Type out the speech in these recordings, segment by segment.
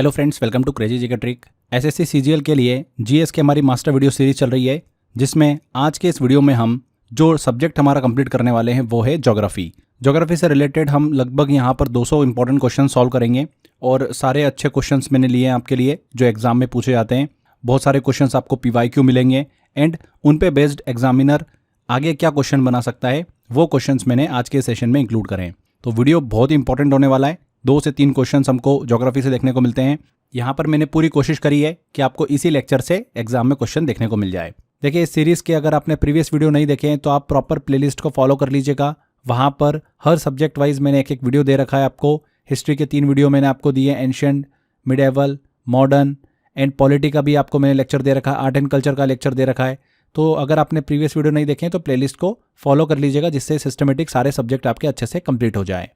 Hello friends, welcome to crazy GK trick. SSC CGL के लिए GS की हमारी मास्टर वीडियो सीरीज चल रही है, जिसमें आज के इस वीडियो में हम जो सब्जेक्ट हमारा कंप्लीट करने वाले हैं वो है ज्योग्राफी। ज्योग्राफी से रिलेटेड हम लगभग यहाँ पर 200 इंपॉर्टेंट क्वेश्चन सॉल्व करेंगे और सारे अच्छे क्वेश्चंस मैंने लिए हैं आपके लिए जो एग्जाम में पूछे जाते हैं। बहुत सारे क्वेश्चंस आपको पीवाईक्यू मिलेंगे एंड उन पे बेस्ड एग्जामिनर आगे क्या क्वेश्चन बना सकता है वो क्वेश्चंस मैंने आज के सेशन में इंक्लूड करें। तो वीडियो बहुत ही इंपॉर्टेंट होने वाला है। 2 से 3 क्वेश्चंस हमको ज्योग्राफी से देखने को मिलते हैं। यहाँ पर मैंने पूरी कोशिश करी है कि आपको इसी लेक्चर से एग्जाम में क्वेश्चन देखने को मिल जाए। देखिए, इस सीरीज के अगर आपने प्रीवियस वीडियो नहीं देखे हैं तो आप प्रॉपर प्लेलिस्ट को फॉलो कर लीजिएगा। वहाँ पर हर सब्जेक्ट वाइज मैंने एक वीडियो दे रखा है आपको। हिस्ट्री के 3 वीडियो मैंने आपको दिए, ancient, medieval, modern and polity का भी आपको मैंने लेक्चर दे रखा है, आर्ट एंड कल्चर का लेक्चर दे रखा है। तो अगर आपने प्रीवियस वीडियो नहीं देखे हैं तो प्लेलिस्ट को फॉलो कर लीजिएगा, जिससे सिस्टमेटिक सारे सब्जेक्ट आपके अच्छे से कंप्लीट हो जाए।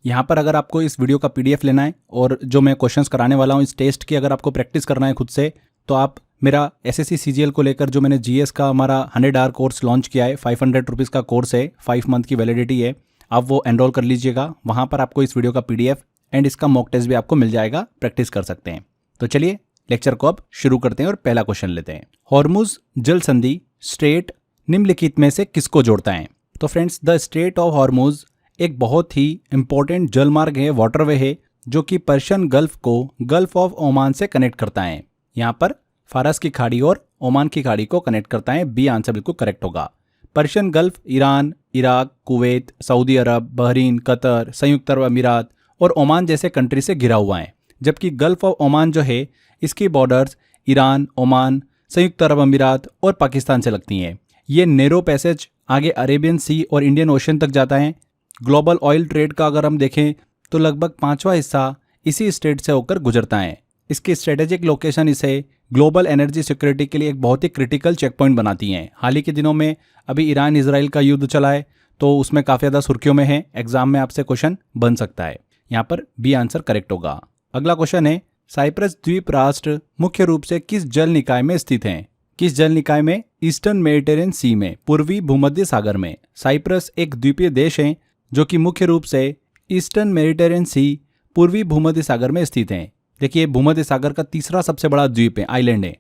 यहाँ पर अगर आपको इस वीडियो का पीडीएफ लेना है और जो मैं क्वेश्चंस कराने वाला हूँ इस टेस्ट की अगर आपको प्रैक्टिस करना है खुद से, तो आप मेरा एसएससी सीजीएल को लेकर जो मैंने जीएस का हमारा 100 आवर कोर्स लॉन्च किया है, 500 रुपीज़ का कोर्स है, 5 मंथ की वैलिडिटी है, आप वो एनरोल कर लीजिएगा। वहाँ पर आपको इस वीडियो का पीडीएफ एंड इसका मॉक टेस्ट भी आपको मिल जाएगा, प्रैक्टिस कर सकते हैं। तो चलिए लेक्चर को अब शुरू करते हैं और पहला क्वेश्चन लेते हैं। हॉर्मुज जल संधि स्ट्रेट निम्नलिखित में से किसको जोड़ता है? तो friends, the straight of Hormuz एक बहुत ही इंपॉर्टेंट जलमार्ग है, वाटरवे है, जो कि पर्शियन गल्फ को गल्फ ऑफ ओमान से कनेक्ट करता है। यहाँ पर फारस की खाड़ी और ओमान की खाड़ी को कनेक्ट करता है। बी आंसर बिल्कुल करेक्ट होगा। Persian Gulf Iran, Iraq, Kuwait, Saudi Arab, Bahrain, Qatar, संयुक्त अरब अमीरात और ओमान जैसे कंट्री से घिरा हुआ है, जबकि गल्फ ऑफ ओमान जो है इसकी बॉर्डर्स ईरान, ओमान, संयुक्त अरब अमीरात और पाकिस्तान से लगती हैं। ये नैरो पैसेज आगे अरेबियन सी और इंडियन ओशन तक जाता है। ग्लोबल ऑयल ट्रेड का अगर हम देखें तो लगभग 5वां हिस्सा इसी स्टेट से होकर गुजरता है। इसकी स्ट्रेटेजिक लोकेशन इसे ग्लोबल एनर्जी सिक्योरिटी के लिए एक बहुत ही क्रिटिकल चेक पॉइंट बनाती हैं। हाल ही के दिनों में अभी ईरान इजराइल का युद्ध चला है, तो उसमें काफ़ी ज़्यादा सुर्खियों में है। एग्जाम में आपसे क्वेश्चन बन सकता है। यहाँ पर बी आंसर करेक्ट होगा। अगला क्वेश्चन है, साइप्रस द्वीप राष्ट्र मुख्य रूप से किस जल निकाय में स्थित हैं? किस जल निकाय में? ईस्टर्न मेडिटेरियन सी में, पूर्वी भूमध्य सागर में। साइप्रस एक द्वीपीय देश है जो कि मुख्य रूप से ईस्टर्न मेडिटेरियन सी, पूर्वी भूमध्य सागर में स्थित हैं। देखिए, भूमध्य सागर का तीसरा सबसे बड़ा द्वीप है, आइलैंड है,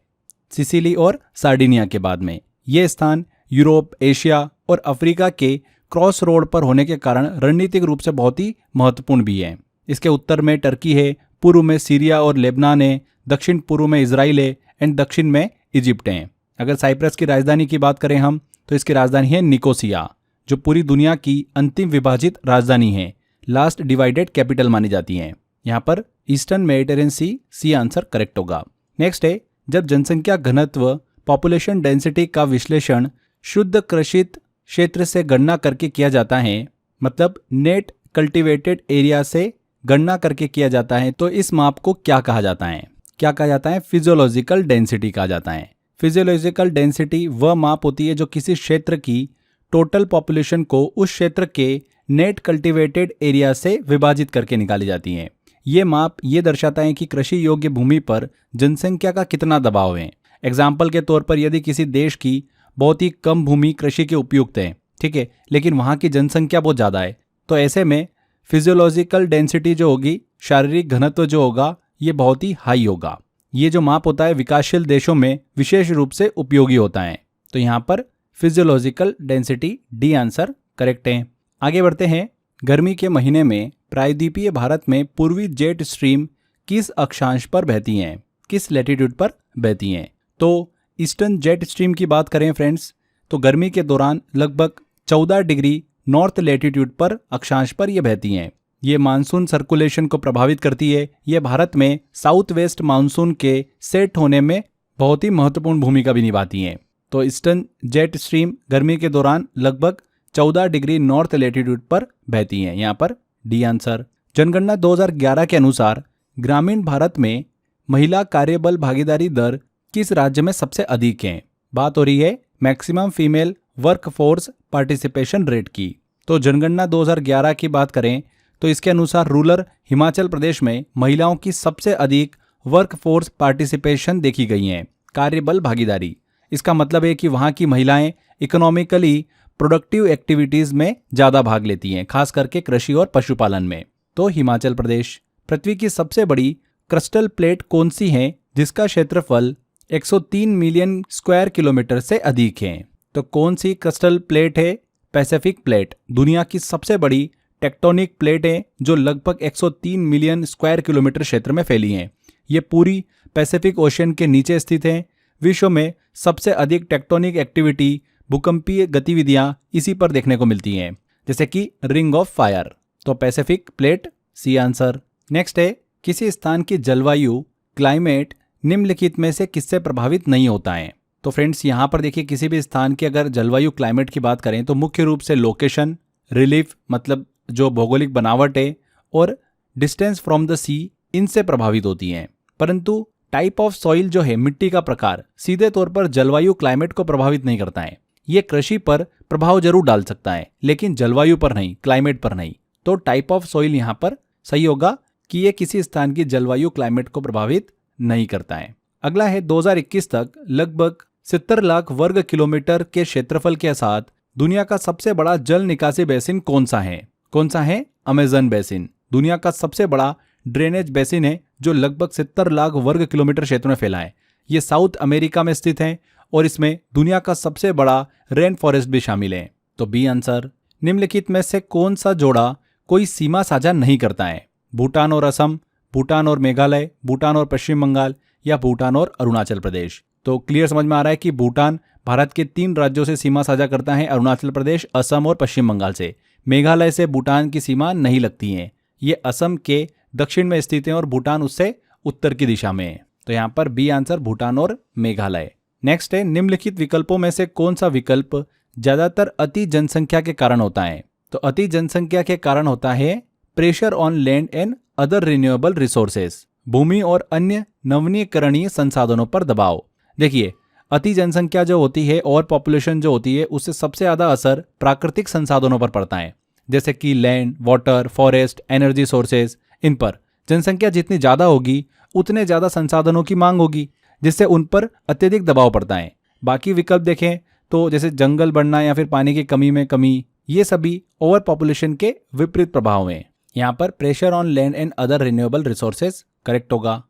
सिसिली और सार्डिनिया के बाद में। यह स्थान यूरोप, एशिया और अफ्रीका के क्रॉस रोड पर होने के कारण रणनीतिक रूप से बहुत ही महत्वपूर्ण भी है। इसके उत्तर में टर्की है, पूर्व में सीरिया और लेबनान है, दक्षिण पूर्व में इजराइल है एंड दक्षिण में इजिप्ट है। अगर साइप्रस की राजधानी की बात करें हम, तो इसकी राजधानी है निकोसिया, जो पूरी दुनिया की अंतिम विभाजित राजधानी है, लास्ट डिवाइडेड कैपिटल मानी जाती है। यहाँ पर eastern Mediterranean C answer correct होगा। नेक्स्ट है, जब जनसंख्या घनत्व पॉपुलेशन डेंसिटी का विश्लेषण शुद्ध कृषित क्षेत्र से गणना करके किया जाता है, मतलब नेट कल्टिवेटेड एरिया से गणना करके किया जाता है, तो इस माप को क्या कहा जाता है? क्या कहा जाता है? फिजियोलॉजिकल डेंसिटी कहा जाता है। फिजियोलॉजिकल डेंसिटी वह माप होती है जो किसी क्षेत्र की टोटल पॉपुलेशन को उस क्षेत्र के नेट कल्टिवेटेड एरिया से विभाजित करके निकाली जाती है। ये माप ये दर्शाता है कि कृषि योग्य भूमि पर जनसंख्या का कितना दबाव है। एग्जाम्पल के तौर पर, यदि किसी देश की बहुत ही कम भूमि कृषि के उपयुक्त है, ठीक है, लेकिन वहाँ की जनसंख्या बहुत ज़्यादा है, तो ऐसे में फिजियोलॉजिकल डेंसिटी जो होगी, शारीरिक घनत्व जो होगा, ये बहुत ही हाई होगा। ये जो माप होता है विकासशील देशों में विशेष रूप से उपयोगी होता है। तो यहाँ पर physiological density D answer correct है। आगे बढ़ते हैं। गर्मी के महीने में प्रायद्वीपीय भारत में पूर्वी जेट स्ट्रीम किस अक्षांश पर बहती हैं? किस लैटिट्यूड पर बहती हैं? तो ईस्टर्न जेट स्ट्रीम की बात करें फ्रेंड्स, तो गर्मी के दौरान लगभग 14 डिग्री नॉर्थ लैटिट्यूड पर अक्षांश पर यह बहती हैं। ये मानसून सर्कुलेशन को प्रभावित करती है। ये भारत में साउथ वेस्ट मानसून के सेट होने में बहुत ही महत्वपूर्ण भूमिका भी निभाती हैं। तो ईस्टर्न जेट स्ट्रीम गर्मी के दौरान लगभग 14 डिग्री नॉर्थ लैटिट्यूड पर बहती हैं। यहाँ पर डी आंसर। जनगणना 2011 के अनुसार ग्रामीण भारत में महिला कार्यबल भागीदारी दर किस राज्य में सबसे अधिक है? बात हो रही है maximum female workforce participation rate की। तो जनगणना 2011 की बात करें तो इसके अनुसार रूरल हिमाचल प्रदेश में महिलाओं की सबसे अधिक वर्कफोर्स पार्टिसिपेशन देखी गई है, कार्यबल भागीदारी। इसका मतलब है कि वहाँ की महिलाएं इकोनॉमिकली प्रोडक्टिव एक्टिविटीज़ में ज़्यादा भाग लेती हैं, खास करके कृषि और पशुपालन में। तो हिमाचल प्रदेश। पृथ्वी की सबसे बड़ी क्रिस्टल प्लेट कौन सी है जिसका क्षेत्रफल 103 मिलियन स्क्वायर किलोमीटर से अधिक है? तो कौन सी क्रिस्टल प्लेट है? पैसिफिक प्लेट दुनिया की सबसे बड़ी टेक्टोनिक प्लेट है जो लगभग 103 मिलियन स्क्वायर किलोमीटर क्षेत्र में फैली है। ये पूरी पैसिफिक ओशन के नीचे स्थित है। विश्व में सबसे अधिक टेक्टोनिक एक्टिविटी, भूकंपीय गतिविधियां इसी पर देखने को मिलती हैं, जैसे कि रिंग ऑफ फायर। तो Pacific plate C answer. Next है, किसी स्थान की जलवायु क्लाइमेट निम्नलिखित में से किससे प्रभावित नहीं होता है? तो फ्रेंड्स यहाँ पर देखिए, किसी भी स्थान की अगर जलवायु क्लाइमेट की बात करें तो मुख्य रूप से लोकेशन, रिलीफ मतलब जो भौगोलिक बनावट है, और डिस्टेंस फ्रॉम द सी, इनसे प्रभावित होती हैं। परंतु टाइप ऑफ सॉइल जो है, मिट्टी का प्रकार, सीधे तौर पर जलवायु क्लाइमेट को प्रभावित नहीं करता है। ये कृषि पर प्रभाव जरूर डाल सकता है, लेकिन जलवायु पर नहीं, क्लाइमेट पर नहीं। तो टाइप ऑफ सॉइल यहाँ पर सही होगा कि ये किसी स्थान की जलवायु क्लाइमेट को प्रभावित नहीं करता है। अगला है, 2021 तक लगभग 70 लाख वर्ग किलोमीटर के क्षेत्रफल के साथ दुनिया का सबसे बड़ा जल निकासी बेसिन कौन सा है? कौन सा है? अमेजन बेसिन दुनिया का सबसे बड़ा ड्रेनेज बेसिन है जो लगभग 70 लाख वर्ग किलोमीटर क्षेत्र में फैला है। ये साउथ अमेरिका में स्थित है और इसमें दुनिया का सबसे बड़ा रेन फॉरेस्ट भी शामिल है। तो बी आंसर। निम्नलिखित में से कौन सा जोड़ा कोई सीमा साझा नहीं करता है? भूटान और असम, भूटान और मेघालय, भूटान और पश्चिम बंगाल, या भूटान और अरुणाचल प्रदेश? तो क्लियर समझ में आ रहा है कि भूटान भारत के 3 राज्यों से सीमा साझा करता है, अरुणाचल प्रदेश, असम और पश्चिम बंगाल से। मेघालय से भूटान की सीमा नहीं लगती है, ये असम के दक्षिण में स्थित है और भूटान उससे उत्तर की दिशा में है। तो यहाँ पर बी आंसर, भूटान और मेघालय। नेक्स्ट है, निम्नलिखित विकल्पों में से कौन सा विकल्प ज्यादातर अति जनसंख्या के कारण होता है? तो अति जनसंख्या के कारण होता है pressure on land and other renewable resources, भूमि और अन्य नवीनीकरणीय संसाधनों पर दबाव। देखिए, अति जनसंख्या जो होती है और पॉपुलेशन जो होती है, उससे सबसे ज्यादा असर प्राकृतिक संसाधनों पर पड़ता है, जैसे कि land, water, forest, energy sources. इन पर जनसंख्या जितनी ज्यादा होगी उतने ज्यादा संसाधनों की मांग होगी, जिससे उन पर अत्यधिक दबाव पड़ता है। बाकी विकल्प देखें तो जैसे जंगल बढ़ना या फिर पानी की कमी में कमी, ये सभी ओवर पॉपुलेशन के विपरीत प्रभाव हैं। यहाँ पर pressure on land and other renewable resources correct होगा।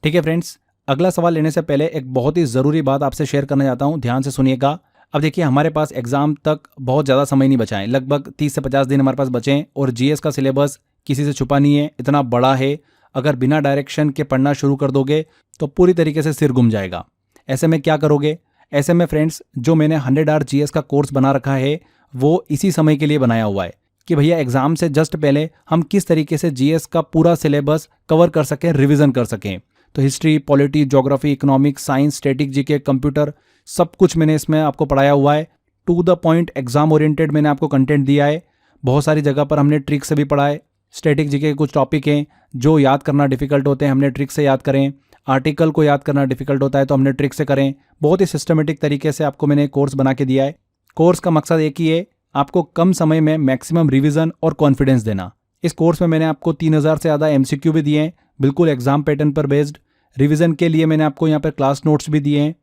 ठीक है फ्रेंड्स, अगला सवाल लेने से पहले एक बहुत ही ज़रूरी बात आपसे शेयर करना चाहता हूँ, ध्यान से सुनिएगा। अब देखिए, हमारे पास एग्जाम तक बहुत ज़्यादा समय नहीं बचा है, लगभग 30 से 50 दिन हमारे पास बचे हैं, और जीएस का सिलेबस किसी से छुपा नहीं है, इतना बड़ा है। अगर बिना डायरेक्शन के पढ़ना शुरू कर दोगे तो पूरी तरीके से सिर घूम जाएगा। ऐसे में क्या करोगे? ऐसे में फ्रेंड्स, जो मैंने 100 आवर जीएस का कोर्स बना रखा है वो इसी समय के लिए बनाया हुआ है कि भैया एग्जाम से जस्ट पहले हम किस तरीके से जीएस का पूरा सिलेबस कवर कर सकें, रिवीजन कर सकें। तो history, polity, geography, economics, science, static GK, computer, सब कुछ मैंने इसमें आपको पढ़ाया हुआ है। To the point, exam oriented मैंने आपको कंटेंट दिया है। बहुत सारी जगह पर हमने ट्रिक से भी पढ़ा है। स्टैटिक जीके के कुछ टॉपिक हैं जो याद करना डिफिकल्ट होते हैं, हमने ट्रिक से याद करें। आर्टिकल को याद करना डिफिकल्ट होता है तो हमने ट्रिक से करें। बहुत ही सिस्टमेटिक तरीके से आपको मैंने कोर्स बना के दिया है। कोर्स का मकसद एक ही है, आपको कम समय में मैक्सिमम रिवीजन और कॉन्फिडेंस देना। इस कोर्स में मैंने आपको 3000 से ज़्यादा एमसीक्यू भी दिए हैं, बिल्कुल एग्जाम पैटर्न पर बेस्ड। रिवीजन के लिए मैंने आपको यहाँ पर क्लास नोट्स भी दिए हैं।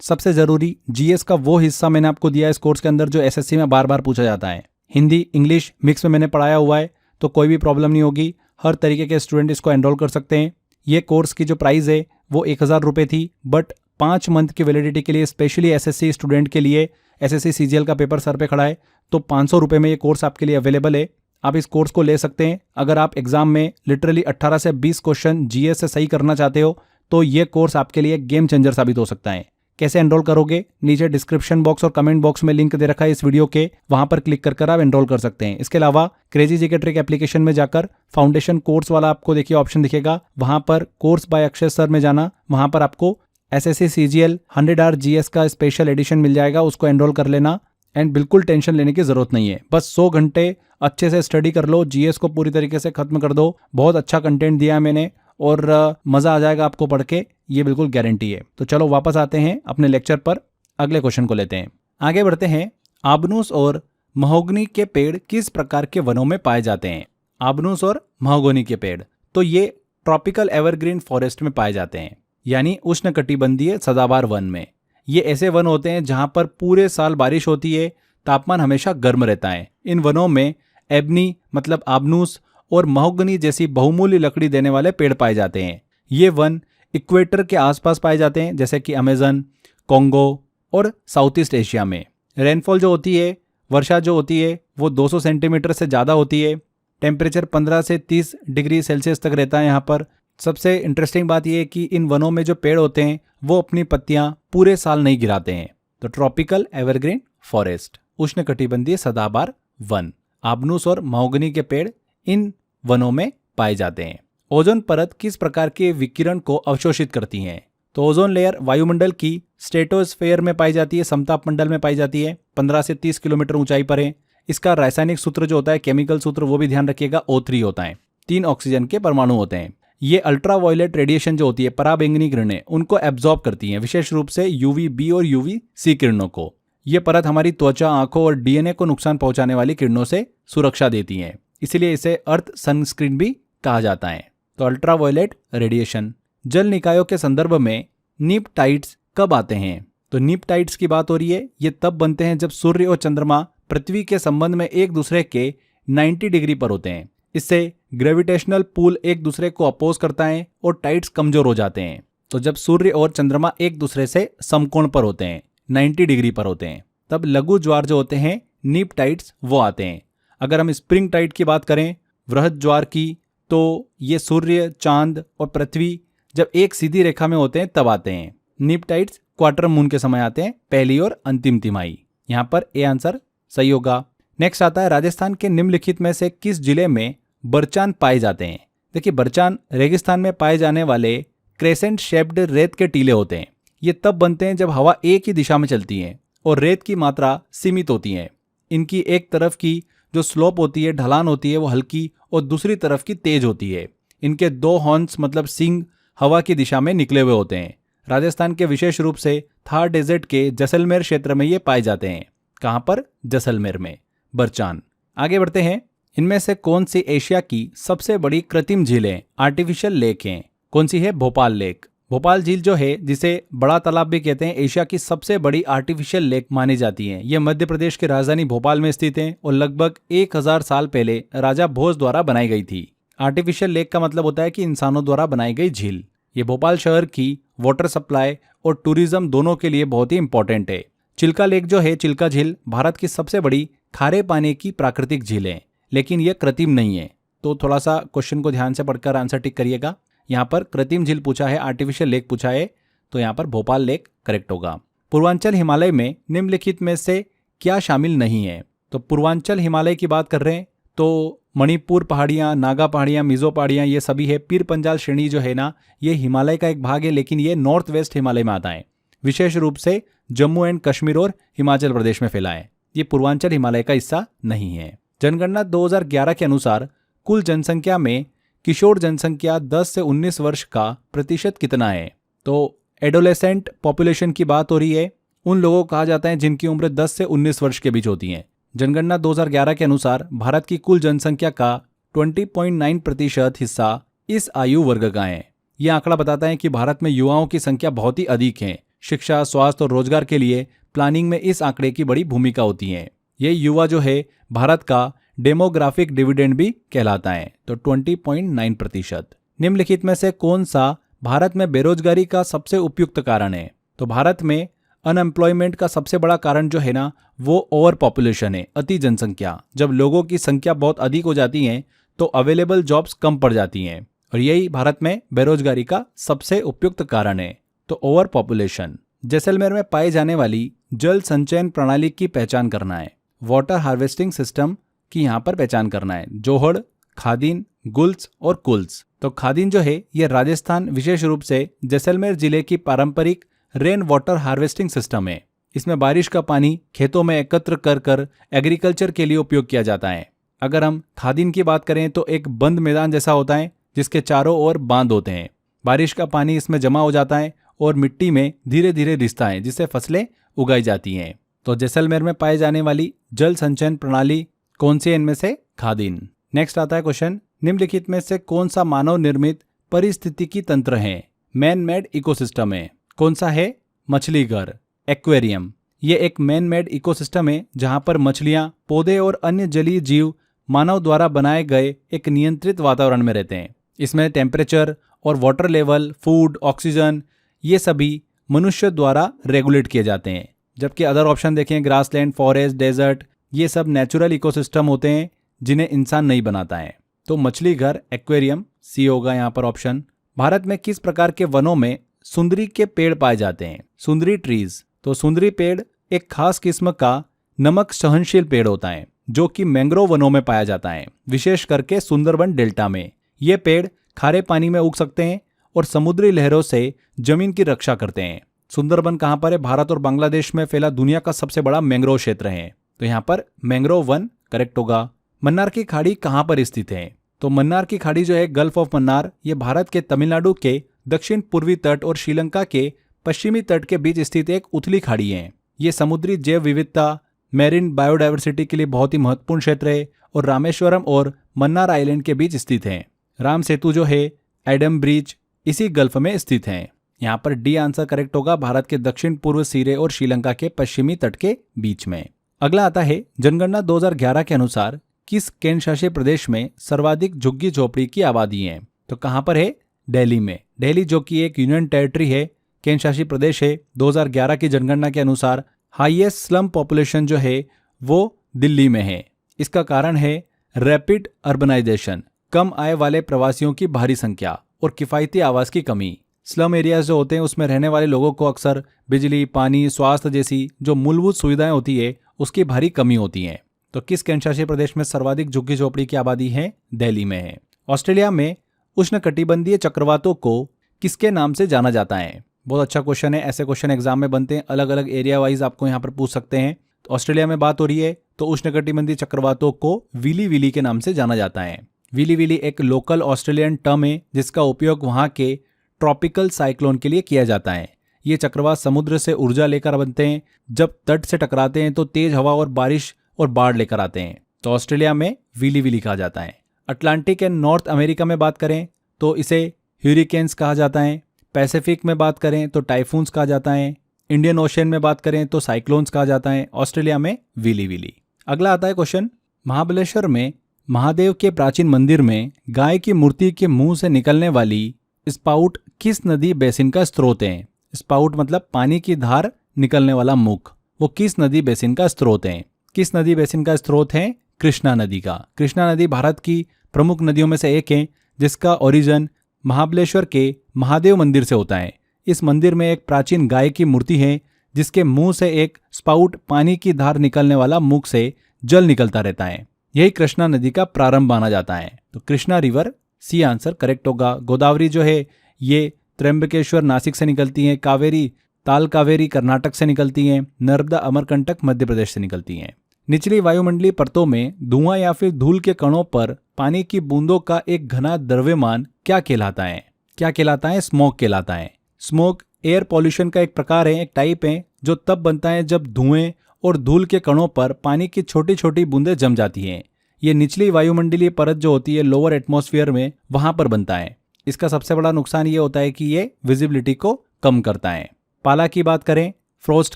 सबसे ज़रूरी, जीएस का वो हिस्सा मैंने आपको दिया है इस कोर्स के अंदर जो एसएससी में बार बार पूछा जाता है। हिंदी, इंग्लिश मिक्स में मैंने पढ़ाया हुआ है, तो कोई भी प्रॉब्लम नहीं होगी। हर तरीके के स्टूडेंट इसको एनरोल कर सकते हैं। ये कोर्स की जो प्राइस है वो 1000 रुपये थी, बट 5 मंथ की वैलिडिटी के लिए स्पेशली एसएससी स्टूडेंट के लिए, एसएससी सीजीएल का पेपर सर पे खड़ा है, तो 500 रुपये में ये कोर्स आपके लिए अवेलेबल है। आप इस कोर्स को ले सकते हैं। अगर आप एग्जाम में लिटरली 18 से 20 क्वेश्चन जीएस से सही करना चाहते हो तो ये कोर्स आपके लिए गेम चेंजर साबित हो सकता है। कैसे एनरोल करोगे? नीचे डिस्क्रिप्शन बॉक्स और कमेंट बॉक्स में लिंक दे रखा है इस वीडियो के, वहां पर क्लिक कर आप एनरोल कर सकते हैं। इसके अलावा क्रेजी जीके ट्रिक एप्लीकेशन में जाकर फाउंडेशन कोर्स वाला आपको देखिए ऑप्शन दिखेगा, वहां पर कोर्स बाय अक्षय सर में जाना, वहां पर आपको एसएससी सीजीएल 100 आवर जीएस का स्पेशल एडिशन मिल जाएगा, उसको एनरोल कर लेना। एंड बिल्कुल टेंशन लेने की जरूरत नहीं है, बस 100 घंटे अच्छे से स्टडी कर लो, जीएस को पूरी तरीके से खत्म कर दो। बहुत अच्छा कंटेंट दिया है मैंने और मजा आ जाएगा आपको पढ़ के, ये बिल्कुल गारंटी है। तो चलो वापस आते हैं अपने लेक्चर पर, अगले क्वेश्चन को लेते हैं, आगे बढ़ते हैं। आबनूस और महोगनी के पेड़ किस प्रकार के वनों में पाए जाते हैं? आबनूस और महोगनी के पेड़ तो ये ट्रॉपिकल एवरग्रीन फॉरेस्ट में पाए जाते हैं, यानी उष्णकटिबंधीय सदाबहार वन में। ये ऐसे वन होते हैं जहां पर पूरे साल बारिश होती है, तापमान हमेशा गर्म रहता है। इन वनों में एबनी मतलब आबनूस और महोगनी जैसी बहुमूल्य लकड़ी देने वाले पेड़ पाए जाते हैं। ये वन इक्वेटर के आसपास पाए जाते हैं, जैसे कि अमेजन, कॉन्गो और साउथ ईस्ट एशिया में। रेनफॉल जो होती है, वर्षा जो होती है, वो 200 सेंटीमीटर से ज़्यादा होती है। टेम्परेचर 15 से 30 डिग्री सेल्सियस तक रहता है यहाँ पर। सबसे इंटरेस्टिंग बात यह है कि इन वनों में जो पेड़ होते हैं वो अपनी पत्तियां पूरे साल नहीं गिराते हैं। तो ट्रॉपिकल एवरग्रीन फॉरेस्ट, उष्णकटिबंधीय सदाबहार वन, आबनूस और महोगनी के पेड़ इन वनों में पाए जाते हैं। ओजोन परत किस प्रकार के विकिरण को अवशोषित करती है? तो ओजोन लेयर वायुमंडल की स्ट्रेटोस्फेयर में पाई जाती है, समताप मंडल में पाई जाती है, 15 से 30 किलोमीटर ऊंचाई पर है। इसका रासायनिक सूत्र जो होता है, केमिकल सूत्र, वो भी ध्यान रखिएगा, O3 होता है। 3 ऑक्सीजन के परमाणु होते हैं। ये अल्ट्रावायलेट रेडिएशन जो होती है, पराबैंगनी किरणें, उनको एब्जॉर्ब करती हैं, विशेष रूप से UVB और UVC किरणों को। ये परत हमारी त्वचा, आंखों और DNA को नुकसान पहुंचाने वाली किरणों से सुरक्षा देती हैं, इसीलिए इसे अर्थ सनस्क्रीन भी कहा जाता है। तो अल्ट्रावायलेट रेडिएशन। जल निकायों के संदर्भ में नीप टाइड्स कब आते हैं? तो नीप टाइड्स की बात हो रही है, ये तब बनते हैं जब सूर्य और चंद्रमा पृथ्वी के संबंध में एक दूसरे के 90 डिग्री पर होते हैं। इससे ग्रेविटेशनल पुल एक दूसरे को अपोज करता है और टाइड्स कमजोर हो जाते हैं। तो जब सूर्य और चंद्रमा एक दूसरे से समकोण पर होते हैं, 90 डिग्री पर होते हैं, तब लघु ज्वार जो होते हैं, नीप टाइड्स, वो आते हैं। अगर हम स्प्रिंग टाइड की बात करें, वृहद ज्वार की, तो ये सूर्य, चांद और पृथ्वी जब एक सीधी रेखा में होते हैं तब आते हैं। नीप टाइड्स क्वार्टर मून के समय आते हैं, पहली और अंतिम तिमाही। यहाँ पर ए आंसर सही होगा। नेक्स्ट आता है, राजस्थान के निम्नलिखित में से किस जिले में बरचान पाए जाते हैं? देखिए, बरचान रेगिस्तान में पाए जाने वाले क्रेसेंट शेप्ड रेत के टीले होते हैं। ये तब बनते हैं जब हवा एक ही दिशा में चलती है और रेत की मात्रा सीमित होती है। इनकी एक तरफ की जो स्लोप होती है, ढलान होती है, वो हल्की और दूसरी तरफ की तेज होती है। इनके 2 हॉर्न्स मतलब सींग हवा की दिशा में निकले हुए होते हैं। राजस्थान के विशेष रूप से थार डेजर्ट के जैसलमेर क्षेत्र में ये पाए जाते हैं। कहाँ पर? जैसलमेर में बरचान। आगे बढ़ते हैं। इनमें से कौन सी एशिया की सबसे बड़ी कृत्रिम झीलें, आर्टिफिशियल लेक हैं? कौन सी है? भोपाल लेक। भोपाल झील जो है, जिसे बड़ा तालाब भी कहते हैं, एशिया की सबसे बड़ी आर्टिफिशियल लेक मानी जाती है। यह मध्य प्रदेश की राजधानी भोपाल में स्थित है और लगभग 1000 साल पहले राजा भोज द्वारा बनाई गई थी। आर्टिफिशियल लेक का मतलब होता है कि इंसानों द्वारा बनाई गई झील। ये भोपाल शहर की वाटर सप्लाई और टूरिज्म दोनों के लिए बहुत ही इंपॉर्टेंट है। चिल्का लेक जो है, चिल्का झील, भारत की सबसे बड़ी खारे पानी की प्राकृतिक झील है, लेकिन यह कृत्रिम नहीं है। तो थोड़ा सा क्वेश्चन को ध्यान से पढ़कर आंसर टिक करिएगा। यहाँ पर कृत्रिम झील पूछा है, आर्टिफिशियल लेक पूछा है, तो यहाँ पर भोपाल लेक करेक्ट होगा। पूर्वांचल हिमालय में निम्नलिखित में से क्या शामिल नहीं है? तो पूर्वांचल हिमालय की बात कर रहे हैं तो मणिपुर पहाड़ियाँ, नागा पहाड़ियाँ, मिजो पहाड़ियाँ, ये सभी है। पीर पंजाल श्रेणी जो है ना, ये हिमालय का एक भाग है, लेकिन ये नॉर्थ वेस्ट हिमालय में आता है। विशेष रूप से जम्मू एंड कश्मीर और हिमाचल प्रदेश में फैला है। ये पूर्वांचल हिमालय का हिस्सा नहीं है। जनगणना 2011 के अनुसार कुल जनसंख्या में किशोर जनसंख्या 10 से 19 वर्ष का प्रतिशत कितना है? तो एडोलेसेंट पॉपुलेशन की बात हो रही है। उन लोगों को कहा जाता है जिनकी उम्र 10 से 19 वर्ष के बीच होती है। जनगणना 2011 के अनुसार भारत की कुल जनसंख्या का 20.9% हिस्सा इस आयु वर्ग का है। यह आंकड़ा बताता है कि भारत में युवाओं की संख्या बहुत ही अधिक है। शिक्षा, स्वास्थ्य और रोजगार के लिए प्लानिंग में इस आंकड़े की बड़ी भूमिका होती है। ये युवा जो है, भारत का डेमोग्राफिक डिविडेंड भी कहलाता है। तो 20.9%। निम्नलिखित में से कौन सा भारत में बेरोजगारी का सबसे उपयुक्त कारण है? तो भारत में अनएम्प्लॉयमेंट का सबसे बड़ा कारण जो है ना, वो ओवर पॉपुलेशन है, अति जनसंख्या। जब लोगों की संख्या बहुत अधिक हो जाती है तो अवेलेबल जॉब्स कम पड़ जाती हैं, और यही भारत में बेरोजगारी का सबसे उपयुक्त कारण है। तो ओवर पॉपुलेशन। जैसलमेर में पाई जाने वाली जल संचयन प्रणाली की पहचान करना है। वाटर हार्वेस्टिंग सिस्टम की यहाँ पर पहचान करना है। जोहड़, खादीन, गुल्स और कुल्स। तो खादीन जो है, यह राजस्थान, विशेष रूप से जैसलमेर जिले की पारंपरिक रेन वाटर हार्वेस्टिंग सिस्टम है। इसमें बारिश का पानी खेतों में एकत्र कर एग्रीकल्चर के लिए उपयोग किया जाता है। अगर हम खादीन की बात करें तो एक बंद मैदान जैसा होता है जिसके चारों ओर बांध होते हैं। बारिश का पानी इसमें जमा हो जाता है और मिट्टी में धीरे धीरे रिसता है, जिससे फसलें उगाई जाती हैं। तो जैसलमेर में पाए जाने वाली जल संचयन प्रणाली कौन सी है इनमें से? खादीन। नेक्स्ट आता है क्वेश्चन, निम्नलिखित में से कौन सा मानव निर्मित पारिस्थितिकी तंत्र है, मैन मेड इकोसिस्टम है? कौन सा है? मछली घर, एक्वेरियम। ये एक मैन मेड इकोसिस्टम है जहां पर मछलियां, पौधे और अन्य जलीय जीव मानव द्वारा बनाए गए एक नियंत्रित वातावरण में रहते हैं। इसमें टेम्परेचर और वाटर लेवल, फूड, ऑक्सीजन, ये सभी मनुष्य द्वारा रेगुलेट किए जाते हैं। जबकि अदर ऑप्शन देखें, ग्रासलैंड, फॉरेस्ट, डेजर्ट, ये सब नेचुरल इकोसिस्टम होते हैं जिन्हें इंसान नहीं बनाता है। तो मछली घर, एक्वेरियम, सी होगा यहाँ पर ऑप्शन। भारत में किस प्रकार के वनों में सुंदरी के पेड़ पाए जाते हैं? सुंदरी ट्रीज। तो सुंदरी पेड़ एक खास किस्म का नमक सहनशील पेड़ होता है जो कि मैंग्रोव वनों में पाया जाता है, विशेष करके सुंदरबन डेल्टा में। ये पेड़ खारे पानी में उग सकते हैं और समुद्री लहरों से जमीन की रक्षा करते हैं। सुंदरबन कहाँ पर है? भारत और बांग्लादेश में फैला दुनिया का सबसे बड़ा मैंग्रोव क्षेत्र है, तो यहाँ पर मैंग्रोव वन करेक्ट होगा। मन्नार की खाड़ी कहाँ पर स्थित है? तो मन्नार की खाड़ी जो है गल्फ ऑफ मन्नार, ये भारत के तमिलनाडु के दक्षिण पूर्वी तट और श्रीलंका के पश्चिमी तट के बीच स्थित एक उथली खाड़ी है। ये समुद्री जैव विविधता, मैरीन बायोडायवर्सिटी के लिए बहुत ही महत्वपूर्ण क्षेत्र है और रामेश्वरम और मन्नार आइलैंड के बीच स्थित है। राम सेतु जो है, एडम ब्रिज, इसी गल्फ में स्थित है। यहाँ पर डी आंसर करेक्ट होगा, भारत के दक्षिण पूर्व सिरे और श्रीलंका के पश्चिमी तट के बीच में। अगला आता है, जनगणना 2011 के अनुसार किस केंद्र शासित प्रदेश में सर्वाधिक झुग्गी झोपड़ी की आबादी है? तो कहां पर है? दिल्ली में। दिल्ली जो कि एक यूनियन टेरिटरी है, केंद्र शासित प्रदेश है। 2011 की जनगणना के अनुसार हाईएस्ट स्लम पॉपुलेशन जो है वो दिल्ली में है। इसका कारण है रैपिड अर्बनाइजेशन, कम आय वाले प्रवासियों की भारी संख्या और किफायती आवास की कमी। स्लम एरियाज जो होते हैं उसमें रहने वाले लोगों को अक्सर बिजली, पानी, स्वास्थ्य जैसी जो मूलभूत सुविधाएं होती है उसकी भारी कमी होती है। तो किस केंद्र शासित प्रदेश में सर्वाधिक झुग्गी झोपड़ी की आबादी है? दिल्ली में है। ऑस्ट्रेलिया में उष्णकटिबंधीय चक्रवातों को किसके नाम से जाना जाता है? बहुत अच्छा क्वेश्चन है, ऐसे क्वेश्चन एग्जाम में बनते हैं, अलग अलग एरिया वाइज आपको यहाँ पर पूछ सकते हैं। तो ऑस्ट्रेलिया में बात हो रही है तो उष्णकटिबंधीय चक्रवातों को विली विली के नाम से जाना जाता है। विली विली एक लोकल ऑस्ट्रेलियन टर्म है जिसका उपयोग वहाँ के ट्रॉपिकल साइक्लोन के लिए किया जाता है। ये चक्रवात समुद्र से ऊर्जा लेकर बनते हैं, जब तट से टकराते हैं तो तेज हवा और बारिश और बाढ़ लेकर आते हैं। तो ऑस्ट्रेलिया में विली विली कहा जाता है। अटलांटिक एंड नॉर्थ अमेरिका में बात करें तो इसे ह्यूरिकेन्स कहा जाता है। पैसिफिक में बात करें तो टाइफून्स कहा जाता है। इंडियन ओशन में बात करें तो साइक्लोन्स कहा जाता है। ऑस्ट्रेलिया में विली विली। अगला आता है क्वेश्चन, महाबलेश्वर में महादेव के प्राचीन मंदिर में गाय की मूर्ति के मुंह से निकलने वाली स्पाउट किस नदी बेसिन का स्रोत है? स्पाउट मतलब पानी की धार निकलने वाला मुख, वो किस नदी बेसिन का स्रोत है? किस नदी बेसिन का स्रोत है? कृष्णा नदी का। कृष्णा नदी भारत की प्रमुख नदियों में से एक है जिसका ओरिजिन महाबलेश्वर के महादेव मंदिर से होता है। इस मंदिर में एक प्राचीन गाय की मूर्ति है जिसके मुंह से एक स्पाउट, पानी की धार निकलने वाला मुख से जल निकलता रहता है। यही कृष्णा नदी का प्रारंभ माना जाता है। तो Krishna river, C answer correct होगा। गोदावरी जो है ये त्र्यंबकेश्वर नासिक से निकलती है। कावेरी, ताल कावेरी कर्नाटक से निकलती हैं। नर्मदा अमरकंटक मध्य प्रदेश से निकलती हैं। निचली वायुमंडलीय परतों में धुआं या फिर धूल के कणों पर पानी की बूंदों का एक घना द्रव्यमान क्या कहलाता है? क्या कहलाता है? स्मोक कहलाता है। स्मोक एयर पॉल्यूशन का एक प्रकार है, एक टाइप है, जो तब बनता है जब धुएं और धूल के कणों पर पानी की छोटी छोटी बूंदें जम जाती हैं। ये निचली वायुमंडलीय परत जो होती है लोअर एटमॉस्फेयर में, वहां पर बनता है। इसका सबसे बड़ा नुकसान ये होता है कि ये विजिबिलिटी को कम करता है। पाला की बात करें, फ्रोस्ट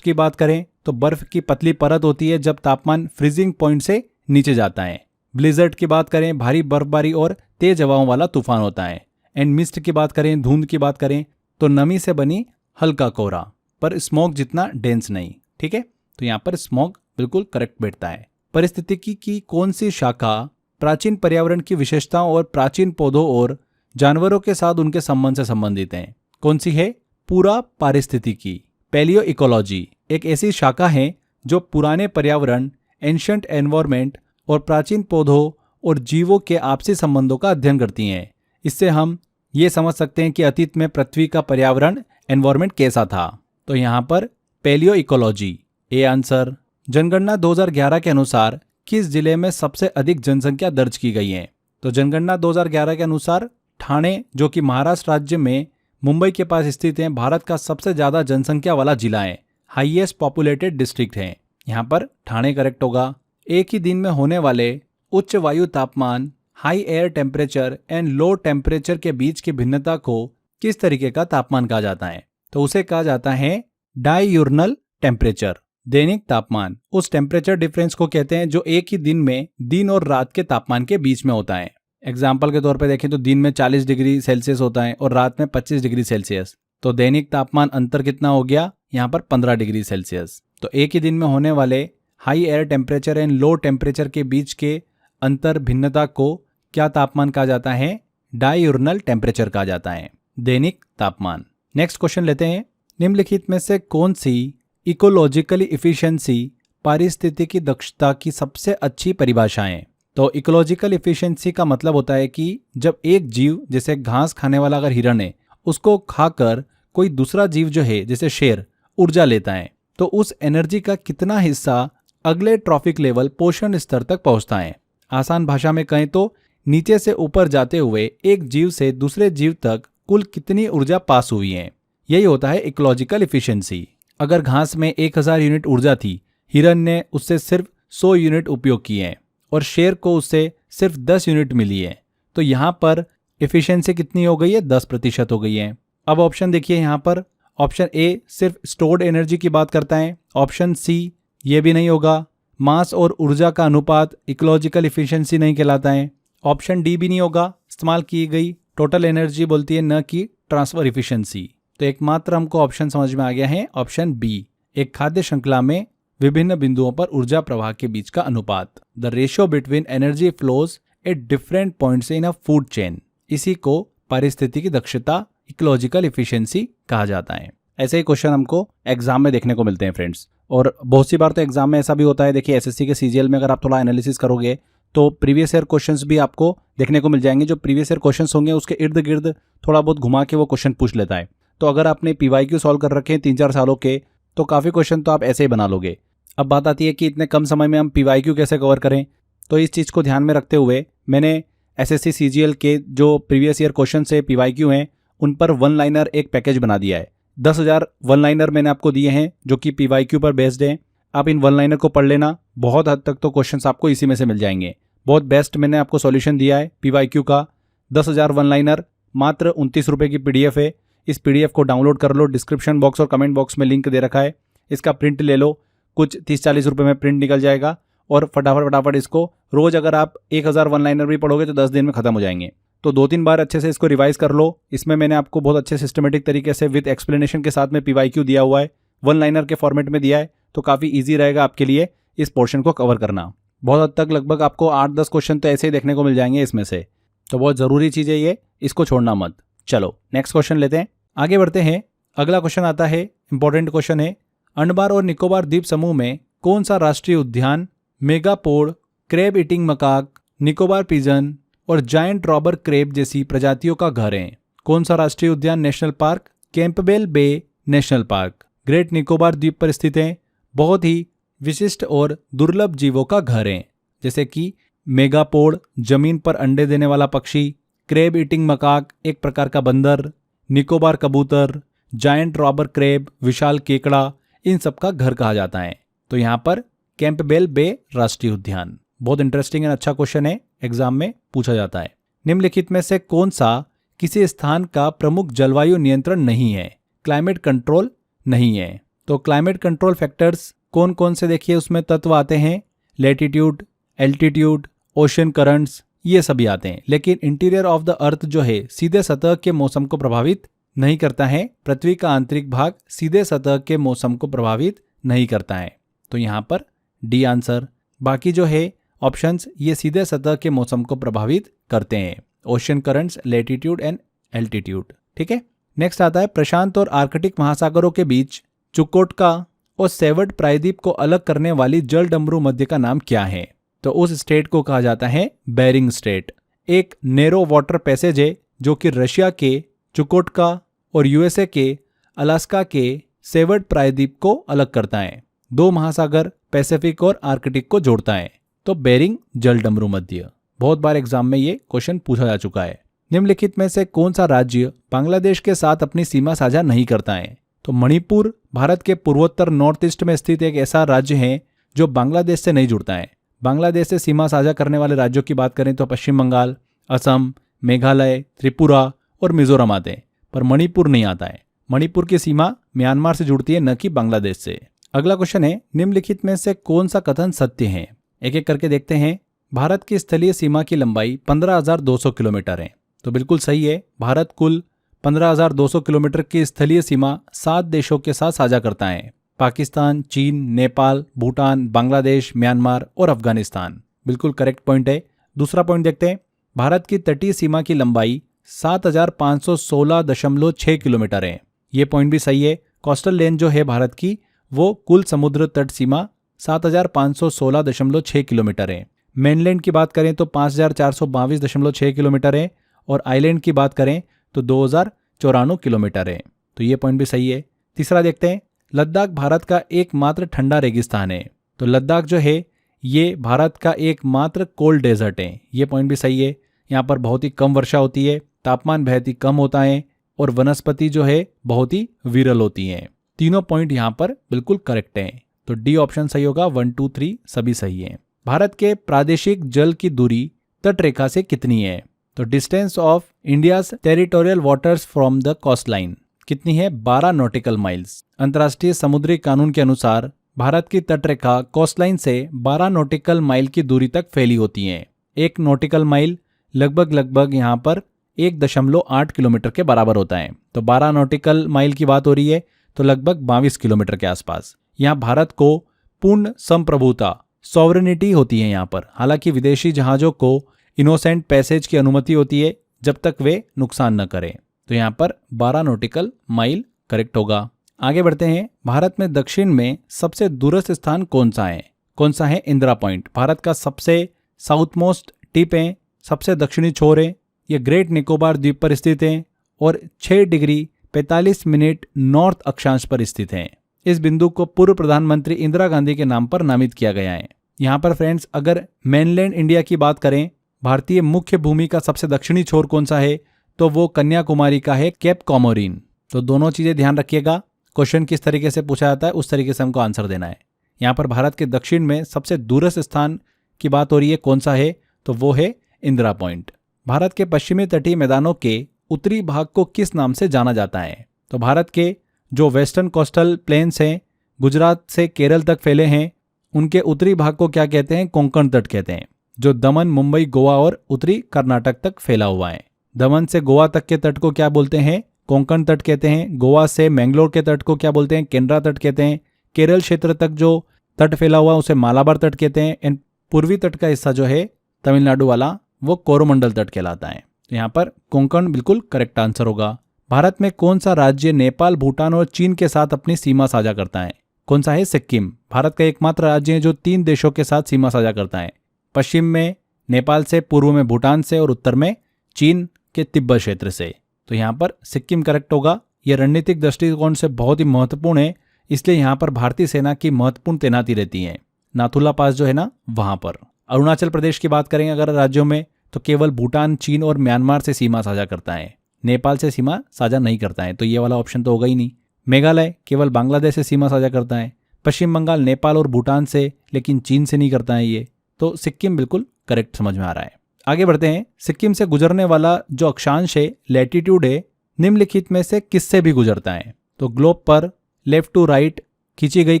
की बात करें तो बर्फ की पतली परत होती है जब तापमान फ्रीजिंग पॉइंट से नीचे जाता है। ब्लिजर्ड की बात करें, भारी बर्फबारी और तेज हवाओं वाला तूफान होता है। एंड मिस्ट की बात करें, धुंध की बात करें तो नमी से बनी हल्का कोहरा, पर स्मोक जितना डेंस नहीं। ठीक है, तो यहाँ पर स्मोक बिल्कुल करेक्ट बैठता है। परिस्थितिकी की कौन सी शाखा प्राचीन पर्यावरण की विशेषताओं और प्राचीन पौधों और जानवरों के साथ उनके संबंध से संबंधित है? कौन सी है? पूरा पारिस्थितिकी, पैलियो इकोलॉजी एक ऐसी शाखा है जो पुराने पर्यावरण, एंशिएंट एनवायरनमेंट और प्राचीन पौधों और जीवों के आपसी संबंधों का अध्ययन करती हैं। इससे हम ये समझ सकते हैं कि अतीत में पृथ्वी का पर्यावरण, एनवायरनमेंट कैसा था। तो यहाँ पर पैलियो इकोलॉजी, ए आंसर। जनगणना 2011 के अनुसार किस जिले में सबसे अधिक जनसंख्या दर्ज की गई है? तो जनगणना 2011 के अनुसार ठाणे, जो कि महाराष्ट्र राज्य में मुंबई के पास स्थित है, भारत का सबसे ज्यादा जनसंख्या वाला जिला है, हाईएस्ट पॉपुलेटेड डिस्ट्रिक्ट है। यहाँ पर ठाणे करेक्ट होगा। एक ही दिन में होने वाले उच्च वायु तापमान, high air temperature and low temperature के बीच की भिन्नता को किस तरीके का तापमान कहा जाता है? तो उसे कहा जाता है डाययूर्नल टेम्परेचर, दैनिक तापमान। उस टेम्परेचर डिफरेंस को कहते हैं जो एक ही दिन में दिन और रात के तापमान के बीच में होता है। एग्जाम्पल के तौर पे देखें तो दिन में 40 डिग्री सेल्सियस होता है और रात में 25 डिग्री सेल्सियस। तो दैनिक तापमान अंतर कितना हो गया, यहाँ पर 15 डिग्री सेल्सियस। तो एक ही दिन में होने वाले high air temperature and low temperature के बीच के अंतर भिन्नता को क्या तापमान कहा जाता है, डायurnal टेम्परेचर कहा जाता है, दैनिक तापमान। नेक्स्ट क्वेश्चन लेते हैं, निम्नलिखित में से कौन सी इकोलॉजिकली इफिशिएंसी पारिस्थितिकी दक्षता की सबसे अच्छी परिभाषा है। तो इकोलॉजिकल इफिशिएंसी का मतलब होता है कि जब एक जीव, जैसे घास खाने वाला अगर हिरण है, उसको खाकर कोई दूसरा जीव जो है जैसे शेर ऊर्जा लेता है, तो उस एनर्जी का कितना हिस्सा अगले ट्रॉफिक लेवल पोषण स्तर तक पहुंचता है। आसान भाषा में कहें तो नीचे से ऊपर जाते हुए एक जीव से दूसरे जीव तक कुल कितनी ऊर्जा पास हुई है, यही होता है इकोलॉजिकल इफिशिएंसी। अगर घास में 1000 यूनिट ऊर्जा थी, हिरन ने उससे सिर्फ 100 यूनिट उपयोग किए हैं और शेर को उससे सिर्फ 10 यूनिट मिली है, तो यहाँ पर इफिशिएंसी कितनी हो गई है, 10% हो गई है। अब ऑप्शन देखिए, यहाँ पर ऑप्शन ए सिर्फ स्टोर्ड एनर्जी की बात करता है, ऑप्शन सी ये भी नहीं होगा, मास और ऊर्जा का अनुपात इकोलॉजिकल इफिशिएंसी नहीं कहलाता है, ऑप्शन डी भी नहीं होगा, इस्तेमाल की गई टोटल एनर्जी बोलती है, न कि ट्रांसफर इफिशिएंसी। तो एकमात्र हमको ऑप्शन समझ में आ गया है, ऑप्शन बी, एक खाद्य श्रृंखला में विभिन्न बिंदुओं पर ऊर्जा प्रवाह के बीच का अनुपात, the ratio between energy flows at different points in a food chain, इसी को पारिस्थितिकी दक्षता इकोलॉजिकल इफिशिएंसी कहा जाता है। ऐसे ही क्वेश्चन हमको एग्जाम में देखने को मिलते हैं फ्रेंड्स, और बहुत सी बार तो एग्जाम में ऐसा भी होता है। देखिए एसएससी के सीजीएल में अगर आप थोड़ा एनालिसिस करोगे तो प्रीवियस ईयर क्वेश्चंस भी आपको देखने को मिल जाएंगे। जो प्रीवियस ईयर क्वेश्चंस होंगे उसके इर्द गिर्द थोड़ा बहुत घुमा के वो क्वेश्चन पूछ लेता है। तो अगर आपने पीवाईक्यू सॉल्व कर रखे हैं 3-4 सालों के, तो काफ़ी क्वेश्चन तो आप ऐसे ही बना लोगे। अब बात आती है कि इतने कम समय में हम पीवाईक्यू कैसे कवर करें, तो इस चीज़ को ध्यान में रखते हुए मैंने एसएससी सीजीएल के जो प्रीवियस ईयर क्वेश्चन से पीवाईक्यू हैं उन पर वन लाइनर एक पैकेज बना दिया है। 10,000 वन लाइनर मैंने आपको दिए हैं जो कि पीवाईक्यू पर बेस्ड हैं। आप इन वन लाइनर को पढ़ लेना, बहुत हद तक तो क्वेश्चंस आपको इसी में से मिल जाएंगे। बहुत बेस्ट मैंने आपको सॉल्यूशन दिया है पीवाईक्यू का। 10,000 वन लाइनर मात्र 29 रुपये की पीडीएफ है। इस पीडीएफ को डाउनलोड कर लो, डिस्क्रिप्शन बॉक्स और कमेंट बॉक्स में लिंक दे रखा है। इसका प्रिंट ले लो, कुछ 30-40 रुपये में प्रिंट निकल जाएगा, और फटाफट इसको रोज अगर आप 1000 वन लाइनर भी पढ़ोगे तो 10 दिन में खत्म हो जाएंगे। तो 2-3 बार अच्छे से इसको रिवाइज कर लो। इसमें मैंने आपको बहुत अच्छे सिस्टमेटिक तरीके से विद एक्सप्लेनेशन के साथ में पीवाईक्यू दिया हुआ है, वन लाइनर के फॉर्मेट में दिया है, तो काफ़ी ईजी रहेगा आपके लिए इस पोर्शन को कवर करना। बहुत हद तक लगभग आपको 8-10 क्वेश्चन तो ऐसे ही देखने को मिल जाएंगे इसमें से, तो बहुत ज़रूरी चीज़ है ये, इसको छोड़ना मत। चलो नेक्स्ट क्वेश्चन लेते हैं, आगे बढ़ते हैं। अगला क्वेश्चन आता है, इंपॉर्टेंट क्वेश्चन है, अंडमान और निकोबार द्वीप समूह में कौन सा राष्ट्रीय उद्यान megapode, crab eating macaque, Nicobar pigeon और जायंट रॉबर क्रेब जैसी प्रजातियों का घर है? कौन सा राष्ट्रीय उद्यान national park Campbell Bay national park Great Nicobar द्वीप पर स्थित है। बहुत ही विशिष्ट और दुर्लभ जीवों का घर है, जैसे कि मेगापोड जमीन पर अंडे देने वाला पक्षी, क्रेब ईटिंग मकाक एक प्रकार का बंदर, निकोबार कबूतर, जायंट रॉबर क्रेब विशाल केकड़ा, इन सब का घर कहा जाता है। तो यहाँ पर कैंपबेल बे राष्ट्रीय उद्यान। बहुत इंटरेस्टिंग एंड अच्छा क्वेश्चन है, एग्जाम में पूछा जाता है। निम्नलिखित में से कौन सा किसी स्थान का प्रमुख जलवायु नियंत्रण नहीं है, क्लाइमेट कंट्रोल नहीं है? तो क्लाइमेट कंट्रोल फैक्टर्स कौन कौन से देखिए उसमें तत्व आते हैं, लैटिट्यूड, एल्टीट्यूड, ओशन करंट्स, ये सभी आते हैं। लेकिन इंटीरियर ऑफ द अर्थ जो है सीधे सतह के मौसम को प्रभावित नहीं करता है, पृथ्वी का आंतरिक भाग सीधे सतह के मौसम को प्रभावित नहीं करता है। तो यहाँ पर डी आंसर। बाकी जो है ऑप्शंस ये सीधे सतह के मौसम को प्रभावित करते हैं, ocean currents, latitude and altitude. ठीक है, नेक्स्ट आता है, प्रशांत और आर्कटिक महासागरों के बीच चुकोटका और सेवर्ट प्रायद्वीप को अलग करने वाली जल डमरू मध्य का नाम क्या है? तो उस स्टेट को कहा जाता है बेरिंग स्ट्रेट। एक नैरो वाटर पैसेज है जो कि रशिया के चुकोटका और यूएसए के अलास्का के सेवर्ट प्रायद्वीप को अलग करता है। दो महासागर पैसिफिक और आर्कटिक को जोड़ता है। तो बेरिंग जल डमरू मध्य, बहुत बार एग्जाम में ये क्वेश्चन पूछा जा चुका है। निम्नलिखित में से कौन सा राज्य बांग्लादेश के साथ अपनी सीमा साझा नहीं करता है? तो मणिपुर भारत के पूर्वोत्तर नॉर्थ ईस्ट में स्थित एक ऐसा राज्य है जो बांग्लादेश से नहीं जुड़ता है। बांग्लादेश से सीमा साझा करने वाले राज्यों की बात करें तो पश्चिम बंगाल, असम, मेघालय, त्रिपुरा और मिजोरम आते हैं, पर मणिपुर नहीं आता है। मणिपुर की सीमा म्यांमार से जुड़ती है, न कि बांग्लादेश से। अगला क्वेश्चन है, निम्नलिखित में से कौन सा कथन सत्य है? एक एक करके देखते हैं। भारत की स्थलीय सीमा की लंबाई 15,200 किलोमीटर है। तो बिल्कुल सही है, भारत कुल 15,200 किलोमीटर की स्थलीय सीमा 7 देशों के साथ साझा करता है। पाकिस्तान, चीन, नेपाल, भूटान, बांग्लादेश, म्यांमार और अफगानिस्तान। बिल्कुल करेक्ट पॉइंट है। दूसरा पॉइंट देखते हैं, भारत की तटीय सीमा की लंबाई 7,516.6 किलोमीटर है। ये पॉइंट भी सही है। कोस्टल लेन जो है भारत की, वो कुल समुद्र तट सीमा 7,516.6 किलोमीटर है। मेनलैंड की बात करें तो 5,422.6 किलोमीटर है और आइलैंड की बात करें तो 2,094 किलोमीटर है। तो ये पॉइंट भी सही है। तीसरा देखते हैं, लद्दाख भारत का एकमात्र ठंडा रेगिस्तान है। तो लद्दाख जो है ये भारत का एकमात्र कोल्ड डेजर्ट है। ये पॉइंट भी सही है। यहाँ पर बहुत ही कम वर्षा होती है, तापमान बहुत ही कम होता है और वनस्पति जो है बहुत ही विरल होती हैं। तीनों पॉइंट यहाँ पर बिल्कुल करेक्ट हैं। तो डी ऑप्शन सही होगा। 1, 2, 3 सभी सही है। भारत के प्रादेशिक जल की दूरी तट रेखा से कितनी है? तो distance of India's territorial waters from the coast line कितनी है? 12 नॉटिकल माइल्स। अंतर्राष्ट्रीय समुद्री कानून के अनुसार भारत की तटरेखा कोस्टलाइन से 12 नॉटिकल माइल की दूरी तक फैली होती है। एक नॉटिकल माइल लगभग यहाँ पर 1.8 किलोमीटर के बराबर होता है। तो 12 नॉटिकल माइल की बात हो रही है तो लगभग 22 किलोमीटर के आसपास। यहाँ भारत को पूर्ण संप्रभुता सॉवरेनिटी होती है यहाँ पर। हालांकि विदेशी जहाजों को इनोसेंट पैसेज की अनुमति होती है जब तक वे नुकसान न करें। तो यहाँ पर 12 नॉटिकल माइल करेक्ट होगा। आगे बढ़ते हैं, भारत में दक्षिण में सबसे दूरस्थ स्थान कौन सा है? कौन सा है? इंदिरा पॉइंट भारत का सबसे साउथ मोस्ट टिप है, सबसे दक्षिणी छोर है। यह ग्रेट निकोबार द्वीप पर स्थित है और 6 डिग्री 45 मिनट नॉर्थ अक्षांश पर स्थित है। इस बिंदु को पूर्व प्रधानमंत्री इंदिरा गांधी के नाम पर नामित किया गया है। यहाँ पर फ्रेंड्स अगर मेनलैंड इंडिया की बात करें, भारतीय मुख्य भूमि का सबसे दक्षिणी छोर कौन सा है? तो वो कन्याकुमारी का है, केप कॉमोरिन। तो दोनों चीजें ध्यान रखिएगा। क्वेश्चन किस तरीके से पूछा जाता है उस तरीके से हमको आंसर देना है। यहाँ पर भारत के दक्षिण में सबसे दूरस्थ स्थान की बात हो रही है, कौन सा है? तो वो है इंदिरा पॉइंट। भारत के पश्चिमी तटीय मैदानों के उत्तरी भाग को किस नाम से जाना जाता है? तो भारत के जो वेस्टर्न कोस्टल प्लेन्स हैं, गुजरात से केरल तक फैले हैं, उनके उत्तरी भाग को क्या कहते हैं? कोंकण तट कहते हैं। जो दमन, मुंबई, गोवा और उत्तरी कर्नाटक तक फैला हुआ है। दमन से गोवा तक के तट को क्या बोलते हैं? कोंकण तट कहते हैं। गोवा से मैंगलोर के तट को क्या बोलते हैं? केनरा तट कहते हैं। केरल क्षेत्र तक जो तट फैला हुआ उसे मालाबार तट कहते हैं। एंड पूर्वी तट का हिस्सा जो है तमिलनाडु वाला, वो कोरोमंडल तट कहलाता है। तो यहाँ पर कोंकण बिल्कुल करेक्ट आंसर होगा। भारत में कौन सा राज्य नेपाल, भूटान और चीन के साथ अपनी सीमा साझा करता है? कौन सा है? सिक्किम। भारत का एकमात्र राज्य है जो 3 देशों के साथ सीमा साझा करता है। पश्चिम में नेपाल से, पूर्व में भूटान से और उत्तर में चीन के तिब्बत क्षेत्र से। तो यहाँ पर सिक्किम करेक्ट होगा। यह रणनीतिक दृष्टिकोण से बहुत ही महत्वपूर्ण है, इसलिए यहाँ पर भारतीय सेना की महत्वपूर्ण तैनाती रहती है। नाथुला पास जो है ना, वहां पर। अरुणाचल प्रदेश की बात करें अगर राज्यों में, तो केवल भूटान, चीन और म्यांमार से सीमा साझा करता है, नेपाल से सीमा साझा नहीं करता है। तो ये वाला ऑप्शन तो होगा ही नहीं। मेघालय केवल बांग्लादेश से सीमा साझा करता है। पश्चिम बंगाल नेपाल और भूटान से, लेकिन चीन से नहीं करता है ये। तो सिक्किम बिल्कुल करेक्ट समझ में आ रहा है। आगे बढ़ते हैं, सिक्किम से गुजरने वाला जो अक्षांश है, लैटिट्यूड है, निम्नलिखित में से किससे भी गुजरता है? तो ग्लोब पर लेफ्ट टू राइट खींची गई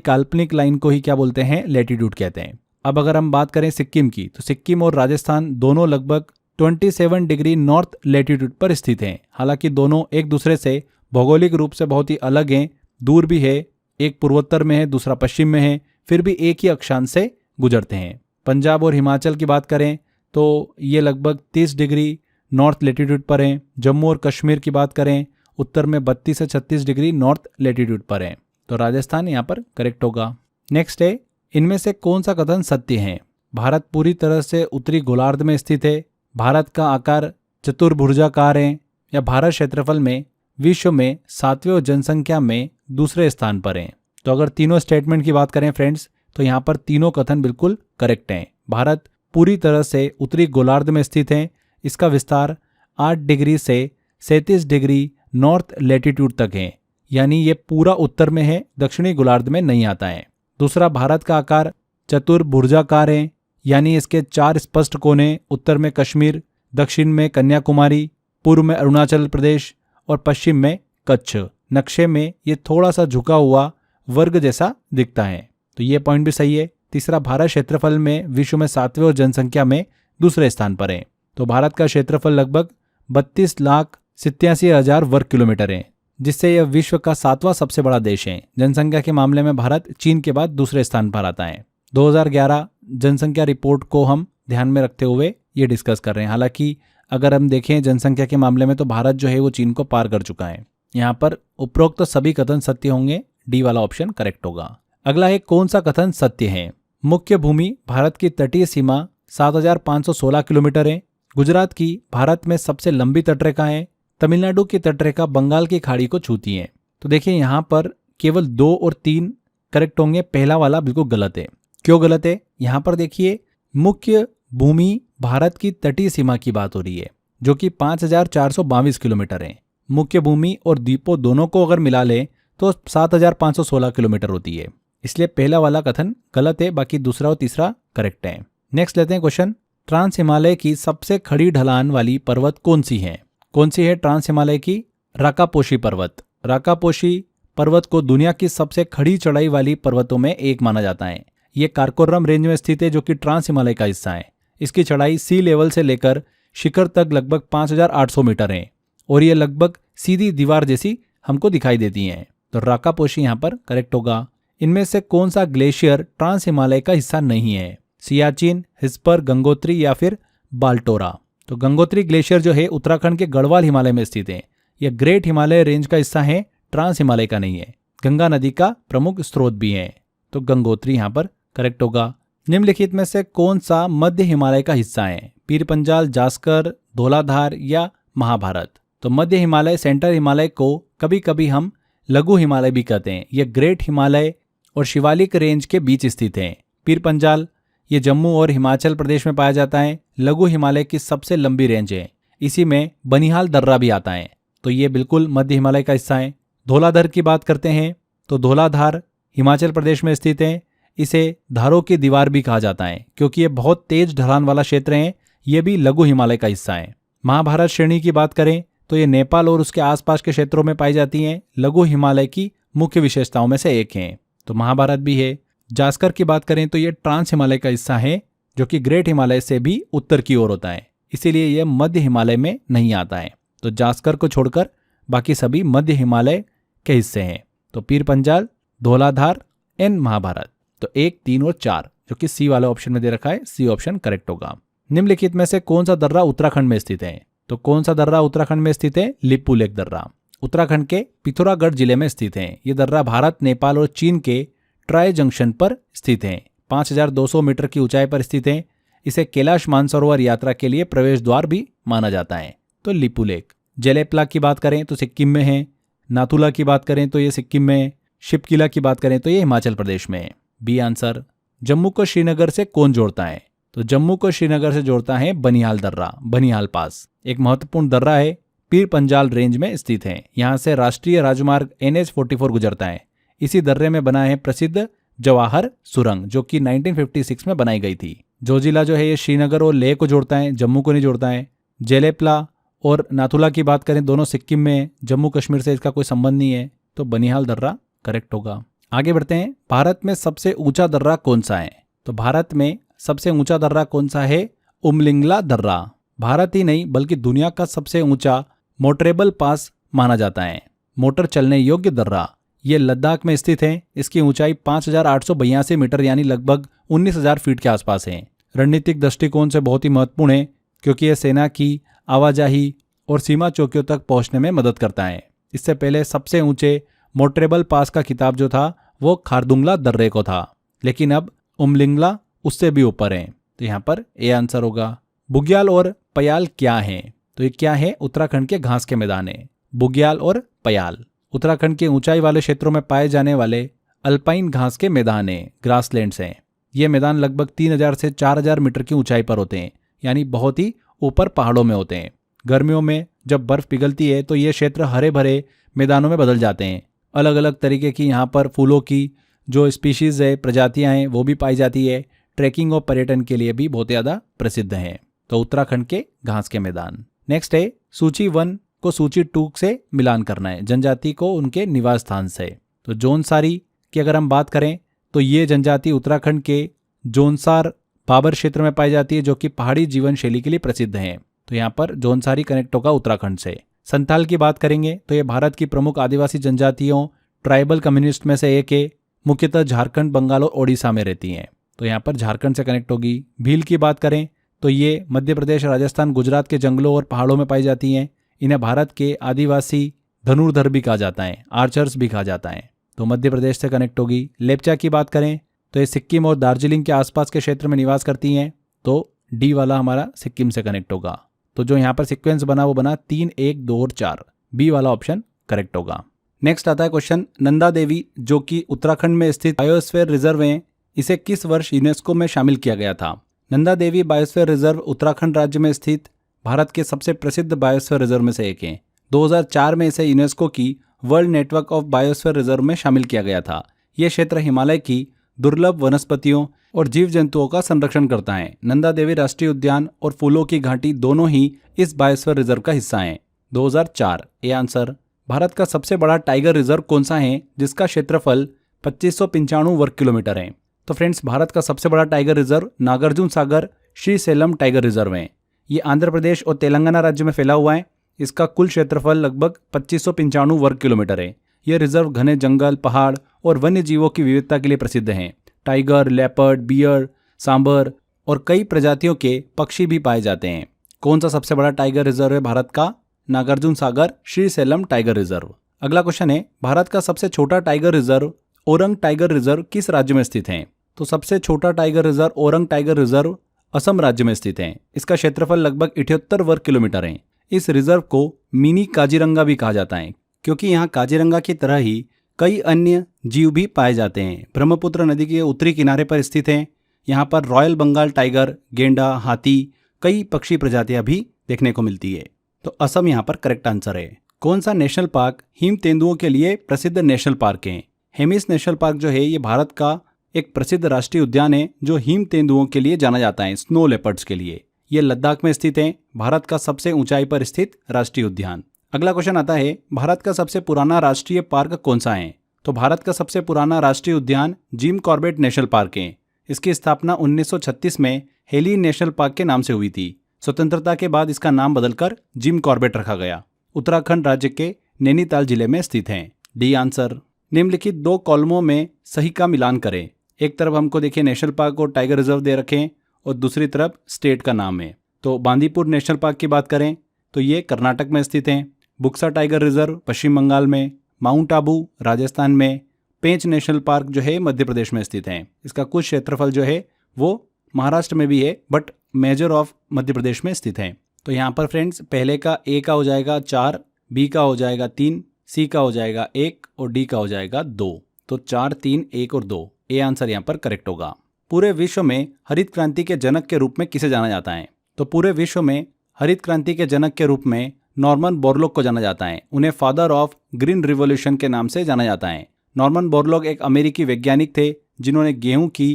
काल्पनिक लाइन को ही क्या बोलते हैं? लैटिट्यूड कहते हैं। अब अगर हम बात करें सिक्किम की, तो सिक्किम और राजस्थान दोनों लगभग 27 डिग्री नॉर्थ लैटिट्यूड पर स्थित हैं। हालांकि दोनों एक दूसरे से भौगोलिक रूप से बहुत ही अलग हैं, दूर भी है। एक पूर्वोत्तर में है, दूसरा पश्चिम में है, फिर भी एक ही अक्षांश से गुजरते हैं। पंजाब और हिमाचल की बात करें तो ये लगभग 30 डिग्री नॉर्थ लैटिट्यूड पर हैं। जम्मू और कश्मीर की बात करें, उत्तर में 32 से 36 डिग्री नॉर्थ लैटिट्यूड पर हैं। तो राजस्थान यहाँ पर करेक्ट होगा। नेक्स्ट है, इनमें से कौन सा कथन सत्य है? भारत पूरी तरह से उत्तरी गोलार्ध में स्थित है, भारत का आकार चतुर्भुजाकार है, या भारत क्षेत्रफल में विश्व में 7वें जनसंख्या में दूसरे स्थान पर है। तो अगर तीनों स्टेटमेंट की बात करें फ्रेंड्स, तो यहाँ पर तीनों कथन बिल्कुल करेक्ट हैं। भारत पूरी तरह से उत्तरी गोलार्ध में स्थित है, इसका विस्तार 8 डिग्री से 37 डिग्री नॉर्थ लैटिट्यूड तक है, यानी ये पूरा उत्तर में है, दक्षिणी गोलार्ध में नहीं आता है। दूसरा, भारत का आकार चतुर्भुजाकार है, यानी इसके 4 स्पष्ट कोने, उत्तर में कश्मीर, दक्षिण में कन्याकुमारी, पूर्व में अरुणाचल प्रदेश और पश्चिम में कच्छ। नक्शे में ये थोड़ा सा झुका हुआ वर्ग जैसा दिखता है। तो ये पॉइंट भी सही है। तीसरा, भारत क्षेत्रफल में विश्व में 7वें और जनसंख्या में दूसरे स्थान पर है। तो भारत का क्षेत्रफल लगभग 32,87,000 वर्ग किलोमीटर है, जिससे यह विश्व का 7वां सबसे बड़ा देश है। जनसंख्या के मामले में भारत चीन के बाद दूसरे स्थान पर आता है। 2011 जनसंख्या रिपोर्ट को हम ध्यान में रखते हुए ये डिस्कस कर रहे हैं। हालांकि अगर हम देखें जनसंख्या के मामले में तो भारत जो है वो चीन को पार कर चुका है। यहाँ पर उपरोक्त सभी कथन सत्य होंगे, डी वाला ऑप्शन करेक्ट होगा। अगला है, कौन सा कथन सत्य है? मुख्य भूमि भारत की तटीय सीमा 7,516 किलोमीटर है। गुजरात की भारत में सबसे लंबी तटरेखा है। तमिलनाडु की तटरेखा बंगाल की खाड़ी को छूती है। तो देखिए यहाँ पर केवल 2 और 3 करेक्ट होंगे, पहला वाला बिल्कुल गलत है। क्यों गलत है? यहाँ पर देखिए मुख्य भूमि भारत की तटीय सीमा की बात हो रही है, जो कि 5,422 किलोमीटर है। मुख्य भूमि और द्वीपों दोनों को अगर मिला ले तो 7,516 किलोमीटर होती है, इसलिए पहला वाला कथन गलत है, बाकी दूसरा और तीसरा करेक्ट है। नेक्स्ट लेते हैं क्वेश्चन, ट्रांस हिमालय की सबसे खड़ी ढलान वाली पर्वत कौन सी है? कौन सी है ट्रांस हिमालय की? राकापोशी पर्वत। राकापोशी पर्वत को दुनिया की सबसे खड़ी चढ़ाई वाली पर्वतों में एक माना जाता है। ये कारकोरम रेंज में स्थित है, जो कि ट्रांस हिमालय का हिस्सा है। इसकी चढ़ाई सी लेवल से लेकर शिखर तक लगभग 5,800 मीटर है और ये लगभग सीधी दीवार जैसी हमको दिखाई देती हैं। तो राकापोशी यहाँ पर करेक्ट होगा। इनमें से कौन सा ग्लेशियर ट्रांस हिमालय का हिस्सा नहीं है? सियाचिन, हिस्पर, गंगोत्री या फिर बाल्टोरा? तो गंगोत्री ग्लेशियर जो है उत्तराखंड के गढ़वाल हिमालय में स्थित है। यह ग्रेट हिमालय रेंज का हिस्सा है, ट्रांस हिमालय का नहीं है। गंगा नदी का प्रमुख स्रोत भी है, तो गंगोत्री यहाँ पर करेक्ट होगा। निम्नलिखित में से कौन सा मध्य हिमालय का हिस्सा है? पीर पंजाल, जास्कर, धौलाधार या महाभारत? तो मध्य हिमालय, सेंट्रल हिमालय को कभी कभी हम लघु हिमालय भी कहते हैं। यह ग्रेट हिमालय और शिवालिक रेंज के बीच स्थित है। पीर पंजाल ये जम्मू और हिमाचल प्रदेश में पाया जाता है। लघु हिमालय की सबसे लंबी रेंज है। इसी में बनिहाल दर्रा भी आता है, तो ये बिल्कुल मध्य हिमालय का हिस्सा है। धौलाधार की बात करते हैं तो धौलाधार हिमाचल प्रदेश में स्थित है। इसे धारों की दीवार भी कहा जाता है, क्योंकि ये बहुत तेज ढलान वाला क्षेत्र है। ये भी लघु हिमालय का हिस्सा है। महाभारत श्रेणी की बात करें तो ये नेपाल और उसके आसपास के क्षेत्रों में पाई जाती हैं। लघु हिमालय की मुख्य विशेषताओं में से एक है, तो महाभारत भी है। जास्कर की बात करें तो ये ट्रांस हिमालय का हिस्सा है, जो कि ग्रेट हिमालय से भी उत्तर की ओर होता है, इसीलिए यह मध्य हिमालय में नहीं आता है। तो जास्कर को छोड़कर बाकी सभी मध्य हिमालय के हिस्से हैं। तो पीर पंजाल, धौलाधार एंड महाभारत। तो 1, 3 और 4 जो कि सी वाले ऑप्शन में दे रखा है, सी ऑप्शन करेक्ट होगा। निम्नलिखित में से कौन सा दर्रा उत्तराखंड में स्थित है? तो कौन सा दर्रा उत्तराखंड में स्थित है? लिपुलेख दर्रा। उत्तराखंड के पिथौरागढ़ जिले में स्थित है। ये दर्रा भारत, नेपाल और चीन के ट्राई जंक्शन पर स्थित है। 5,200 मीटर की ऊंचाई पर स्थित है। इसे कैलाश मानसरोवर यात्रा के लिए प्रवेश द्वार भी माना जाता है। तो लिपुलेख। जेलेपला की बात करें तो सिक्किम में है। नाथुला की बात करें तो ये सिक्किम में है। शिपकिला की बात करें तो ये हिमाचल प्रदेश में है। B answer. जम्मू को श्रीनगर से कौन जोड़ता है? तो जम्मू को श्रीनगर से जोड़ता है बनिहाल दर्रा, बनिहाल पास। एक महत्वपूर्ण दर्रा है, पीर पंजाल रेंज में स्थित है। यहाँ से राष्ट्रीय राजमार्ग NH-44 गुजरता है। इसी दर्रे में बना है प्रसिद्ध जवाहर सुरंग, जो कि 1956 में बनाई गई थी। जोजिला जो है ये श्रीनगर और लेह को जोड़ता है, जम्मू को नहीं जोड़ता है। जेलेपला और नाथुला की बात करें, दोनों सिक्किम में, जम्मू कश्मीर से इसका कोई संबंध नहीं है। तो बनिहाल दर्रा करेक्ट होगा। आगे बढ़ते हैं। भारत में सबसे ऊंचा दर्रा कौन सा है? तो भारत में सबसे ऊंचा दर्रा कौन सा है? उमलिंगला दर्रा। भारत ही नहीं बल्कि दुनिया का सबसे ऊंचा मोटरेबल पास माना जाता है। मोटर चलने योग्य दर्रा ये लद्दाख में स्थित है। इसकी ऊंचाई 5,882 मीटर यानी लगभग 19,000 फीट के आसपास है। रणनीतिक दृष्टिकोण से बहुत ही महत्वपूर्ण है, क्योंकि यह सेना की आवाजाही और सीमा चौकियों तक पहुंचने में मदद करता है। इससे पहले सबसे ऊंचे मोटरेबल पास का खिताब जो था वो खारदुंगला दर्रे को था, लेकिन अब उमलिंगला उससे भी ऊपर है। तो यहाँ पर ए आंसर होगा। बुग्याल और पयाल क्या है? तो ये क्या है? उत्तराखंड के घास के मैदान है। बुग्याल और पयाल उत्तराखंड के ऊंचाई वाले क्षेत्रों में पाए जाने वाले अल्पाइन घास के मैदान है, ग्रासलैंड्स हैं। ये मैदान लगभग 3,000 से 4,000 मीटर की ऊंचाई पर होते हैं, यानी बहुत ही ऊपर पहाड़ों में होते हैं। गर्मियों में जब बर्फ पिघलती है तो ये क्षेत्र हरे भरे मैदानों में बदल जाते हैं। अलग अलग तरीके की यहाँ पर फूलों की जो स्पीशीज़ है, प्रजातियाँ हैं, वो भी पाई जाती है। ट्रैकिंग और पर्यटन के लिए भी बहुत ज़्यादा प्रसिद्ध हैं। तो उत्तराखंड के घास के मैदान। नेक्स्ट है सूची 1 को सूची 2 से मिलान करना है, जनजाति को उनके निवास स्थान से। तो जौनसारी की अगर हम बात करें तो ये जनजाति उत्तराखंड के जोनसार बाबर क्षेत्र में पाई जाती है जो कि पहाड़ी जीवन शैली के लिए प्रसिद्ध है। तो यहाँ पर जोनसारी कनेक्ट होगा उत्तराखंड से। संथाल की बात करेंगे तो ये भारत की प्रमुख आदिवासी जनजातियों ट्राइबल कम्युनिस्ट में से एक है। मुख्यतः झारखंड, बंगाल और ओडिशा में रहती हैं। तो यहाँ पर झारखंड से कनेक्ट होगी। भील की बात करें तो ये मध्य प्रदेश, राजस्थान, गुजरात के जंगलों और पहाड़ों में पाई जाती हैं। इन्हें भारत के आदिवासी धनुर्धर भी कहा जाता है, आर्चर्स भी कहा जाता है। तो मध्य प्रदेश से कनेक्ट होगी। लेप्चा की बात करें तो ये सिक्किम और दार्जिलिंग के आसपास के क्षेत्र में निवास करती हैं। तो डी वाला हमारा सिक्किम से कनेक्ट होगा। तो जो यहाँ पर सीक्वेंस बना वो बना 3, 1, 2 और 4। बी वाला ऑप्शन करेक्ट होगा। नेक्स्ट आता है क्वेश्चन, नंदा देवी जो कि उत्तराखंड में स्थित बायोस्फीयर रिजर्व है, इसे किस वर्ष यूनेस्को में शामिल किया गया था? नंदा देवी बायोस्फीयर रिजर्व उत्तराखंड राज्य में स्थित भारत के सबसे प्रसिद्ध बायोस्फीयर रिजर्व में से एक है। 2004 में इसे यूनेस्को की world network of biosphere reserve में शामिल किया गया था। यह क्षेत्र हिमालय की दुर्लभ वनस्पतियों और जीव जंतुओं का संरक्षण करता है। नंदा देवी राष्ट्रीय उद्यान और फूलों की घाटी दोनों ही इस बायोस्फीयर रिजर्व का हिस्सा हैं। 2004 ए आंसर। भारत का सबसे बड़ा टाइगर रिजर्व कौन सा है जिसका क्षेत्रफल 2595 वर्ग किलोमीटर है? तो फ्रेंड्स, भारत का सबसे बड़ा tiger reserve Nagarjuna Sagar Srisailam tiger reserve है। ये आंध्र प्रदेश और तेलंगाना राज्य में फैला हुआ है। इसका कुल क्षेत्रफल लगभग 2595 वर्ग किलोमीटर है। यह रिजर्व घने जंगल, पहाड़ और वन्य जीवों की विविधता के लिए प्रसिद्ध है। टाइगर, लेपर्ड, बियर, सांबर और कई प्रजातियों के पक्षी भी पाए जाते हैं। कौन सा सबसे बड़ा टाइगर रिजर्व है भारत का? Nagarjuna Sagar Srisailam tiger reserve. अगला क्वेश्चन है, भारत का सबसे छोटा tiger reserve orang tiger reserve किस राज्य में स्थित है? तो सबसे छोटा tiger reserve orang tiger reserve Assam राज्य में स्थित है। इसका क्षेत्रफल लगभग 78 वर्ग किलोमीटर है। इस रिजर्व को मिनी काजीरंगा भी कहा जाता है क्योंकि यहाँ काजीरंगा की तरह ही कई अन्य जीव भी पाए जाते हैं। ब्रह्मपुत्र नदी के उत्तरी किनारे पर स्थित है। यहाँ पर रॉयल बंगाल टाइगर, गेंडा, हाथी, कई पक्षी प्रजातियां भी देखने को मिलती है। तो असम यहाँ पर करेक्ट आंसर है। कौन सा नेशनल पार्क हिम तेंदुओं के लिए प्रसिद्ध नेशनल पार्क है? हेमिस नेशनल पार्क जो है ये भारत का एक प्रसिद्ध राष्ट्रीय उद्यान है जो हिम तेंदुओं के लिए जाना जाता है, स्नो लेपर्ड्स के लिए। यह लद्दाख में स्थित है। भारत का सबसे ऊंचाई पर स्थित राष्ट्रीय उद्यान। अगला क्वेश्चन आता है, भारत का सबसे पुराना राष्ट्रीय पार्क कौन सा है? तो भारत का सबसे पुराना राष्ट्रीय उद्यान जिम कॉर्बेट नेशनल पार्क है। इसकी स्थापना 1936 में हेली नेशनल पार्क के नाम से हुई थी। स्वतंत्रता के बाद इसका नाम बदलकर जिम कॉर्बेट रखा गया। उत्तराखंड राज्य के नैनीताल जिले में स्थित है। D answer. निम्नलिखित 2 कॉलमों में सही का मिलान करें। एक तरफ हमको देखिए नेशनल पार्क और टाइगर रिजर्व दे रखे हैं और दूसरी तरफ स्टेट का नाम है। तो बांदीपुर नेशनल पार्क की बात करें तो ये कर्नाटक में स्थित है। बुक्सा टाइगर रिजर्व पश्चिम बंगाल में, माउंट आबू राजस्थान में, पेंच नेशनल पार्क जो है मध्य प्रदेश में स्थित है। इसका कुछ क्षेत्रफल जो है वो महाराष्ट्र में भी है but measure of Madhya Pradesh में स्थित है। तो यहाँ पर फ्रेंड्स पहले का ए का हो जाएगा 4, बी का हो जाएगा 3, सी का हो जाएगा 1 और डी का हो जाएगा 2। तो 4, 3, 1 और 2 ए आंसर यहाँ पर करेक्ट होगा। पूरे विश्व में हरित क्रांति के जनक के रूप में किसे जाना जाता है? तो पूरे विश्व में हरित क्रांति के जनक के रूप में नॉर्मन बोरलॉग को जाना जाता है। उन्हें फादर ऑफ ग्रीन रिवॉल्यूशन के नाम से जाना जाता है। नॉर्मन बोरलॉग एक अमेरिकी वैज्ञानिक थे जिन्होंने गेहूं की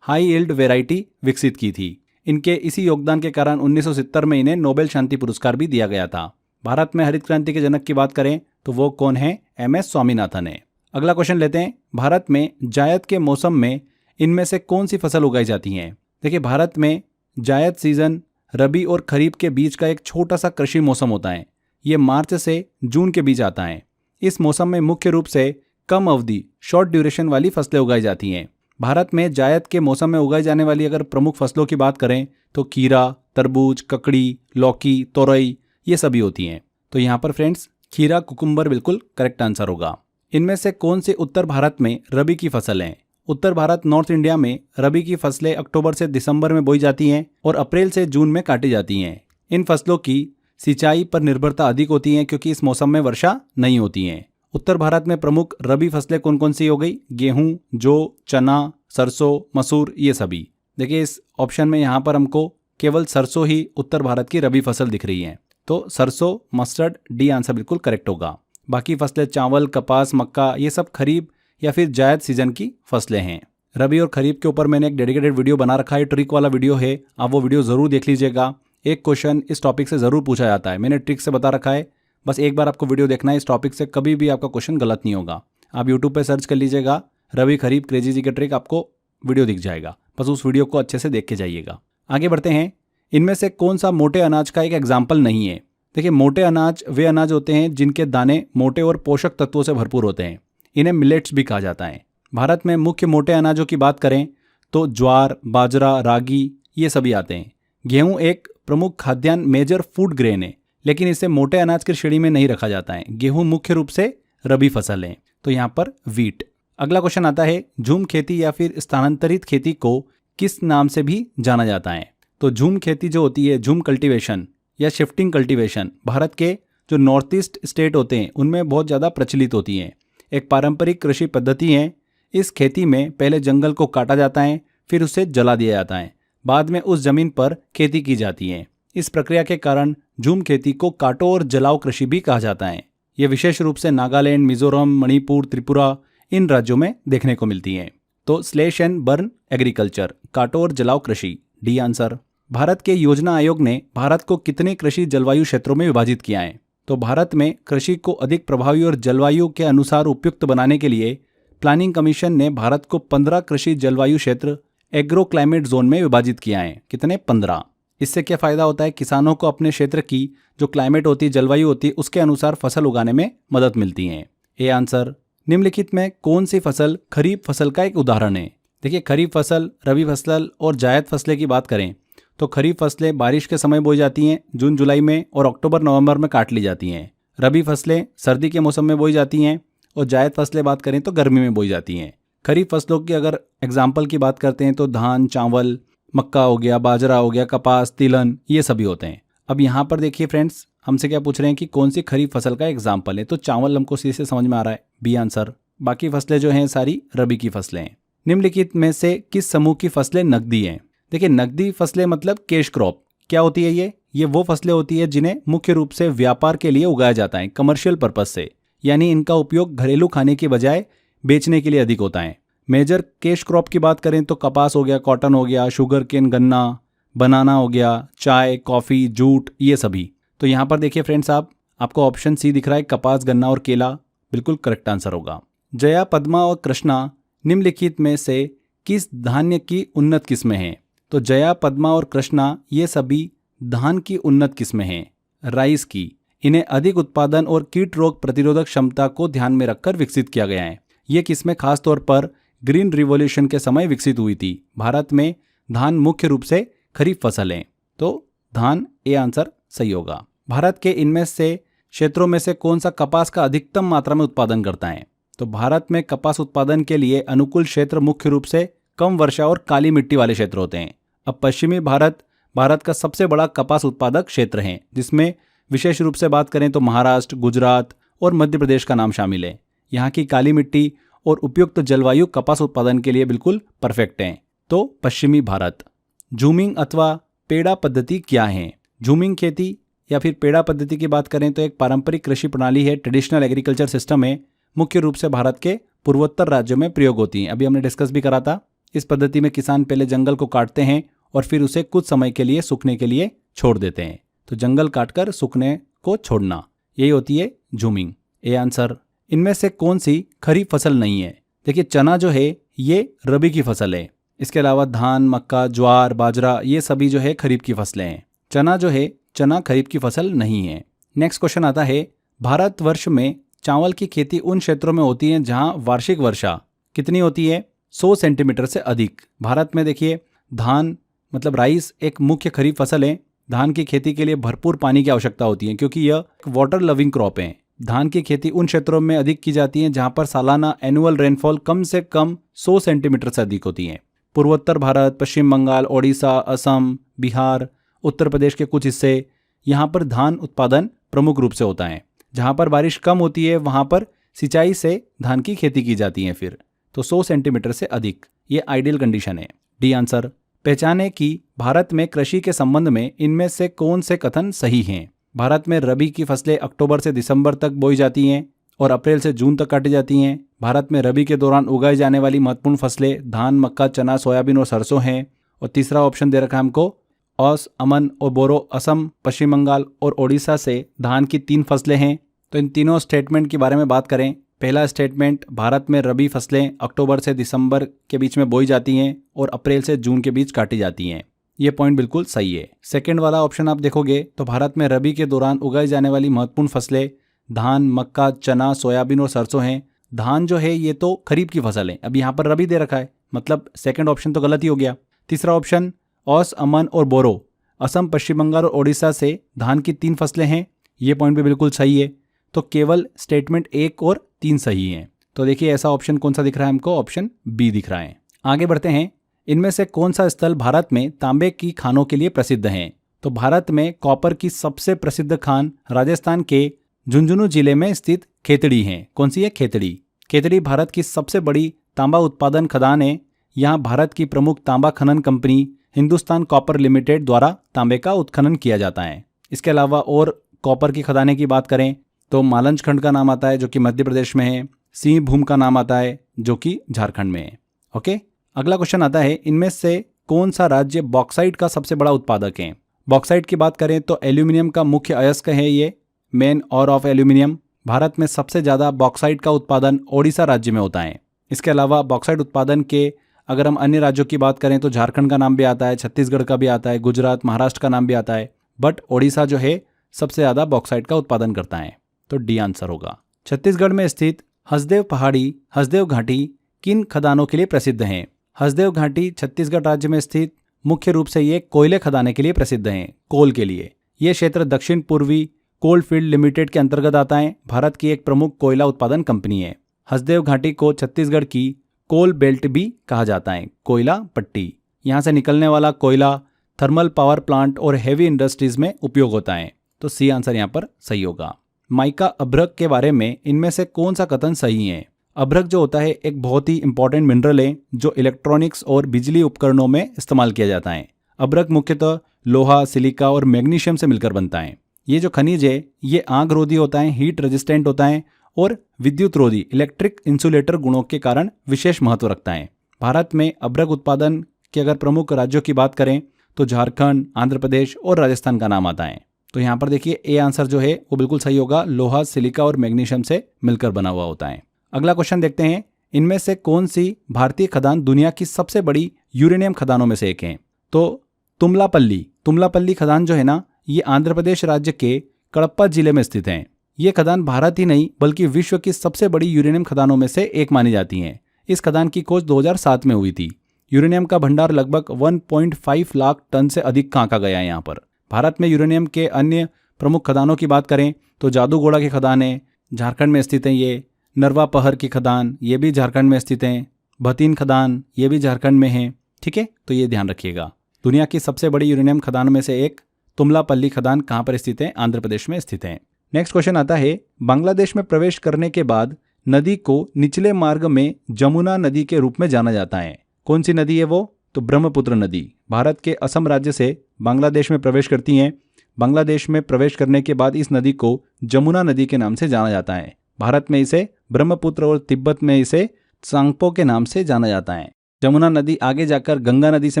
हाई यील्ड वेराइटी विकसित की थी। इनके इसी योगदान के कारण 1970 में इन्हें नोबेल शांति पुरस्कार भी दिया गया था। भारत में हरित क्रांति के जनक की बात करें तो वो कौन है? MS स्वामीनाथन है। अगला क्वेश्चन लेते हैं, भारत में जायद के मौसम में इनमें से कौन सी फसल उगाई जाती है? देखिए, भारत में जायद सीजन रबी और खरीफ के बीच का एक छोटा सा कृषि मौसम होता है। ये मार्च से जून के बीच आता है। इस मौसम में मुख्य रूप से कम अवधि शॉर्ट ड्यूरेशन वाली फसलें उगाई जाती हैं। भारत में जायद के मौसम में उगाई जाने वाली अगर प्रमुख फसलों की बात करें तो खीरा, तरबूज, ककड़ी, लौकी, तोरई ये सभी होती हैं। तो यहाँ पर फ्रेंड्स खीरा, कुकुम्बर बिल्कुल करेक्ट आंसर होगा। इनमें से कौन से उत्तर भारत में रबी की फसल है? उत्तर भारत नॉर्थ इंडिया में रबी की फसलें अक्टूबर से दिसंबर में बोई जाती हैं और अप्रैल से जून में काटी जाती हैं। इन फसलों की सिंचाई पर निर्भरता अधिक होती है क्योंकि इस मौसम में वर्षा नहीं होती है। उत्तर भारत में प्रमुख रबी फसलें कौन कौन सी हो गई? गेहूं, जौ, चना, सरसों, मसूर ये सभी। देखिए, इस ऑप्शन में यहाँ पर हमको केवल सरसों ही उत्तर भारत की रबी फसल दिख रही है। तो सरसों, मस्टर्ड, डी आंसर बिल्कुल करेक्ट होगा। बाकी फसलें चावल, कपास, मक्का ये सब खरीफ या फिर जायद सीजन की फसलें हैं। रबी और खरीफ के ऊपर मैंने एक डेडिकेटेड वीडियो बना रखा है, ट्रिक वाला वीडियो है, आप वो वीडियो ज़रूर देख लीजिएगा। एक क्वेश्चन इस टॉपिक से ज़रूर पूछा जाता है, मैंने ट्रिक से बता रखा है। बस एक बार आपको वीडियो देखना है, इस टॉपिक से कभी भी आपका क्वेश्चन गलत नहीं होगा। आप यूट्यूब पर सर्च कर लीजिएगा रबी खरीफ क्रेजी जी के ट्रिक, आपको वीडियो दिख जाएगा। बस उस वीडियो को अच्छे से देख के जाइएगा। आगे बढ़ते हैं। इनमें से कौन सा मोटे अनाज का एक एग्जाम्पल नहीं है? देखिए, मोटे अनाज वे अनाज होते हैं जिनके दाने मोटे और पोषक तत्वों से भरपूर होते हैं। इन्हें मिलेट्स भी कहा जाता है। भारत में मुख्य मोटे अनाजों की बात करें तो ज्वार, बाजरा, रागी ये सभी आते हैं। गेहूं एक प्रमुख खाद्यान्न मेजर फूड ग्रेन है, लेकिन इसे मोटे अनाज की श्रेणी में नहीं रखा जाता है। गेहूं मुख्य रूप से रबी फसल है, तो यहाँ पर वीट। अगला क्वेश्चन आता है, झूम खेती या फिर स्थानांतरित खेती को किस नाम से भी जाना जाता है? तो झूम खेती जो होती है, झूम कल्टीवेशन या शिफ्टिंग कल्टीवेशन, भारत के जो नॉर्थ ईस्ट स्टेट होते हैं उनमें बहुत ज़्यादा प्रचलित होती हैं। एक पारंपरिक कृषि पद्धति है। इस खेती में पहले जंगल को काटा जाता है, फिर उसे जला दिया जाता है, बाद में उस जमीन पर खेती की जाती है। इस प्रक्रिया के कारण झूम खेती को काटो और जलाओ कृषि भी कहा जाता है। यह विशेष रूप से नागालैंड, मिजोरम, मणिपुर, त्रिपुरा इन राज्यों में देखने को मिलती है। तो स्लैश एंड बर्न एग्रीकल्चर, काटो और जलाओ कृषि, डी आंसर। भारत के योजना आयोग ने भारत को कितने कृषि जलवायु क्षेत्रों में विभाजित किया है? तो भारत में कृषि को अधिक प्रभावी और जलवायु के अनुसार उपयुक्त बनाने के लिए प्लानिंग कमीशन ने भारत को 15 कृषि जलवायु क्षेत्र एग्रो क्लाइमेट जोन में विभाजित किया है। कितने? 15। इससे क्या फायदा होता है? किसानों को अपने क्षेत्र की जो क्लाइमेट होती है, जलवायु होती है, उसके अनुसार फसल उगाने में मदद मिलती है। A answer. निम्नलिखित में कौन सी फसल खरीफ फसल का एक उदाहरण है? देखिए, खरीफ फसल, रबी फसल और जायद फसलें की बात करें तो खरीफ फसलें बारिश के समय बोई जाती हैं, जून जुलाई में, और अक्टूबर नवंबर में काट ली जाती हैं। रबी फसलें सर्दी के मौसम में बोई जाती हैं और जायद फसलें बात करें तो गर्मी में बोई जाती हैं। खरीफ फसलों की अगर एग्जाम्पल की बात करते हैं तो धान, चावल, मक्का हो गया, बाजरा हो गया, कपास, तिलहन, ये सभी होते हैं। अब यहाँ पर देखिए फ्रेंड्स, हमसे क्या पूछ रहे हैं कि कौन सी खरीफ फसल का एग्जाम्पल है? तो चावल हमको सीधे से समझ में आ रहा है, बी आंसर। बाकी फसलें जो हैं सारी रबी की फसलें हैं। निम्नलिखित में से किस समूह की फसलें नकदी हैं? देखिए, नकदी फसलें मतलब कैश क्रॉप क्या होती है? ये वो फसलें होती है जिन्हें मुख्य रूप से व्यापार के लिए उगाया जाता है, कमर्शियल पर्पज से, यानी इनका उपयोग घरेलू खाने की बजाय बेचने के लिए अधिक होता है। मेजर कैश क्रॉप की बात करें तो कपास हो गया, कॉटन हो गया, शुगर केन गन्ना, बनाना हो गया, चाय, कॉफ़ी, जूट, ये सभी। तो यहाँ पर देखिए फ्रेंड्स, आपको ऑप्शन सी दिख रहा है, कपास, गन्ना और केला बिल्कुल करेक्ट आंसर होगा। जया, पद्मा और कृष्णा निम्नलिखित में से किस धान्य की उन्नत किस्में हैं? तो जया, पद्मा और कृष्णा ये सभी धान की उन्नत किस्में हैं, राइस की। इन्हें अधिक उत्पादन और कीट रोग प्रतिरोधक क्षमता को ध्यान में रखकर विकसित किया गया है। ये किस्में खासतौर पर ग्रीन रिवॉल्यूशन के समय विकसित हुई थी। भारत में धान मुख्य रूप से खरीफ फसल है, तो धान ए आंसर सही होगा। भारत के इनमें से क्षेत्रों में से कौन सा कपास का अधिकतम मात्रा में उत्पादन करता है? तो भारत में कपास उत्पादन के लिए अनुकूल क्षेत्र मुख्य रूप से कम वर्षा और काली मिट्टी वाले क्षेत्र होते हैं। अब पश्चिमी भारत का सबसे बड़ा कपास उत्पादक क्षेत्र है, जिसमें विशेष रूप से बात करें तो महाराष्ट्र, गुजरात और मध्य प्रदेश का नाम शामिल है। यहाँ की काली मिट्टी और उपयुक्त जलवायु कपास उत्पादन के लिए बिल्कुल परफेक्ट हैं। तो पश्चिमी भारत। झूमिंग अथवा पेड़ा पद्धति क्या है? झूमिंग खेती या फिर पेड़ा पद्धति की बात करें तो एक पारंपरिक कृषि प्रणाली है, ट्रेडिशनल एग्रीकल्चर सिस्टम है, मुख्य रूप से भारत के पूर्वोत्तर राज्यों में प्रयोग होती हैं। अभी हमने डिस्कस भी करा था। इस पद्धति में किसान पहले जंगल को काटते हैं और फिर उसे कुछ समय के लिए सूखने के लिए छोड़ देते हैं। तो जंगल काटकर सूखने को छोड़ना, यही होती है झूमिंग। A answer. इनमें से कौन सी खरीफ फसल नहीं है? देखिए, चना जो है ये रबी की फसल है। इसके अलावा धान, मक्का, ज्वार, बाजरा ये सभी जो है खरीफ की फसलें हैं। चना जो है, चना खरीफ की फसल नहीं है। नेक्स्ट क्वेश्चन आता है, भारतवर्ष में चावल की खेती उन क्षेत्रों में होती है जहां वार्षिक वर्षा कितनी होती है? 100 सेंटीमीटर से अधिक। भारत में देखिए, धान मतलब राइस एक मुख्य खरीफ फसल है। धान की खेती के लिए भरपूर पानी की आवश्यकता होती है क्योंकि यह वाटर लविंग क्रॉप है। धान की खेती उन क्षेत्रों में अधिक की जाती है जहां पर सालाना एनुअल रेनफॉल कम से कम 100 सेंटीमीटर से अधिक होती है। पूर्वोत्तर भारत, पश्चिम बंगाल, ओडिशा, असम, बिहार, उत्तर प्रदेश के कुछ हिस्से, यहाँ पर धान उत्पादन प्रमुख रूप से होता है। जहाँ पर बारिश कम होती है वहाँ पर सिंचाई से धान की खेती की जाती है। फिर तो 100 सेंटीमीटर से अधिक ये आइडियल कंडीशन है। D answer. पहचाने कि भारत में कृषि के संबंध में इनमें से कौन से कथन सही हैं? भारत में रबी की फसलें अक्टूबर से दिसंबर तक बोई जाती हैं और अप्रैल से जून तक काटी जाती हैं। भारत में रबी के दौरान उगाई जाने वाली महत्वपूर्ण फसलें धान, मक्का, चना, सोयाबीन और सरसों हैं। और तीसरा ऑप्शन दे रखा है हमको, औस, अमन और बोरो असम, पश्चिम बंगाल और ओडिशा से धान की 3 फसलें हैं। तो इन तीनों स्टेटमेंट के बारे में बात करें पहला स्टेटमेंट, भारत में रबी फसलें अक्टूबर से दिसंबर के बीच में बोई जाती हैं और अप्रैल से जून के बीच काटी जाती हैं। ये पॉइंट बिल्कुल सही है। सेकंड वाला ऑप्शन आप देखोगे तो भारत में रबी के दौरान उगाई जाने वाली महत्वपूर्ण फसलें धान, मक्का, चना, सोयाबीन और सरसों हैं। धान जो है ये तो खरीफ की फसल है, अब यहाँ पर रबी दे रखा है, मतलब सेकंड ऑप्शन तो गलत ही हो गया। तीसरा ऑप्शन, औस, अमन और बोरो, असम, पश्चिम बंगाल और ओडिशा से धान की 3 फसलें हैं, ये पॉइंट भी बिल्कुल सही है। तो केवल स्टेटमेंट 1 और 3 सही हैं। तो देखिए ऐसा ऑप्शन कौन सा दिख रहा है हमको, ऑप्शन बी दिख रहा है। आगे बढ़ते हैं, इनमें से कौन सा स्थल भारत में तांबे की खानों के लिए प्रसिद्ध है? तो भारत में कॉपर की सबसे प्रसिद्ध खान राजस्थान के झुंझुनू जिले में स्थित खेतड़ी है। कौन सी है? खेतड़ी। खेतड़ी भारत की सबसे बड़ी तांबा उत्पादन खदान है। यहाँ भारत की प्रमुख तांबा खनन कंपनी हिंदुस्तान कॉपर लिमिटेड द्वारा तांबे का उत्खनन किया जाता है। इसके अलावा और कॉपर की खदानें की बात करें तो मालंज खंड का नाम आता है जो कि मध्य प्रदेश में है। सिंहभूम का नाम आता है जो कि झारखंड में है। ओके, अगला क्वेश्चन आता है, इनमें से कौन सा राज्य बॉक्साइट का सबसे बड़ा उत्पादक है? बॉक्साइट की बात करें तो एल्यूमिनियम का मुख्य अयस्क है ये, मेन और ऑफ एल्यूमिनियम। भारत में सबसे ज़्यादा बॉक्साइट का उत्पादन ओडिशा राज्य में होता है। इसके अलावा बॉक्साइट उत्पादन के अगर हम अन्य राज्यों की बात करें तो झारखंड का नाम भी आता है, छत्तीसगढ़ का भी आता है, गुजरात, महाराष्ट्र का नाम भी आता है, बट ओडिशा जो है सबसे ज़्यादा बॉक्साइट का उत्पादन करता है। तो डी आंसर होगा। छत्तीसगढ़ में स्थित हसदेव पहाड़ी, हसदेव घाटी किन खदानों के लिए प्रसिद्ध हैं? हसदेव घाटी छत्तीसगढ़ राज्य में स्थित मुख्य रूप से ये कोयले खदाने के लिए प्रसिद्ध हैं, कोल के लिए। ये क्षेत्र दक्षिण पूर्वी कोलफील्ड लिमिटेड के अंतर्गत आता है। भारत की एक प्रमुख कोयला उत्पादन कंपनी है। हसदेव घाटी को छत्तीसगढ़ की कोल बेल्ट भी कहा जाता है, कोयला पट्टी। यहाँ से निकलने वाला कोयला थर्मल पावर प्लांट और हेवी इंडस्ट्रीज में उपयोग होता है। तो सी आंसर यहाँ पर सही होगा। माइका अभ्रक के बारे में इनमें से कौन सा कथन सही है? अभ्रक जो होता है एक बहुत ही इंपॉर्टेंट मिनरल है जो इलेक्ट्रॉनिक्स और बिजली उपकरणों में इस्तेमाल किया जाता है। अभ्रक मुख्यतः लोहा, सिलिका और मैग्नीशियम से मिलकर बनता है। ये जो खनिज है ये आग रोधी होता है, हीट रेजिस्टेंट होता है और विद्युत रोधी इलेक्ट्रिक इंसुलेटर गुणों के कारण विशेष महत्व रखता है। भारत में अभ्रक उत्पादन के अगर प्रमुख राज्यों की बात करें तो झारखंड, आंध्र प्रदेश और राजस्थान का नाम आता है। तो यहाँ पर देखिए ए आंसर जो है वो बिल्कुल सही होगा, लोहा, सिलिका और मैग्नीशियम से मिलकर बना हुआ होता है। अगला क्वेश्चन देखते हैं, इनमें से कौन सी भारतीय खदान दुनिया की सबसे बड़ी यूरेनियम खदानों में से एक है? तो तुमलापल्ली खदान जो है ना, ये आंध्र प्रदेश राज्य के कडप्पा जिले में स्थित है। ये खदान भारत ही नहीं बल्कि विश्व की सबसे बड़ी यूरेनियम खदानों में से एक मानी जाती है। इस खदान की खोज 2007 में हुई थी। यूरेनियम का भंडार लगभग 1.5 लाख टन से अधिक का आंका गया है यहाँ पर। भारत में यूरेनियम के अन्य प्रमुख खदानों की बात करें तो जादूगोड़ा की खदान है, झारखंड में स्थित है ये। नरवा पहर की खदान, ये भी झारखंड में स्थित है। भतीन खदान, ये भी झारखंड में है। ठीक है, तो ये ध्यान रखिएगा। दुनिया की सबसे बड़ी यूरेनियम खदानों में से एक तुमलापल्ली खदान कहाँ पर स्थित है? आंध्र प्रदेश में स्थित है। नेक्स्ट क्वेश्चन आता है, बांग्लादेश में प्रवेश करने के बाद नदी को निचले मार्ग में जमुना नदी के रूप में जाना जाता है। कौन सी नदी है वो? तो ब्रह्मपुत्र नदी भारत के असम राज्य से बांग्लादेश में प्रवेश करती है। बांग्लादेश में प्रवेश करने के बाद इस नदी को जमुना नदी के नाम से जाना जाता है। भारत में इसे ब्रह्मपुत्र और तिब्बत में इसे सांगपो के नाम से जाना जाता है। जमुना नदी आगे जाकर गंगा नदी से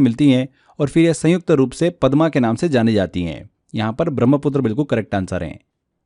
मिलती है और फिर यह संयुक्त रूप से पद्मा के नाम से जानी जाती हैं। यहाँ पर ब्रह्मपुत्र बिल्कुल करेक्ट आंसर है।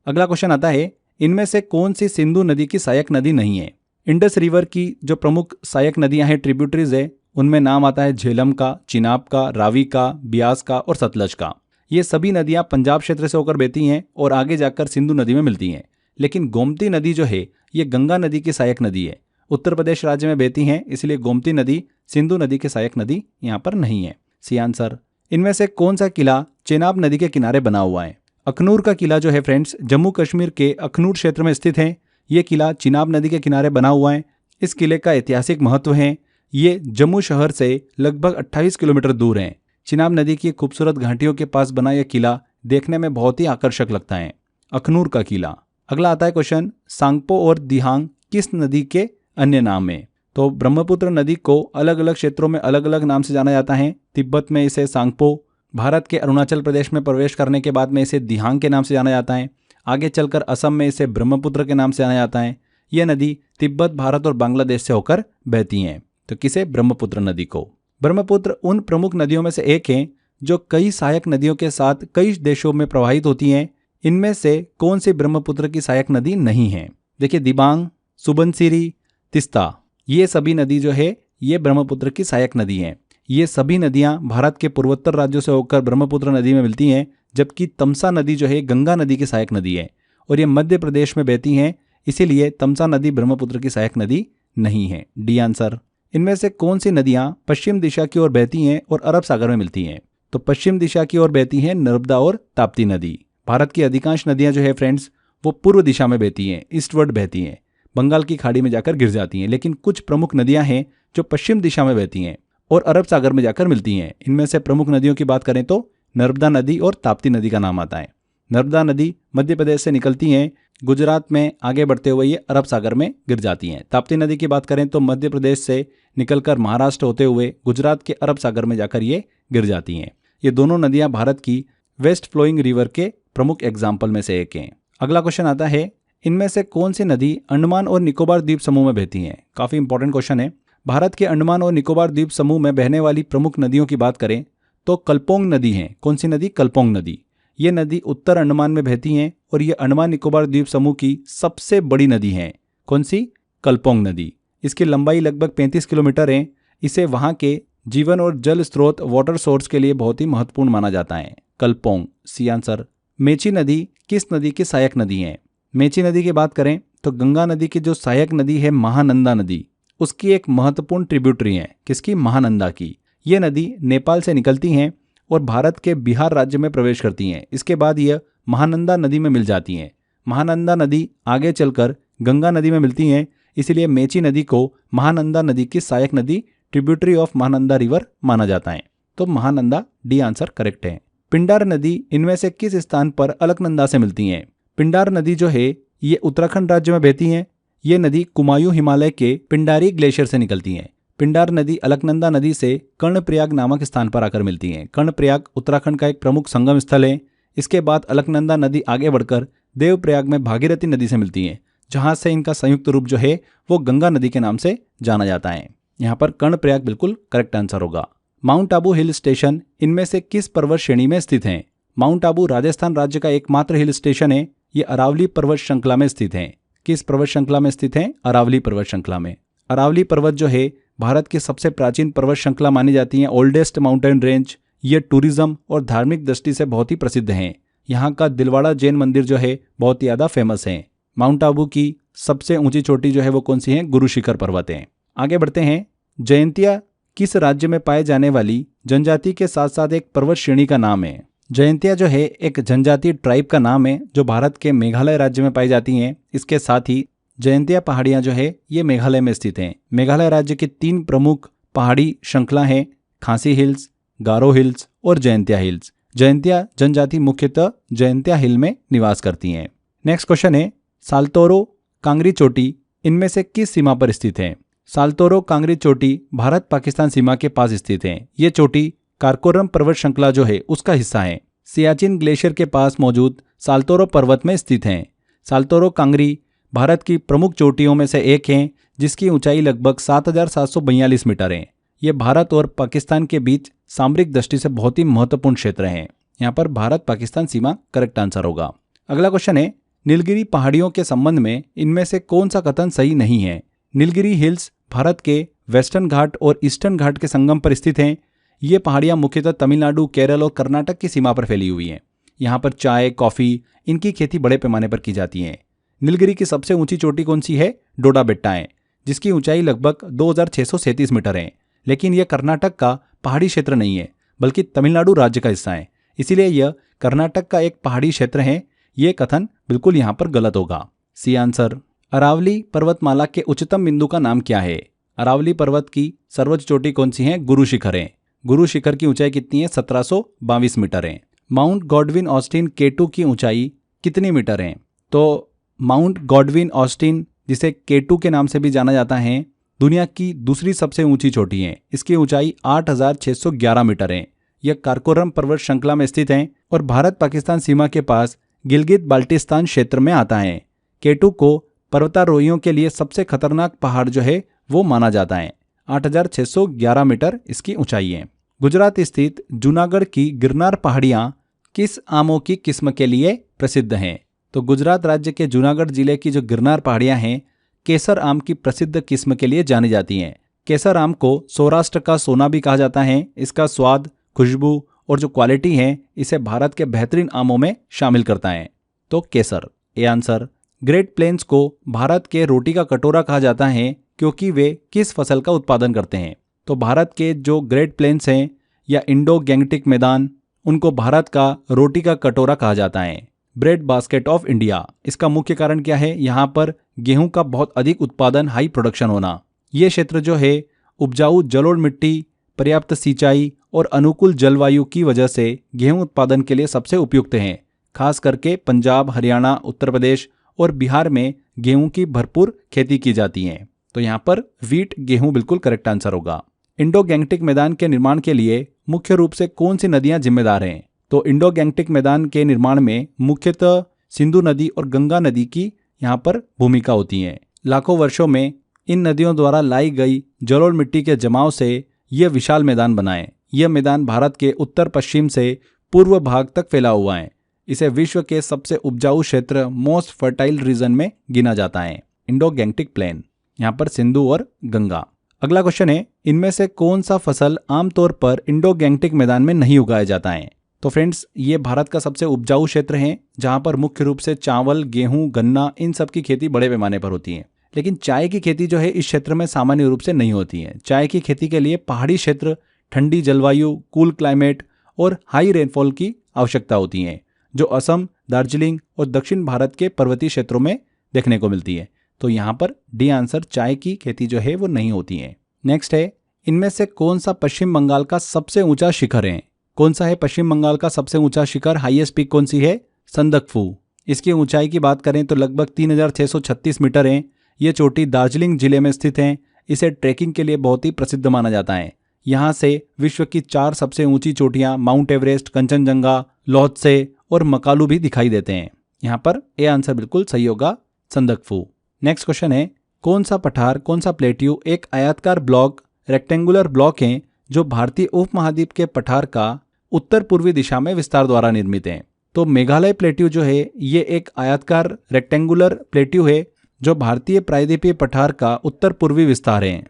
अगला क्वेश्चन आता है, इनमें से कौन सी सिंधु नदी की सहायक नदी नहीं है? इंडस रिवर की जो प्रमुख सहायक नदियां हैं, ट्रिब्यूटरीज है, उनमें नाम आता है झेलम का, चिनाब का, रावी का, ब्यास का और सतलज का। ये सभी नदियां पंजाब क्षेत्र से होकर बहती हैं और आगे जाकर सिंधु नदी में मिलती हैं। लेकिन गोमती नदी जो है ये गंगा नदी की सहायक नदी है, उत्तर प्रदेश राज्य में बहती हैं, इसलिए गोमती नदी सिंधु नदी की सहायक नदी यहाँ पर नहीं है। C answer. इनमें से कौन सा किला चेनाब नदी के किनारे बना हुआ है? अखनूर का किला जो है फ्रेंड्स जम्मू कश्मीर के अखनूर क्षेत्र में स्थित है। ये किला चिनाब नदी के किनारे बना हुआ है। इस किले का ऐतिहासिक महत्व है। ये जम्मू शहर से लगभग 28 किलोमीटर दूर है। चिनाब नदी की खूबसूरत घाटियों के पास बना यह किला देखने में बहुत ही आकर्षक लगता है, अखनूर का किला। अगला आता है क्वेश्चन, सांगपो और दिहांग किस नदी के अन्य नाम है? तो ब्रह्मपुत्र नदी को अलग अलग क्षेत्रों में अलग अलग नाम से जाना जाता है। तिब्बत में इसे सांगपो, भारत के अरुणाचल प्रदेश में प्रवेश करने के बाद में इसे दिहांग के नाम से जाना जाता है। आगे चलकर असम में इसे ब्रह्मपुत्र के नाम से जाना जाता है। यह नदी तिब्बत, भारत और बांग्लादेश से होकर बहती हैं। तो किसे? ब्रह्मपुत्र नदी को। ब्रह्मपुत्र उन प्रमुख नदियों में से एक है जो कई सहायक नदियों के साथ कई देशों में प्रवाहित होती हैं। इनमें से कौन सी ब्रह्मपुत्र की सहायक नदी नहीं है? देखिए, दिबांग, सुबनसिरी, तिस्ता, ये सभी नदी जो है ये ब्रह्मपुत्र की सहायक नदी हैं। ये सभी नदियां भारत के पूर्वोत्तर राज्यों से होकर ब्रह्मपुत्र नदी में मिलती हैं, जबकि तमसा नदी जो है गंगा नदी की सहायक नदी है और ये मध्य प्रदेश में बहती हैं, इसीलिए तमसा नदी ब्रह्मपुत्र की सहायक नदी नहीं है। D answer. इनमें से कौन सी नदियां पश्चिम दिशा की ओर बहती हैं और अरब सागर में मिलती हैं? तो पश्चिम दिशा की ओर बहती हैं नर्मदा और ताप्ती नदी। भारत की अधिकांश नदियां जो है फ्रेंड्स वो पूर्व दिशा में बहती हैं, ईस्टवर्ड बहती हैं, बंगाल की खाड़ी में जाकर गिर जाती हैं। लेकिन कुछ प्रमुख नदियां हैं जो पश्चिम दिशा में बहती हैं और अरब सागर में जाकर मिलती हैं। इनमें से प्रमुख नदियों की बात करें तो नर्मदा नदी और ताप्ती नदी का नाम आता है। नर्मदा नदी मध्य प्रदेश से निकलती हैं, गुजरात में आगे बढ़ते हुए ये अरब सागर में गिर जाती हैं। ताप्ती नदी की बात करें तो मध्य प्रदेश से निकलकर महाराष्ट्र होते हुए गुजरात के अरब सागर में जाकर ये गिर जाती हैं। ये दोनों नदियां भारत की वेस्ट फ्लोइंग रिवर के प्रमुख एग्जाम्पल में से एक हैं। अगला क्वेश्चन आता है, इनमें से कौन सी नदी अंडमान और निकोबार द्वीप समूह में बहती है? काफी इंपॉर्टेंट क्वेश्चन है। भारत के अंडमान और निकोबार द्वीप समूह में बहने वाली प्रमुख नदियों की बात करें तो कल्पोंग नदी है। कौन सी नदी? कल्पोंग नदी। ये नदी उत्तर अंडमान में बहती हैं और ये अंडमान निकोबार द्वीप समूह की सबसे बड़ी नदी है। कौन सी? कल्पोंग नदी। इसकी लंबाई लगभग 35 किलोमीटर है। इसे वहां के जीवन और जल स्रोत वाटर सोर्स के लिए बहुत ही महत्वपूर्ण माना जाता है। कल्पोंग, सी आंसर। मेची नदी किस नदी की सहायक नदी है? मेची नदी की बात करें तो गंगा नदी की जो सहायक नदी है महानंदा नदी, उसकी एक महत्वपूर्ण ट्रिब्यूटरी है। किसकी? महानंदा की। ये नदी नेपाल से निकलती हैं और भारत के बिहार राज्य में प्रवेश करती हैं। इसके बाद यह महानंदा नदी में मिल जाती हैं। महानंदा नदी आगे चलकर गंगा नदी में मिलती हैं, इसलिए मेची नदी को महानंदा नदी की सहायक नदी, ट्रिब्यूटरी ऑफ महानंदा रिवर माना जाता है। तो महानंदा, डी आंसर करेक्ट है। पिंडार नदी इनमें से किस स्थान पर अलकनंदा से मिलती हैं? पिंडार नदी जो है ये उत्तराखंड राज्य में बहती हैं। ये नदी कुमायूं हिमालय के पिंडारी ग्लेशियर से निकलती हैं। पिंडार नदी अलकनंदा नदी से कर्णप्रयाग नामक स्थान पर आकर मिलती हैं। कर्णप्रयाग उत्तराखंड का एक प्रमुख संगम स्थल है। इसके बाद अलकनंदा नदी आगे बढ़कर देवप्रयाग में भागीरथी नदी से मिलती है, जहां से इनका संयुक्त रूप जो है वो गंगा नदी के नाम से जाना जाता है। यहाँ पर कर्णप्रयाग बिल्कुल करेक्ट आंसर होगा। माउंट आबू हिल स्टेशन इनमें से किस पर्वत श्रेणी में स्थित है? माउंट आबू राजस्थान राज्य का एकमात्र हिल स्टेशन है। ये अरावली पर्वत श्रृंखला में स्थित है। किस पर्वत श्रृंखला में स्थित है? अरावली पर्वत श्रृंखला में। अरावली पर्वत जो है भारत की सबसे प्राचीन पर्वत श्रृंखला मानी जाती है, ओल्डेस्ट माउंटेन रेंज। ये टूरिज्म और धार्मिक दृष्टि से बहुत ही प्रसिद्ध हैं। यहाँ का दिलवाड़ा जैन मंदिर जो है बहुत ही ज़्यादा फेमस है। माउंट आबू की सबसे ऊंची चोटी जो है वो कौन सी है? गुरु शिखर पर्वत है। आगे बढ़ते हैं। जयंतिया किस राज्य में पाए जाने वाली जनजाति के साथ साथ एक पर्वत श्रेणी का नाम है? जयंतिया जो है एक जनजाति ट्राइब का नाम है जो भारत के मेघालय राज्य में पाई जाती हैं। इसके साथ ही जयंतिया पहाड़ियां जो है ये मेघालय में स्थित हैं। मेघालय राज्य की 3 प्रमुख पहाड़ी श्रृंखला हैं, खासी हिल्स, गारो हिल्स और जयंतिया हिल्स। जयंतिया जनजाति मुख्यतः जयंतिया हिल में निवास करती हैं। नेक्स्ट क्वेश्चन है, साल्तोरो कांगरी चोटी इनमें से किस सीमा पर स्थित है? साल्तोरो कांगरी चोटी भारत पाकिस्तान सीमा के पास स्थित है। ये चोटी कारकोरम पर्वत श्रृंखला जो है उसका हिस्सा है। सियाचिन ग्लेशियर के पास मौजूद साल्तोरो पर्वत में स्थित हैं। साल्तोरो कांगरी भारत की प्रमुख चोटियों में से एक है, जिसकी ऊंचाई लगभग 7,742 मीटर है। ये भारत और पाकिस्तान के बीच सामरिक दृष्टि से बहुत ही महत्वपूर्ण क्षेत्र हैं। यहाँ पर भारत पाकिस्तान सीमा करेक्ट आंसर होगा। अगला क्वेश्चन है, नीलगिरी पहाड़ियों के संबंध में इनमें से कौन सा कथन सही नहीं है? नीलगिरी हिल्स भारत के वेस्टर्न घाट और ईस्टर्न घाट के संगम पर स्थित हैं। ये पहाड़ियाँ मुख्यतः तमिलनाडु, केरल और कर्नाटक की सीमा पर फैली हुई हैं। यहाँ पर चाय, कॉफ़ी इनकी खेती बड़े पैमाने पर की जाती है। नीलगिरी की सबसे ऊंची चोटी कौन सी है? डोडा बेट्टा है, जिसकी ऊंचाई लगभग 2,637 मीटर है। लेकिन यह कर्नाटक का पहाड़ी क्षेत्र नहीं है, बल्कि तमिलनाडु राज्य का हिस्सा है, इसीलिए यह कर्नाटक का एक पहाड़ी क्षेत्र है। ये कथन बिल्कुल यहाँ पर गलत होगा। C answer. अरावली पर्वतमाला के उच्चतम बिंदु का नाम क्या है? अरावली पर्वत की सर्वोच्च चोटी कौन सी है? गुरु शिखर है। गुरु शिखर की ऊंचाई कितनी है? 1722 मीटर है। माउंट गॉडविन ऑस्टिन K2 की ऊंचाई कितनी मीटर है? तो माउंट गॉडविन ऑस्टिन, जिसे K2 के नाम से भी जाना जाता है, दुनिया की दूसरी सबसे ऊंची चोटी है। इसकी ऊंचाई 8,611 मीटर है। यह कारकोरम पर्वत श्रृंखला में स्थित है और भारत पाकिस्तान सीमा के पास गिलगित बाल्टिस्तान क्षेत्र में आता है। K2 को पर्वतारोहियों के लिए सबसे खतरनाक पहाड़ जो है वो माना जाता है। 8,611 मीटर इसकी ऊंचाई है। गुजरात स्थित जूनागढ़ की गिरनार पहाड़ियाँ किस आमों की किस्म के लिए प्रसिद्ध हैं? तो गुजरात राज्य के जूनागढ़ जिले की जो गिरनार पहाड़ियाँ हैं, केसर आम की प्रसिद्ध किस्म के लिए जानी जाती हैं। केसर आम को सौराष्ट्र का सोना भी कहा जाता है। इसका स्वाद, खुशबू और जो क्वालिटी है इसे भारत के बेहतरीन आमों में शामिल करता है। तो केसर ए आंसर। ग्रेट प्लेन्स को भारत के रोटी का कटोरा कहा जाता है क्योंकि वे किस फसल का उत्पादन करते हैं? तो भारत के जो ग्रेट प्लेन्स हैं या इंडो गैंगटिक मैदान, उनको भारत का रोटी का कटोरा कहा जाता है। ब्रेड बास्केट ऑफ इंडिया, इसका मुख्य कारण क्या है? यहाँ पर गेहूं का बहुत अधिक उत्पादन, हाई प्रोडक्शन होना। ये क्षेत्र जो है उपजाऊ जलोढ़ मिट्टी, पर्याप्त सिंचाई और अनुकूल जलवायु की वजह से गेहूं उत्पादन के लिए सबसे उपयुक्त हैं। खास करके पंजाब, हरियाणा, उत्तर प्रदेश और बिहार में गेहूं की भरपूर खेती की जाती है। तो यहाँ पर वीट, गेहूं बिल्कुल करेक्ट आंसर होगा। इंडो गैंगटिक मैदान के निर्माण के लिए मुख्य रूप से कौन सी नदियां जिम्मेदार हैं? तो इंडो गैंगटिक मैदान के निर्माण में मुख्यतः सिंधु नदी और गंगा नदी की यहाँ पर भूमिका होती है। लाखों वर्षों में इन नदियों द्वारा लाई गई जलोढ़ मिट्टी के जमाव से यह विशाल मैदान बना है। यह मैदान भारत के उत्तर पश्चिम से पूर्व भाग तक फैला हुआ है। इसे विश्व के सबसे उपजाऊ क्षेत्र, मोस्ट फर्टाइल रीजन में गिना जाता है। इंडो गैंगटिक प्लेन, यहाँ पर सिंधु और गंगा। अगला क्वेश्चन है, इनमें से कौन सा फसल आमतौर पर इंडो गैंगटिक मैदान में नहीं उगाया जाता है? तो फ्रेंड्स, ये भारत का सबसे उपजाऊ क्षेत्र है जहां पर मुख्य रूप से चावल, गेहूं, गन्ना, इन सब की खेती बड़े पैमाने पर होती है। लेकिन चाय की खेती जो है इस क्षेत्र में सामान्य रूप से नहीं होती है। चाय की खेती के लिए पहाड़ी क्षेत्र, ठंडी जलवायु, कूल क्लाइमेट और हाई रेनफॉल की आवश्यकता होती है, जो असम, दार्जिलिंग और दक्षिण भारत के पर्वतीय क्षेत्रों में देखने को मिलती है। तो यहाँ पर डी आंसर, चाय की खेती जो है वो नहीं होती है। नेक्स्ट है, इनमें से कौन सा पश्चिम बंगाल का सबसे ऊंचा शिखर है? कौन सा है पश्चिम बंगाल का सबसे ऊंचा शिखर? हाईएस्ट पीक कौन सी है? संदकफू। इसकी ऊंचाई की बात करें तो लगभग 3636 मीटर है। ये चोटी दार्जिलिंग जिले में स्थित है। इसे ट्रैकिंग के लिए बहुत ही प्रसिद्ध माना जाता है। यहाँ से विश्व की 4 सबसे ऊंची चोटियां माउंट एवरेस्ट, कंचनजंगा, लोत्से और मकालू भी दिखाई देते हैं। यहाँ पर ए आंसर बिल्कुल सही होगा, संदकफू। नेक्स्ट क्वेश्चन है, कौन सा पठार, कौन सा प्लेट्यू एक आयताकार ब्लॉक, रेक्टेंगुलर ब्लॉक है जो भारतीय उपमहाद्वीप के पठार का उत्तर पूर्वी दिशा में विस्तार द्वारा निर्मित है? तो मेघालय प्लेट्यू जो है ये एक आयताकार रेक्टेंगुलर प्लेट्यू है जो भारतीय प्रायद्वीपीय पठार का उत्तर पूर्वी विस्तार है।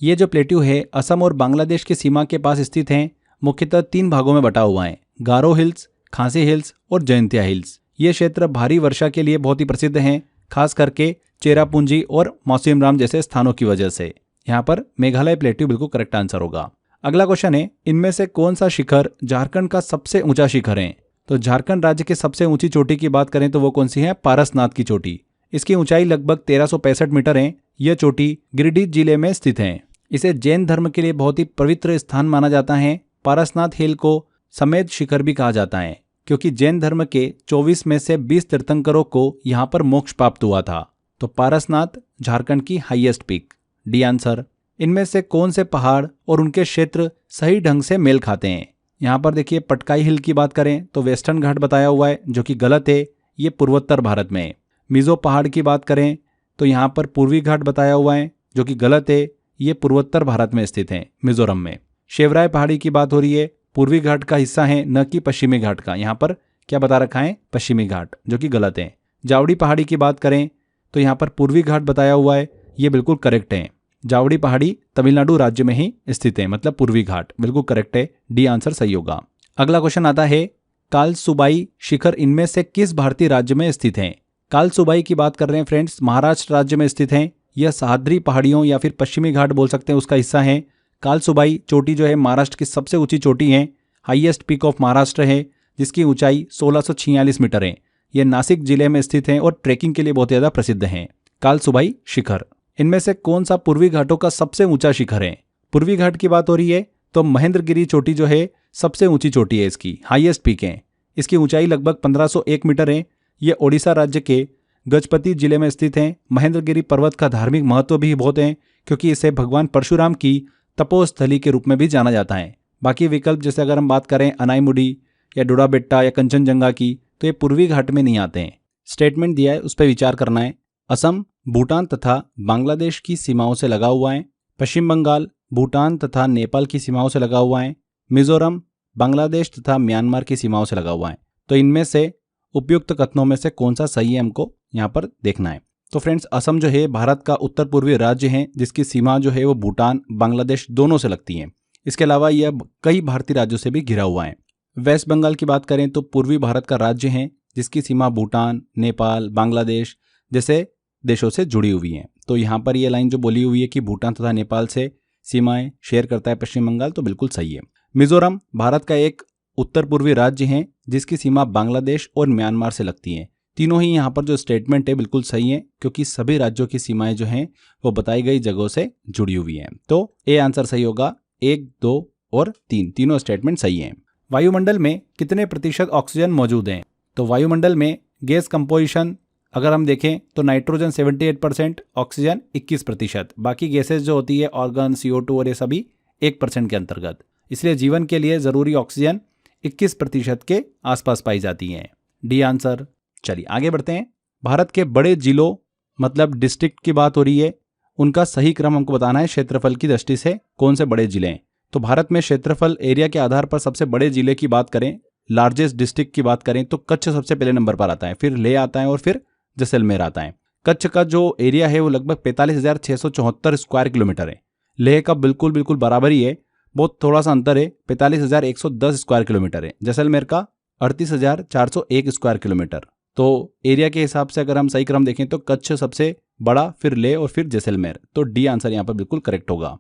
ये जो प्लेट्यू है असम और बांग्लादेश की सीमा के पास स्थित है। मुख्यतः 3 भागों में बटा हुआ है, गारो हिल्स, खासी हिल्स और जयंतिया हिल्स। ये क्षेत्र भारी वर्षा के लिए बहुत ही प्रसिद्ध हैं, खास करके चेरापूंजी और मौसिनराम जैसे स्थानों की वजह से। यहाँ पर मेघालय प्लेट्यू बिल्कुल करेक्ट आंसर होगा। अगला क्वेश्चन है, इनमें से कौन सा शिखर झारखंड का सबसे ऊंचा शिखर है? तो झारखंड राज्य की सबसे ऊंची चोटी की बात करें तो वो कौन सी है? पारसनाथ की चोटी। इसकी ऊंचाई लगभग 1365 मीटर है। यह चोटी गिरिडीह जिले में स्थित है। इसे जैन धर्म के लिए बहुत ही पवित्र स्थान माना जाता है। पारसनाथ हिल को समेत शिखर भी कहा जाता है क्योंकि जैन धर्म के 24 में से 20 तीर्थंकरों को यहाँ पर मोक्ष प्राप्त हुआ था। तो पारसनाथ झारखंड की हाईएस्ट पीक, डी आंसर। इनमें से कौन से पहाड़ और उनके क्षेत्र सही ढंग से मेल खाते हैं? यहाँ पर देखिए, पटकाई हिल की बात करें तो वेस्टर्न घाट बताया हुआ है जो कि गलत है, ये पूर्वोत्तर भारत में है। मिजो पहाड़ की बात करें तो यहाँ पर पूर्वी घाट बताया हुआ है जो कि गलत है, ये पूर्वोत्तर भारत में स्थित है, मिजोरम में। शेवराय पहाड़ी की बात हो रही है, पूर्वी घाट का हिस्सा है न कि पश्चिमी घाट का। यहाँ पर क्या बता रखा है? पश्चिमी घाट, जो कि गलत है। जावड़ी पहाड़ी की बात करें तो यहाँ पर पूर्वी घाट बताया हुआ है, ये बिल्कुल करेक्ट है। जावड़ी पहाड़ी तमिलनाडु राज्य में ही स्थित है, मतलब पूर्वी घाट, बिल्कुल करेक्ट है, डी आंसर सही होगा। अगला क्वेश्चन आता है, कालसुबाई शिखर इनमें से किस भारतीय राज्य में स्थित है? कालसुबाई की बात कर रहे हैं फ्रेंड्स, महाराष्ट्र राज्य में स्थित है। यह सह्याद्री पहाड़ियों या फिर पश्चिमी घाट बोल सकते हैं, उसका हिस्सा है। कालसुबाई चोटी जो है महाराष्ट्र की सबसे ऊंची चोटी है, हाईएस्ट पीक ऑफ महाराष्ट्र है, जिसकी ऊंचाई 1646 मीटर है। यह नासिक जिले में स्थित है और ट्रैकिंग के लिए बहुत ज़्यादा प्रसिद्ध है कालसुबाई शिखर। इनमें से कौन सा पूर्वी घाटों का सबसे ऊंचा शिखर है? पूर्वी घाट की बात हो रही है तो महेंद्रगिरी चोटी जो है सबसे ऊंची चोटी है, इसकी हाईएस्ट पीक है। इसकी ऊंचाई लगभग 1501 मीटर है। यह ओडिशा राज्य के गजपति जिले में स्थित है। महेंद्रगिरी पर्वत का धार्मिक महत्व भी बहुत है क्योंकि इसे भगवान परशुराम की तपोस्थली के रूप में भी जाना जाता है। बाकी विकल्प जैसे अगर हम बात करें अनाईमुडी या डोडाबेट्टा या कंचनजंगा की, तो ये पूर्वी घाट में नहीं आते हैं। स्टेटमेंट दिया है उस पर विचार करना है। असम भूटान तथा बांग्लादेश की सीमाओं से लगा हुआ है। पश्चिम बंगाल भूटान तथा नेपाल की सीमाओं से लगा हुआ है। मिजोरम बांग्लादेश तथा म्यांमार की सीमाओं से लगा हुआ है। तो इनमें से उपयुक्त कथनों में से कौन सा सही है हमको यहाँ पर देखना है। तो फ्रेंड्स, असम जो है भारत का उत्तर पूर्वी राज्य है जिसकी सीमा जो है वो भूटान, बांग्लादेश दोनों से लगती है। इसके अलावा यह कई भारतीय राज्यों से भी घिरा हुआ है। वेस्ट बंगाल की बात करें तो पूर्वी भारत का राज्य है जिसकी सीमा भूटान, नेपाल, बांग्लादेश जैसे देशों से जुड़ी हुई है। तो यहाँ पर यह लाइन जो बोली हुई है कि भूटान तथा नेपाल से सीमाएं शेयर करता है पश्चिम बंगाल, तो बिल्कुल सही है। मिजोरम भारत का एक उत्तर पूर्वी राज्य है जिसकी सीमा बांग्लादेश और म्यांमार से लगती है। तीनों ही यहाँ पर जो स्टेटमेंट है बिल्कुल सही है क्योंकि सभी राज्यों की सीमाएं जो हैं वो बताई गई जगहों से जुड़ी हुई हैं। तो ए आंसर सही होगा। 1, 2 और 3 तीनों स्टेटमेंट सही हैं। वायुमंडल में कितने प्रतिशत ऑक्सीजन मौजूद हैं? तो वायुमंडल में गैस कंपोजिशन अगर हम देखें तो नाइट्रोजन 78%, ऑक्सीजन 21%, बाकी गैसेज जो होती है ऑर्गन, CO2 और ये सभी 1% के अंतर्गत। इसलिए जीवन के लिए ज़रूरी ऑक्सीजन 21% के आसपास पाई जाती हैं। D answer. चलिए आगे बढ़ते हैं। भारत के बड़े जिलों मतलब डिस्ट्रिक्ट की बात हो रही है, उनका सही क्रम हमको बताना है क्षेत्रफल की दृष्टि से कौन से बड़े जिले हैं। तो भारत में क्षेत्रफल एरिया के आधार पर सबसे बड़े जिले की बात करें, लार्जेस्ट डिस्ट्रिक्ट की बात करें तो कच्छ सबसे पहले नंबर पर आता है, फिर लेह आता है और फिर जैसलमेर आता है। कच्छ का जो एरिया है वो लगभग 45,674 स्क्वायर किलोमीटर है। लेह का बिल्कुल बराबर ही है, बहुत थोड़ा सा अंतर है, 45,110 स्क्वायर किलोमीटर है। जैसलमेर का 38,401 स्क्वायर किलोमीटर। तो एरिया के हिसाब से अगर हम सही क्रम देखें तो कच्छ सबसे बड़ा, फिर लेह और फिर जैसलमेर। तो डी आंसर यहाँ पर बिल्कुल करेक्ट होगा।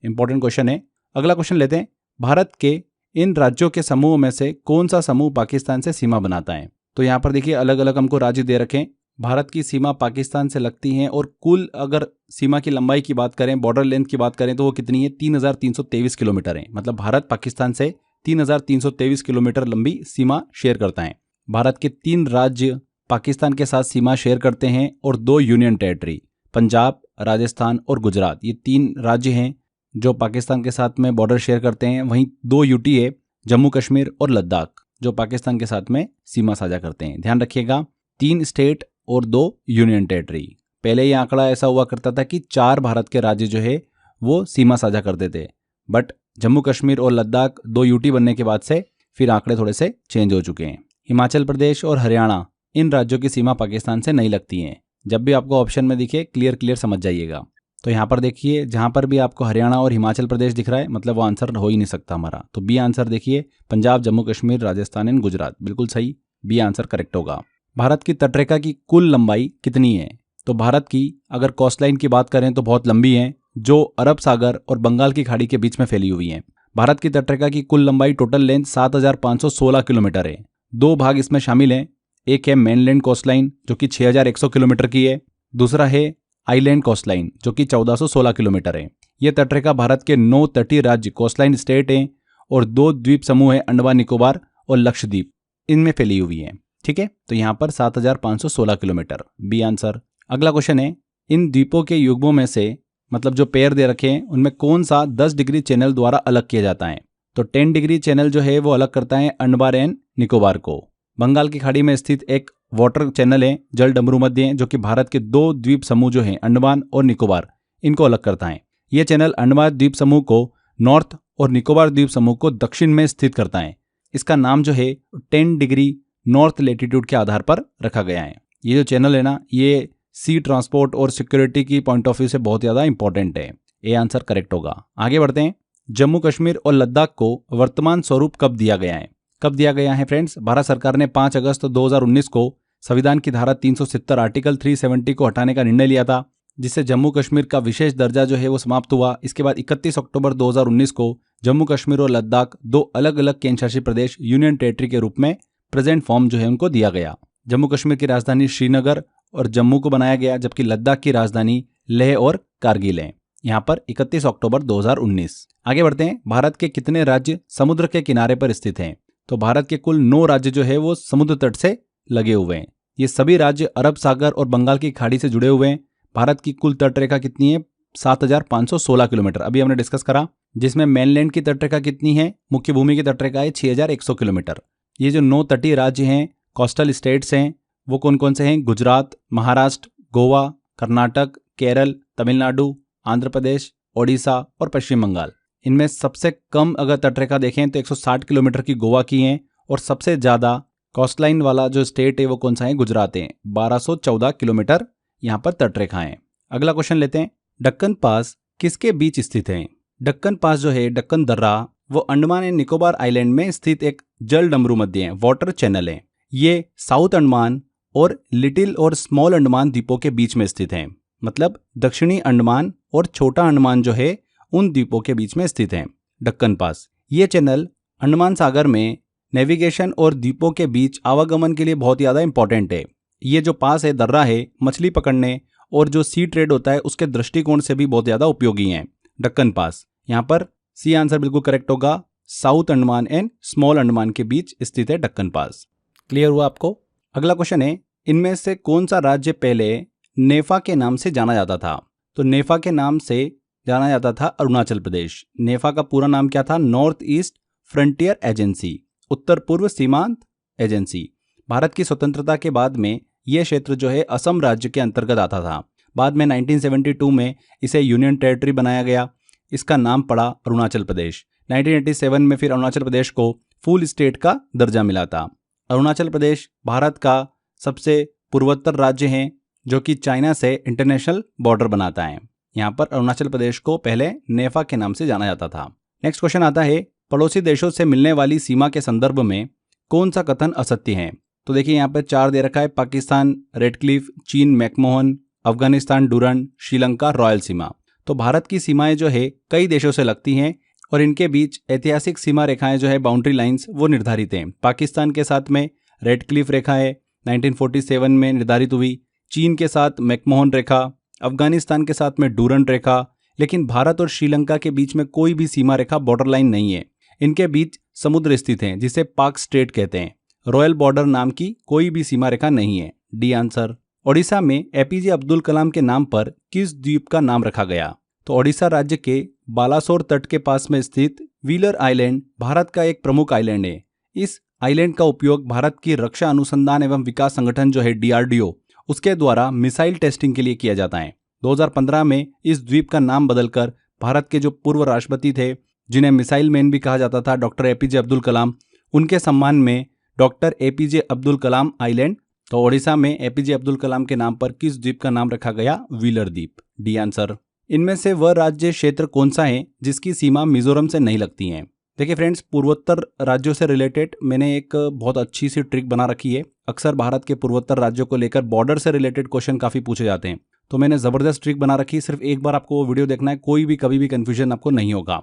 इंपॉर्टेंट क्वेश्चन है। अगला क्वेश्चन लेते हैं। भारत के इन राज्यों के समूह में से कौन सा समूह पाकिस्तान से सीमा बनाता है? तो यहाँ पर देखिए अलग अलग हमको राज्य दे रखे हैं। भारत की सीमा पाकिस्तान से लगती है और कुल अगर सीमा की लंबाई की बात करें, बॉर्डर लेंथ की बात करें तो वो कितनी है? 3,323 किलोमीटर है। मतलब भारत पाकिस्तान से 3,323 किलोमीटर लंबी सीमा शेयर करता है। भारत के 3 राज्य पाकिस्तान के साथ सीमा शेयर करते हैं और 2 यूनियन टेरिटरी, पंजाब, राजस्थान और गुजरात, ये 3 राज्य हैं जो पाकिस्तान के साथ में बॉर्डर शेयर करते हैं। वहीं 2 यूटी है, जम्मू कश्मीर और लद्दाख, जो पाकिस्तान के साथ में सीमा साझा करते हैं। ध्यान रखिएगा, 3 स्टेट और 2 यूनियन टेरिटरी। पहले ये आंकड़ा ऐसा हुआ करता था कि 4 भारत के राज्य जो है वो सीमा साझा करते थे, बट जम्मू कश्मीर और लद्दाख 2 यूटी बनने के बाद से फिर आंकड़े थोड़े से चेंज हो चुके हैं। हिमाचल प्रदेश और हरियाणा, इन राज्यों की सीमा पाकिस्तान से नहीं लगती है। जब भी आपको ऑप्शन में दिखे क्लियर समझ जाइएगा। तो यहाँ पर देखिए जहाँ पर भी आपको हरियाणा और हिमाचल प्रदेश दिख रहा है मतलब वो आंसर हो ही नहीं सकता हमारा। तो बी आंसर देखिए, पंजाब, जम्मू कश्मीर, राजस्थान एंड गुजरात, बिल्कुल सही, बी आंसर करेक्ट होगा। भारत की तटरेखा की कुल लंबाई कितनी है? तो भारत की अगर कोस्ट लाइन की बात करें तो बहुत लंबी है, जो अरब सागर और बंगाल की खाड़ी के बीच में फैली हुई है। भारत की तटरेखा की कुल लंबाई टोटल लेंथ 7,516 किलोमीटर है। 2 भाग इसमें शामिल हैं। एक है मेनलैंड कोस्ट लाइन जो कि 6,100 किलोमीटर की है, दूसरा है आइलैंड कोस्ट लाइन जो कि 1,416 किलोमीटर है। यह तटरेखा भारत के 9 तटीय राज्य कोस्ट लाइन स्टेट हैं और 2 द्वीप समूह है, अंडमान निकोबार और लक्षद्वीप, इनमें फैली हुई है। ठीक है, तो यहाँ पर 7,516 किलोमीटर, बी आंसर। अगला क्वेश्चन है, इन द्वीपों के युग्मों में से मतलब जो पेयर दे रखे हैं उनमें कौन सा 10 डिग्री चैनल द्वारा अलग किया जाता है? तो 10 डिग्री चैनल जो है वो अलग करता है अंडमान एंड निकोबार को। बंगाल की खाड़ी में स्थित एक वाटर चैनल है, जल डमरू मध्य है, जो कि भारत के 2 द्वीप समूह जो हैं अंडमान और निकोबार, इनको अलग करता है। यह चैनल अंडमान द्वीप समूह को नॉर्थ और निकोबार द्वीप समूह को दक्षिण में स्थित करता है। इसका नाम जो है 10 डिग्री नॉर्थ लैटिट्यूड के आधार पर रखा गया है। ये जो चैनल है ना, ये सी ट्रांसपोर्ट और सिक्योरिटी की पॉइंट ऑफ व्यू से बहुत ज़्यादा इंपॉर्टेंट है। ए आंसर करेक्ट होगा। आगे बढ़ते हैं। जम्मू कश्मीर और लद्दाख को वर्तमान स्वरूप कब दिया गया है? कब दिया गया है फ्रेंड्स? भारत सरकार ने 5 अगस्त 2019 को संविधान की धारा 370 आर्टिकल 370 को हटाने का निर्णय लिया था, जिससे जम्मू कश्मीर का विशेष दर्जा जो है वो समाप्त हुआ। इसके बाद 31 अक्टूबर 2019 को जम्मू कश्मीर और लद्दाख 2 अलग अलग केंद्र शासित प्रदेश यूनियन टेरिटरी के रूप में प्रेजेंट फॉर्म जो है उनको दिया गया। जम्मू कश्मीर की राजधानी श्रीनगर और जम्मू को बनाया गया, जबकि लद्दाख की राजधानी लेह और कारगिल है। यहाँ पर 31 अक्टूबर 2019। आगे बढ़ते हैं। भारत के कितने राज्य समुद्र के किनारे पर स्थित हैं? तो भारत के कुल 9 राज्य जो है वो समुद्र तट से लगे हुए हैं। ये सभी राज्य अरब सागर और बंगाल की खाड़ी से जुड़े हुए हैं। भारत की कुल तटरेखा कितनी है? 7,516 किलोमीटर, अभी हमने डिस्कस करा, जिसमें मेनलैंड की तटरेखा कितनी है? मुख्य भूमि की तटरेखा है 6,100 किलोमीटर। ये जो 9 तटीय राज्य हैं, कोस्टल स्टेट्स हैं, वो कौन कौन से हैं? गुजरात, महाराष्ट्र, गोवा, कर्नाटक, केरल, तमिलनाडु, आंध्र प्रदेश, ओडिशा और पश्चिम बंगाल। इनमें सबसे कम अगर तटरेखा देखें तो 160 किलोमीटर की गोवा की है, और सबसे ज़्यादा कोस्टलाइन वाला जो स्टेट है वो कौन सा है? गुजरात है, 1214 किलोमीटर यहाँ पर तटरेखाएं। अगला क्वेश्चन लेते हैं, दक्कन पास किसके बीच स्थित है? दक्कन पास जो है, दक्कन दर्रा, वो अंडमान एंड निकोबार आइलैंड में स्थित एक जल डमरू मध्य है, वाटर चैनल है। ये साउथ अंडमान और लिटिल और स्मॉल अंडमान द्वीपों के बीच में स्थित है। मतलब दक्षिणी अंडमान और छोटा अंडमान जो है उन द्वीपों के बीच में स्थित है दक्कन पास। ये चैनल अंडमान सागर में नेविगेशन और द्वीपों के बीच आवागमन के लिए बहुत ज़्यादा इंपॉर्टेंट है। ये जो पास है, दर्रा है, मछली पकड़ने और जो सी ट्रेड होता है उसके दृष्टिकोण से भी बहुत ज़्यादा उपयोगी है दक्कन पास। यहाँ पर सी आंसर बिल्कुल करेक्ट होगा, south Andaman and small Andaman के बीच स्थित है दक्कन पास। क्लियर हुआ आपको? अगला क्वेश्चन है, इनमें से कौन सा राज्य पहले नेफा के नाम से जाना जाता था? तो नेफा के नाम से जाना जाता था अरुणाचल प्रदेश। नेफा का पूरा नाम क्या था? नॉर्थ ईस्ट फ्रंटियर एजेंसी, उत्तर पूर्व सीमांत एजेंसी। भारत की स्वतंत्रता के बाद में यह क्षेत्र जो है असम राज्य के अंतर्गत आता था। बाद में 1972 में इसे यूनियन टेरिटरी बनाया गया, इसका नाम पड़ा अरुणाचल प्रदेश। 1987 में फिर अरुणाचल प्रदेश को फुल स्टेट का दर्जा मिला था। अरुणाचल प्रदेश भारत का सबसे पूर्वोत्तर राज्य है जो कि चाइना से इंटरनेशनल बॉर्डर बनाता है। यहाँ पर अरुणाचल प्रदेश को पहले नेफा के नाम से जाना जाता था। नेक्स्ट क्वेश्चन आता है, पड़ोसी देशों से मिलने वाली सीमा के संदर्भ में कौन सा कथन असत्य है? तो देखिए यहाँ पर 4 दे रखा है, पाकिस्तान रेडक्लिफ, चीन मैकमोहन, अफगानिस्तान डूरन, श्रीलंका रॉयल सीमा। तो भारत की सीमाएं जो है कई देशों से लगती हैं और इनके बीच ऐतिहासिक सीमा रेखाएं जो है बाउंड्री लाइंस वो निर्धारित हैं। पाकिस्तान के साथ में रेडक्लिफ रेखा है, 1947 में निर्धारित हुई। चीन के साथ मैकमोहन रेखा, अफगानिस्तान के साथ में डूरन रेखा। लेकिन भारत और श्रीलंका के बीच में कोई भी सीमा रेखा बॉर्डर लाइन नहीं है। इनके बीच समुद्र स्थित है जिसे पाक स्ट्रेट कहते हैं। रॉयल बॉर्डर नाम की कोई भी सीमा रेखा नहीं है, डी आंसर। ओडिशा में एपीजे अब्दुल कलाम के नाम पर किस द्वीप का नाम रखा गया? तो ओडिशा राज्य के बालासोर तट के पास में स्थित व्हीलर आइलैंड भारत का एक प्रमुख आइलैंड है। इस आइलैंड का उपयोग भारत की रक्षा अनुसंधान एवं विकास संगठन जो है DRDO, उसके द्वारा मिसाइल टेस्टिंग के लिए किया जाता है। 2015 में इस द्वीप का नाम बदलकर भारत के जो पूर्व राष्ट्रपति थे, जिन्हें मिसाइल मैन भी कहा जाता था, डॉक्टर एपीजे अब्दुल कलाम, उनके सम्मान में doctor APJ Abdul Kalam island. तो ओडिशा में एपीजे अब्दुल कलाम के नाम पर किस द्वीप का नाम रखा गया? व्हीलर द्वीप, डी आंसर। इनमें से वह राज्य क्षेत्र कौन सा है जिसकी सीमा मिजोरम से नहीं लगती है? देखिए फ्रेंड्स, पूर्वोत्तर राज्यों से रिलेटेड मैंने एक बहुत अच्छी सी ट्रिक बना रखी है। अक्सर भारत के पूर्वोत्तर राज्यों को लेकर बॉर्डर से रिलेटेड क्वेश्चन काफ़ी पूछे जाते हैं, तो मैंने ज़बरदस्त ट्रिक बना रखी है। सिर्फ एक बार आपको वो वीडियो देखना है, कोई भी कभी भी कन्फ्यूजन आपको नहीं होगा।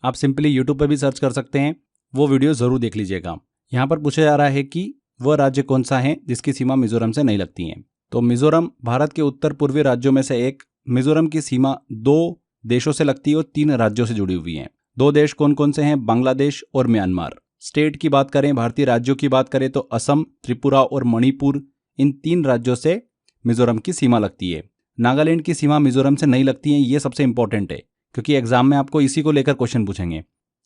आप सिंपली यूट्यूब पर भी सर्च कर सकते हैं, वो वीडियो ज़रूर देख लीजिएगा। यहाँ पर पूछा जा रहा है कि वह राज्य कौन सा है जिसकी सीमा मिजोरम से नहीं लगती है। तो मिजोरम भारत के उत्तर पूर्वी राज्यों में से एक। मिजोरम की सीमा 2 देशों से लगती है और 3 राज्यों से जुड़ी हुई है। 2 देश कौन कौन से हैं? बांग्लादेश और म्यांमार। स्टेट की बात करें, भारतीय राज्यों की बात करें तो असम, त्रिपुरा और मणिपुर, इन 3 राज्यों से मिजोरम की सीमा लगती है। नागालैंड की सीमा मिजोरम से नहीं लगती है, ये सबसे इंपॉर्टेंट है क्योंकि एग्जाम में आपको इसी को लेकर क्वेश्चन पूछेंगे।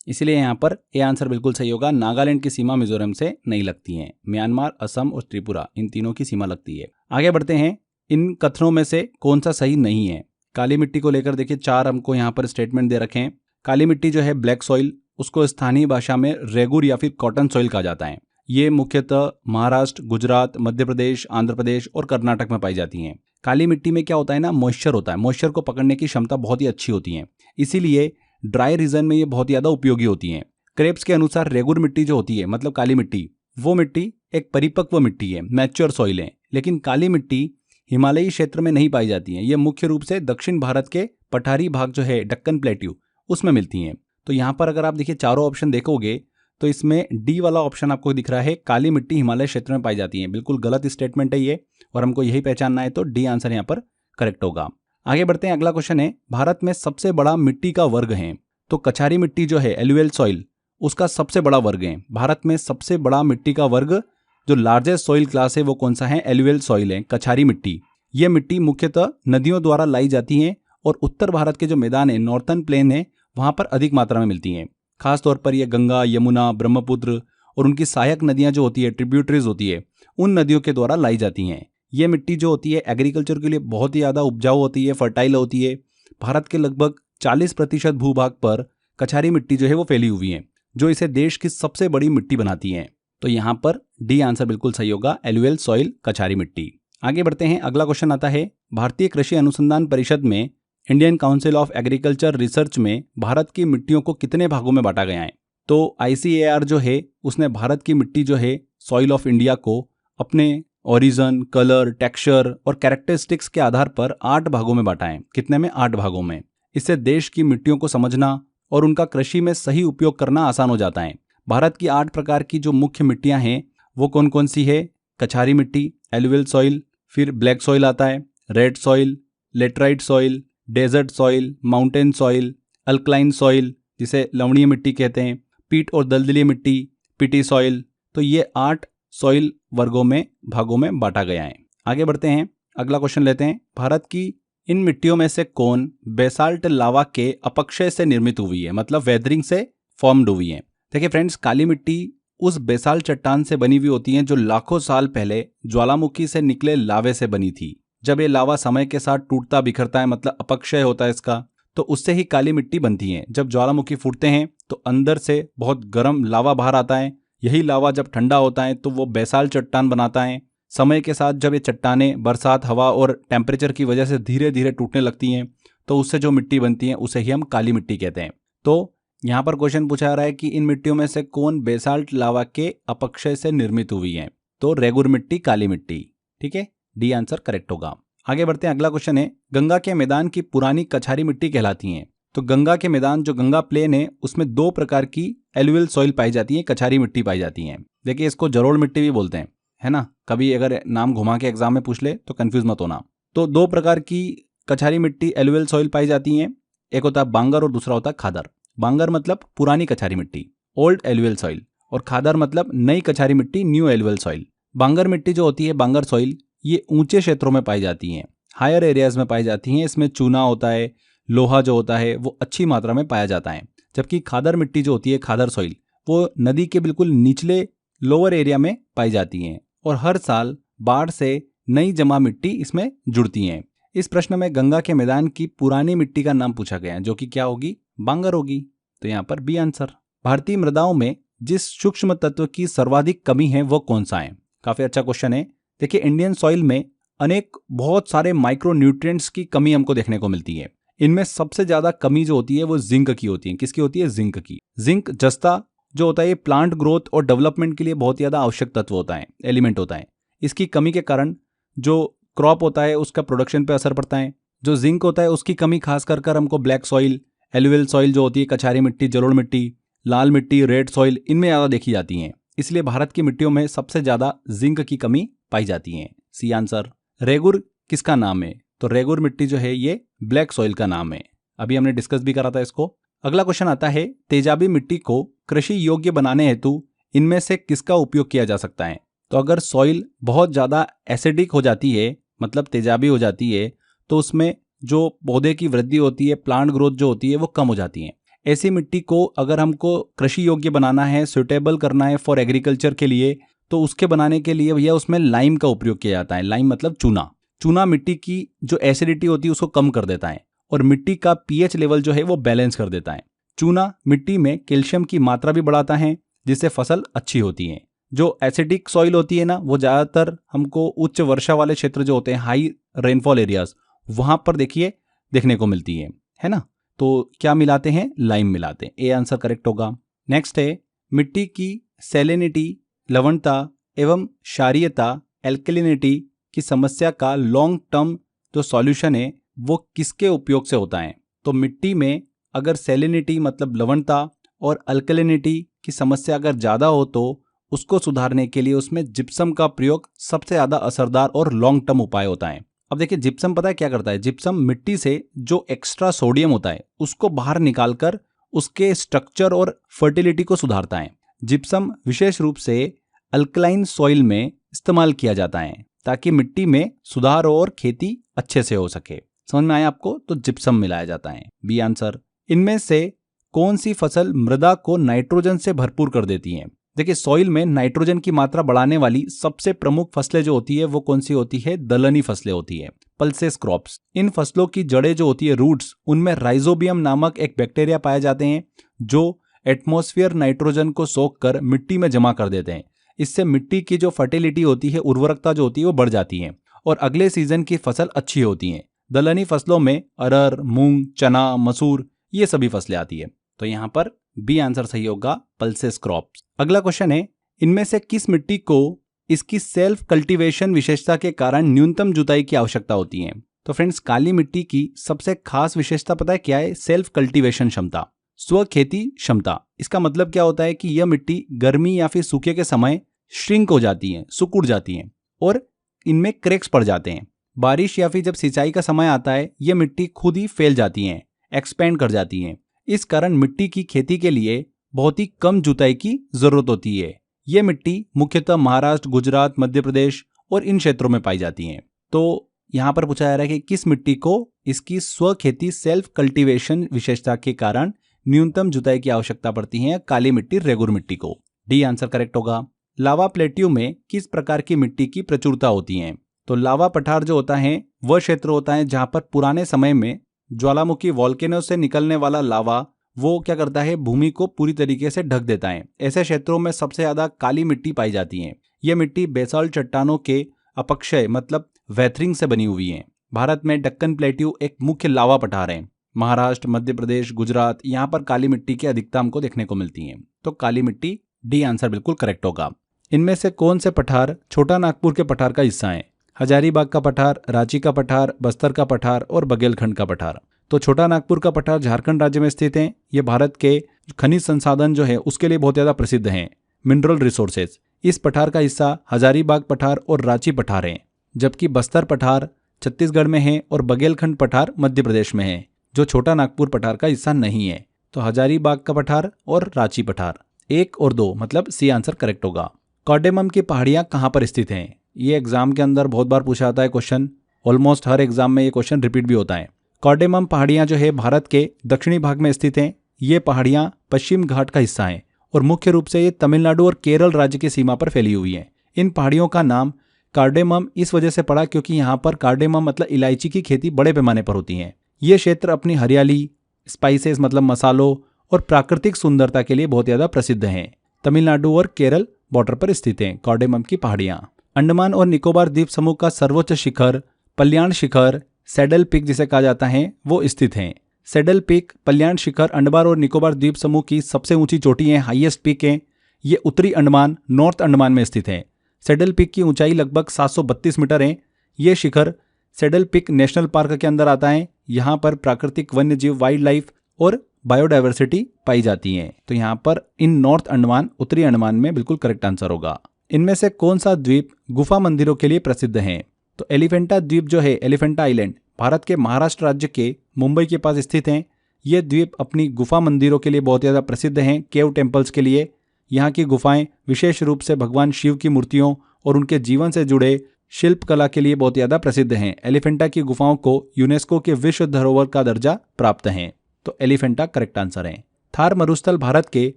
इसलिए यहाँ पर ए आंसर बिल्कुल सही होगा, नागालैंड की सीमा मिजोरम से नहीं लगती है। म्यांमार, असम और त्रिपुरा, इन तीनों की सीमा लगती है। आगे बढ़ते हैं, इन कथनों में से कौन सा सही नहीं है? काली मिट्टी को लेकर देखिए 4 हमको यहाँ पर स्टेटमेंट दे रखे हैं। काली मिट्टी जो है ब्लैक सॉइल, उसको स्थानीय भाषा में रेगुर या फिर कॉटन सॉइल कहा जाता है। ये मुख्यतः महाराष्ट्र, गुजरात, मध्य प्रदेश, आंध्र प्रदेश और कर्नाटक में पाई जाती हैं। काली मिट्टी में क्या होता है ना, मॉइस्चर होता है। मॉइस्चर को पकड़ने की क्षमता बहुत ही अच्छी होती है, इसीलिए ड्राई रीजन में ये बहुत ज़्यादा उपयोगी होती हैं। क्रेप्स के अनुसार रेगुर मिट्टी जो होती है, मतलब काली मिट्टी, वो मिट्टी एक परिपक्व मिट्टी है, मैच्योर सॉइल है। लेकिन काली मिट्टी हिमालयी क्षेत्र में नहीं पाई जाती है। ये मुख्य रूप से दक्षिण भारत के पठारी भाग जो है डक्कन प्लेट्यू, उसमें मिलती हैं। तो यहाँ पर अगर आप देखिए चारों ऑप्शन देखोगे तो इसमें डी वाला ऑप्शन आपको दिख रहा है, काली मिट्टी हिमालय क्षेत्र में पाई जाती है। बिल्कुल गलत स्टेटमेंट है ये, और हमको यही पहचानना है, तो डी आंसर यहाँ पर करेक्ट होगा। आगे बढ़ते हैं, अगला क्वेश्चन है, भारत में सबसे बड़ा मिट्टी का वर्ग है। तो कछारी मिट्टी जो है एलुवियल सॉइल, उसका सबसे बड़ा वर्ग है। भारत में सबसे बड़ा मिट्टी का वर्ग जो लार्जेस्ट सॉइल क्लास है वो कौन सा है? एलुवियल सॉइल है, कछारी मिट्टी। ये मिट्टी मुख्यतः नदियों द्वारा लाई जाती है और उत्तर भारत के जो मैदान है, नॉर्थर्न प्लेन है, वहां पर अधिक मात्रा में मिलती हैं। खासतौर पर ये गंगा, यमुना, ब्रह्मपुत्र और उनकी सहायक नदियां जो होती है, ट्रिब्यूटरीज होती है, उन नदियों के द्वारा लाई जाती हैं। ये मिट्टी जो होती है एग्रीकल्चर के लिए बहुत ही ज़्यादा उपजाऊ होती है, फर्टाइल होती है। भारत के लगभग 40% भूभाग पर कछारी मिट्टी जो है वो फैली हुई है, जो इसे देश की सबसे बड़ी मिट्टी बनाती है। तो यहाँ पर डी आंसर बिल्कुल सही होगा, एलुवियल सॉइल, कछारी मिट्टी। आगे बढ़ते हैं। अगला क्वेश्चन आता है, भारतीय कृषि अनुसंधान परिषद में Indian council of agriculture research में भारत की मिट्टियों को कितने भागों में बांटा गया है? तो ICAR जो है उसने भारत की मिट्टी जो है सॉइल ऑफ इंडिया को अपने ओरिजिन, कलर, टेक्सचर और कैरेक्टरिस्टिक्स के आधार पर 8 भागों में बांटा है। कितने में? 8 भागों में। इससे देश की मिट्टियों को समझना और उनका कृषि में सही उपयोग करना आसान हो जाता है। भारत की 8 प्रकार की जो मुख्य मिट्टियां हैं वो कौन कौन सी है? कछारी मिट्टी, एलुवियल सॉइल, फिर ब्लैक सॉइल आता है, red soil, laterite soil, desert soil, mountain soil, alkaline soil जिसे लवणीय मिट्टी कहते हैं, पीट और दलदलीय मिट्टी, पिटी सॉइल। तो ये 8 सॉइल वर्गों में भागों में बांटा गया है। आगे बढ़ते हैं। अगला क्वेश्चन लेते हैं। भारत की इन मिट्टियों में से कौन बेसाल्ट लावा के अपक्षय से निर्मित हुई है, मतलब वेदरिंग से फॉर्म्ड हुई है? देखिए फ्रेंड्स, काली मिट्टी उस बेसाल्ट चट्टान से बनी हुई होती है जो लाखों साल पहले ज्वालामुखी से निकले लावे से बनी थी। जब ये लावा समय के साथ टूटता बिखरता है, मतलब अपक्षय होता है इसका, तो उससे ही काली मिट्टी बनती है। जब ज्वालामुखी फूटते हैं तो अंदर से बहुत गर्म लावा बाहर आता है। यही लावा जब ठंडा होता है तो वो बेसाल्ट चट्टान बनाता है। समय के साथ जब ये चट्टानें बरसात, हवा और टेम्परेचर की वजह से धीरे धीरे टूटने लगती हैं तो उससे जो मिट्टी बनती है उसे ही हम काली मिट्टी कहते हैं। तो यहाँ पर क्वेश्चन पूछा रहा है कि इन मिट्टियों में से कौन बेसाल्ट लावा के अपक्षय से निर्मित हुई है? तो रेगुर मिट्टी, काली मिट्टी। ठीक है, डी आंसर करेक्ट होगा। आगे बढ़ते हैं। अगला क्वेश्चन है, गंगा के मैदान की पुरानी कछारी मिट्टी कहलाती है। तो गंगा के मैदान जो गंगा प्लेन है उसमें 2 प्रकार की एलुवियल सॉइल पाई जाती है, कछारी मिट्टी पाई जाती है। देखिए इसको जरोड़ मिट्टी भी बोलते हैं, है ना। कभी अगर नाम घुमा के एग्जाम में पूछ ले तो कंफ्यूज मत होना। तो 2 प्रकार की कछारी मिट्टी एलुवियल सॉइल पाई जाती हैं। एक होता है बांगर और दूसरा होता है खादर। बांगर मतलब पुरानी कछारी मिट्टी, ओल्ड एलुवियल सॉइल, और खादर मतलब नई कछारी मिट्टी, न्यू एलुवियल सॉइल। बांगर मिट्टी जो होती है, बांगर सॉइल, ये ऊंचे क्षेत्रों में पाई जाती हैं, हायर एरियाज में पाई जाती हैं। इसमें चूना होता है, लोहा जो होता है वो अच्छी मात्रा में पाया जाता है। जबकि खादर मिट्टी जो होती है, खादर सॉइल, वो नदी के बिल्कुल निचले लोअर एरिया में पाई जाती हैं और हर साल बाढ़ से नई जमा मिट्टी इसमें जुड़ती हैं। इस प्रश्न में गंगा के मैदान की पुरानी मिट्टी का नाम पूछा गया है जो कि क्या होगी? बांगर होगी। तो यहाँ पर बी आंसर। भारतीय मृदाओं में जिस सूक्ष्म तत्व की सर्वाधिक कमी है वो कौन सा है? काफी अच्छा क्वेश्चन है। देखिए इंडियन सॉइल में अनेक बहुत सारे माइक्रो न्यूट्रिएंट्स की कमी हमको देखने को मिलती है। इनमें सबसे ज्यादा कमी जो होती है वो जिंक की होती है। किसकी होती है? जिंक की। जिंक जस्ता जो होता है ये प्लांट ग्रोथ और डेवलपमेंट के लिए बहुत ज्यादा आवश्यक तत्व होता है, एलिमेंट होता है। इसकी कमी के कारण जो क्रॉप होता है उसका प्रोडक्शन पे असर पड़ता है। जो जिंक होता है उसकी कमी खास कर हमको ब्लैक सॉइल, एलुवियल सॉइल जो होती है, कछारी मिट्टी, जलोढ़ मिट्टी, लाल मिट्टी, रेड सॉइल, इनमें ज्यादा देखी जाती हैं। इसलिए भारत की मिट्टियों में सबसे ज्यादा जिंक की कमी पाई जाती है। C answer. रेगुर किसका नाम है? तो रेगुर मिट्टी जो है ये ब्लैक सॉइल का नाम है। अभी हमने डिस्कस भी करा था इसको। अगला क्वेश्चन आता है, तेजाबी मिट्टी को कृषि योग्य बनाने हेतु इनमें से किसका उपयोग किया जा सकता है? तो अगर सॉइल बहुत ज्यादा एसिडिक हो जाती है, मतलब तेजाबी हो जाती है, तो उसमें जो पौधे की वृद्धि होती है, प्लांट ग्रोथ जो होती है वो कम हो जाती है। ऐसी मिट्टी को अगर हमको कृषि योग्य बनाना है, सुटेबल करना है फॉर एग्रीकल्चर के लिए, तो उसके बनाने के लिए भैया उसमें लाइम का उपयोग किया जाता है। लाइम मतलब चूना। चूना मिट्टी की जो एसिडिटी होती है उसको कम कर देता है और मिट्टी का पीएच लेवल जो है वो बैलेंस कर देता है। चूना मिट्टी में कैल्शियम की मात्रा भी बढ़ाता है जिससे फसल अच्छी होती है। जो एसिडिक सॉइल होती है ना, वो ज्यादातर हमको उच्च वर्षा वाले क्षेत्र जो होते हैं, हाई रेनफॉल एरियाज, वहां पर देखिए देखने को मिलती है ना। तो क्या मिलाते हैं? लाइम मिलाते हैं। ए आंसर करेक्ट होगा। नेक्स्ट है, मिट्टी की सैलिनिटी, लवणता एवं क्षारीयता, एल्कलिनिटी की समस्या का लॉन्ग टर्म जो सॉल्यूशन है वो किसके उपयोग से होता है? तो मिट्टी में अगर सैलिनिटी मतलब लवणता और अल्कलिनिटी की समस्या अगर ज्यादा हो तो उसको सुधारने के लिए उसमें जिप्सम का प्रयोग सबसे ज्यादा असरदार और लॉन्ग टर्म उपाय होता है। अब देखिए जिप्सम पता है क्या करता है? जिप्सम मिट्टी से जो एक्स्ट्रा सोडियम होता है उसको बाहर निकालकर उसके स्ट्रक्चर और फर्टिलिटी को सुधारता है। जिप्सम विशेष रूप से अल्कलाइन सॉइल में इस्तेमाल किया जाता है ताकि मिट्टी में सुधार और खेती अच्छे से हो सके। समझ में आया आपको? तो जिप्सम मिलाया जाता है। B answer. इनमें से कौन सी फसल मृदा को नाइट्रोजन से भरपूर कर देती है? देखिए सॉइल में नाइट्रोजन की मात्रा बढ़ाने वाली सबसे प्रमुख फसलें जो होती है वो कौन सी होती है? दलहनी फसलें होती है, पल्सेस क्रॉप्स। इन फसलों की जड़ें जो होती है, रूट्स, उनमें राइजोबियम नामक एक बैक्टीरिया पाए जाते हैं जो एटमॉस्फेयर नाइट्रोजन को सोख कर मिट्टी में जमा कर देते हैं। इससे मिट्टी की जो फर्टिलिटी होती है, उर्वरकता जो होती है वो बढ़ जाती है और अगले सीजन की फसल अच्छी होती है। दलहनी फसलों में अरहर, मूंग, चना, मसूर ये सभी फसलें आती है। तो यहाँ पर बी आंसर सही होगा, पल्सेस क्रॉप्स। अगला क्वेश्चन है, इनमें से किस मिट्टी को इसकी सेल्फ कल्टीवेशन विशेषता के कारण न्यूनतम जुताई की आवश्यकता होती है? तो फ्रेंड्स, काली मिट्टी की सबसे खास विशेषता पता है क्या है? सेल्फ कल्टीवेशन क्षमता, स्व खेती क्षमता। इसका मतलब क्या होता है कि यह मिट्टी गर्मी या फिर सूखे के समय श्रिंक हो जाती है, सिकुड़ जाती है और इनमें क्रैक्स पड़ जाते हैं। बारिश या फिर जब सिंचाई का समय आता है, यह मिट्टी खुद ही फैल जाती है, एक्सपेंड कर जाती है। इस कारण मिट्टी की खेती के लिए बहुत ही कम जुताई की जरूरत होती है। यह मिट्टी मुख्यतः महाराष्ट्र, गुजरात, मध्य प्रदेश और इन क्षेत्रों में पाई जाती है। तो यहाँ पर पूछा जा रहा है कि किस मिट्टी को इसकी स्व खेती सेल्फ कल्टीवेशन विशेषता के कारण न्यूनतम जुताई की आवश्यकता पड़ती है? काली मिट्टी, रेगुर मिट्टी को। डी आंसर करेक्ट होगा। लावा प्लेट्यू में किस प्रकार की मिट्टी की प्रचुरता होती है? तो लावा पठार जो होता है वह क्षेत्र होता है जहां पर पुराने समय में ज्वालामुखी वॉल्केनो से निकलने वाला लावा वो क्या करता है, भूमि को पूरी तरीके से ढक देता है। ऐसे क्षेत्रों में सबसे ज्यादा काली मिट्टी पाई जाती है। यह मिट्टी बेसाल्ट चट्टानों के अपक्षय मतलब वेथरिंग से बनी हुई है। भारत में दक्कन प्लेट्यू एक मुख्य लावा पठार है। महाराष्ट्र, मध्य प्रदेश, गुजरात, यहाँ पर काली मिट्टी की अधिकता हमको देखने को मिलती है। तो काली मिट्टी, डी आंसर बिल्कुल करेक्ट होगा। इनमें से कौन से पठार छोटा नागपुर के पठार का हिस्सा है? हजारीबाग का पठार, रांची का पठार, बस्तर का पठार और बघेलखंड का पठार। तो छोटा नागपुर का पठार झारखंड राज्य में स्थित है। ये भारत के खनिज संसाधन जो है उसके लिए बहुत ज़्यादा प्रसिद्ध हैं, मिनरल रिसोर्सेज। इस पठार का हिस्सा हजारीबाग पठार और रांची पठार है, जबकि बस्तर पठार छत्तीसगढ़ में है और बघेलखंड पठार मध्य प्रदेश में है, जो छोटा नागपुर पठार का हिस्सा नहीं है। तो हजारीबाग का पठार और रांची पठार, 1 और 2 मतलब सी आंसर करेक्ट होगा। कार्डेमम की पहाड़ियाँ कहाँ पर स्थित हैं? ये एग्जाम के अंदर बहुत बार पूछा जाता है क्वेश्चन, ऑलमोस्ट हर एग्जाम में ये क्वेश्चन रिपीट भी होता है। कार्डेमम पहाड़ियाँ जो है भारत के दक्षिणी भाग में स्थित हैं। ये पहाड़ियाँ पश्चिम घाट का हिस्सा हैं और मुख्य रूप से ये तमिलनाडु और केरल राज्य की सीमा पर फैली हुई हैं। इन पहाड़ियों का नाम कार्डेमम इस वजह से पड़ा क्योंकि यहाँ पर कार्डेमम मतलब इलायची की खेती बड़े पैमाने पर होती है। ये क्षेत्र अपनी हरियाली, स्पाइसेस मतलब मसालों और प्राकृतिक सुंदरता के लिए बहुत ज़्यादा प्रसिद्ध हैं। तमिलनाडु और केरल बॉर्डर पर स्थित हैं कार्डेमम की पहाड़ियाँ। अंडमान और निकोबार द्वीप समूह का सर्वोच्च शिखर पल्याण शिखर, सैडल पीक जिसे कहा जाता है, वो स्थित हैं। सैडल पीक, पल्याण शिखर अंडमान और निकोबार द्वीप समूह की सबसे ऊंची चोटी है, हाईएस्ट पीक है। ये उत्तरी अंडमान, नॉर्थ अंडमान में स्थित है। सैडल पीक की ऊंचाई लगभग 732 मीटर है। ये शिखर सैडल पीक नेशनल पार्क के अंदर आता है। यहाँ पर प्राकृतिक वन्य जीव, वाइल्ड लाइफ और बायोडाइवर्सिटी पाई जाती है। तो यहाँ पर इन नॉर्थ अंडमान, उत्तरी अंडमान में बिल्कुल करेक्ट आंसर होगा। इनमें से कौन सा द्वीप गुफा मंदिरों के लिए प्रसिद्ध है? तो एलिफेंटा द्वीप जो है, एलिफेंटा आइलैंड, भारत के महाराष्ट्र राज्य के मुंबई के पास स्थित हैं। ये द्वीप अपनी गुफा मंदिरों के लिए बहुत ज़्यादा प्रसिद्ध हैं, केव टेम्पल्स के लिए। यहाँ की गुफाएं विशेष रूप से भगवान शिव की मूर्तियों और उनके जीवन से जुड़े शिल्पकला के लिए बहुत ज़्यादा प्रसिद्ध हैं। एलिफेंटा की गुफाओं को यूनेस्को के विश्व धरोहर का दर्जा प्राप्त है। तो एलिफेंटा करेक्ट आंसर है। थार मरुस्थल भारत के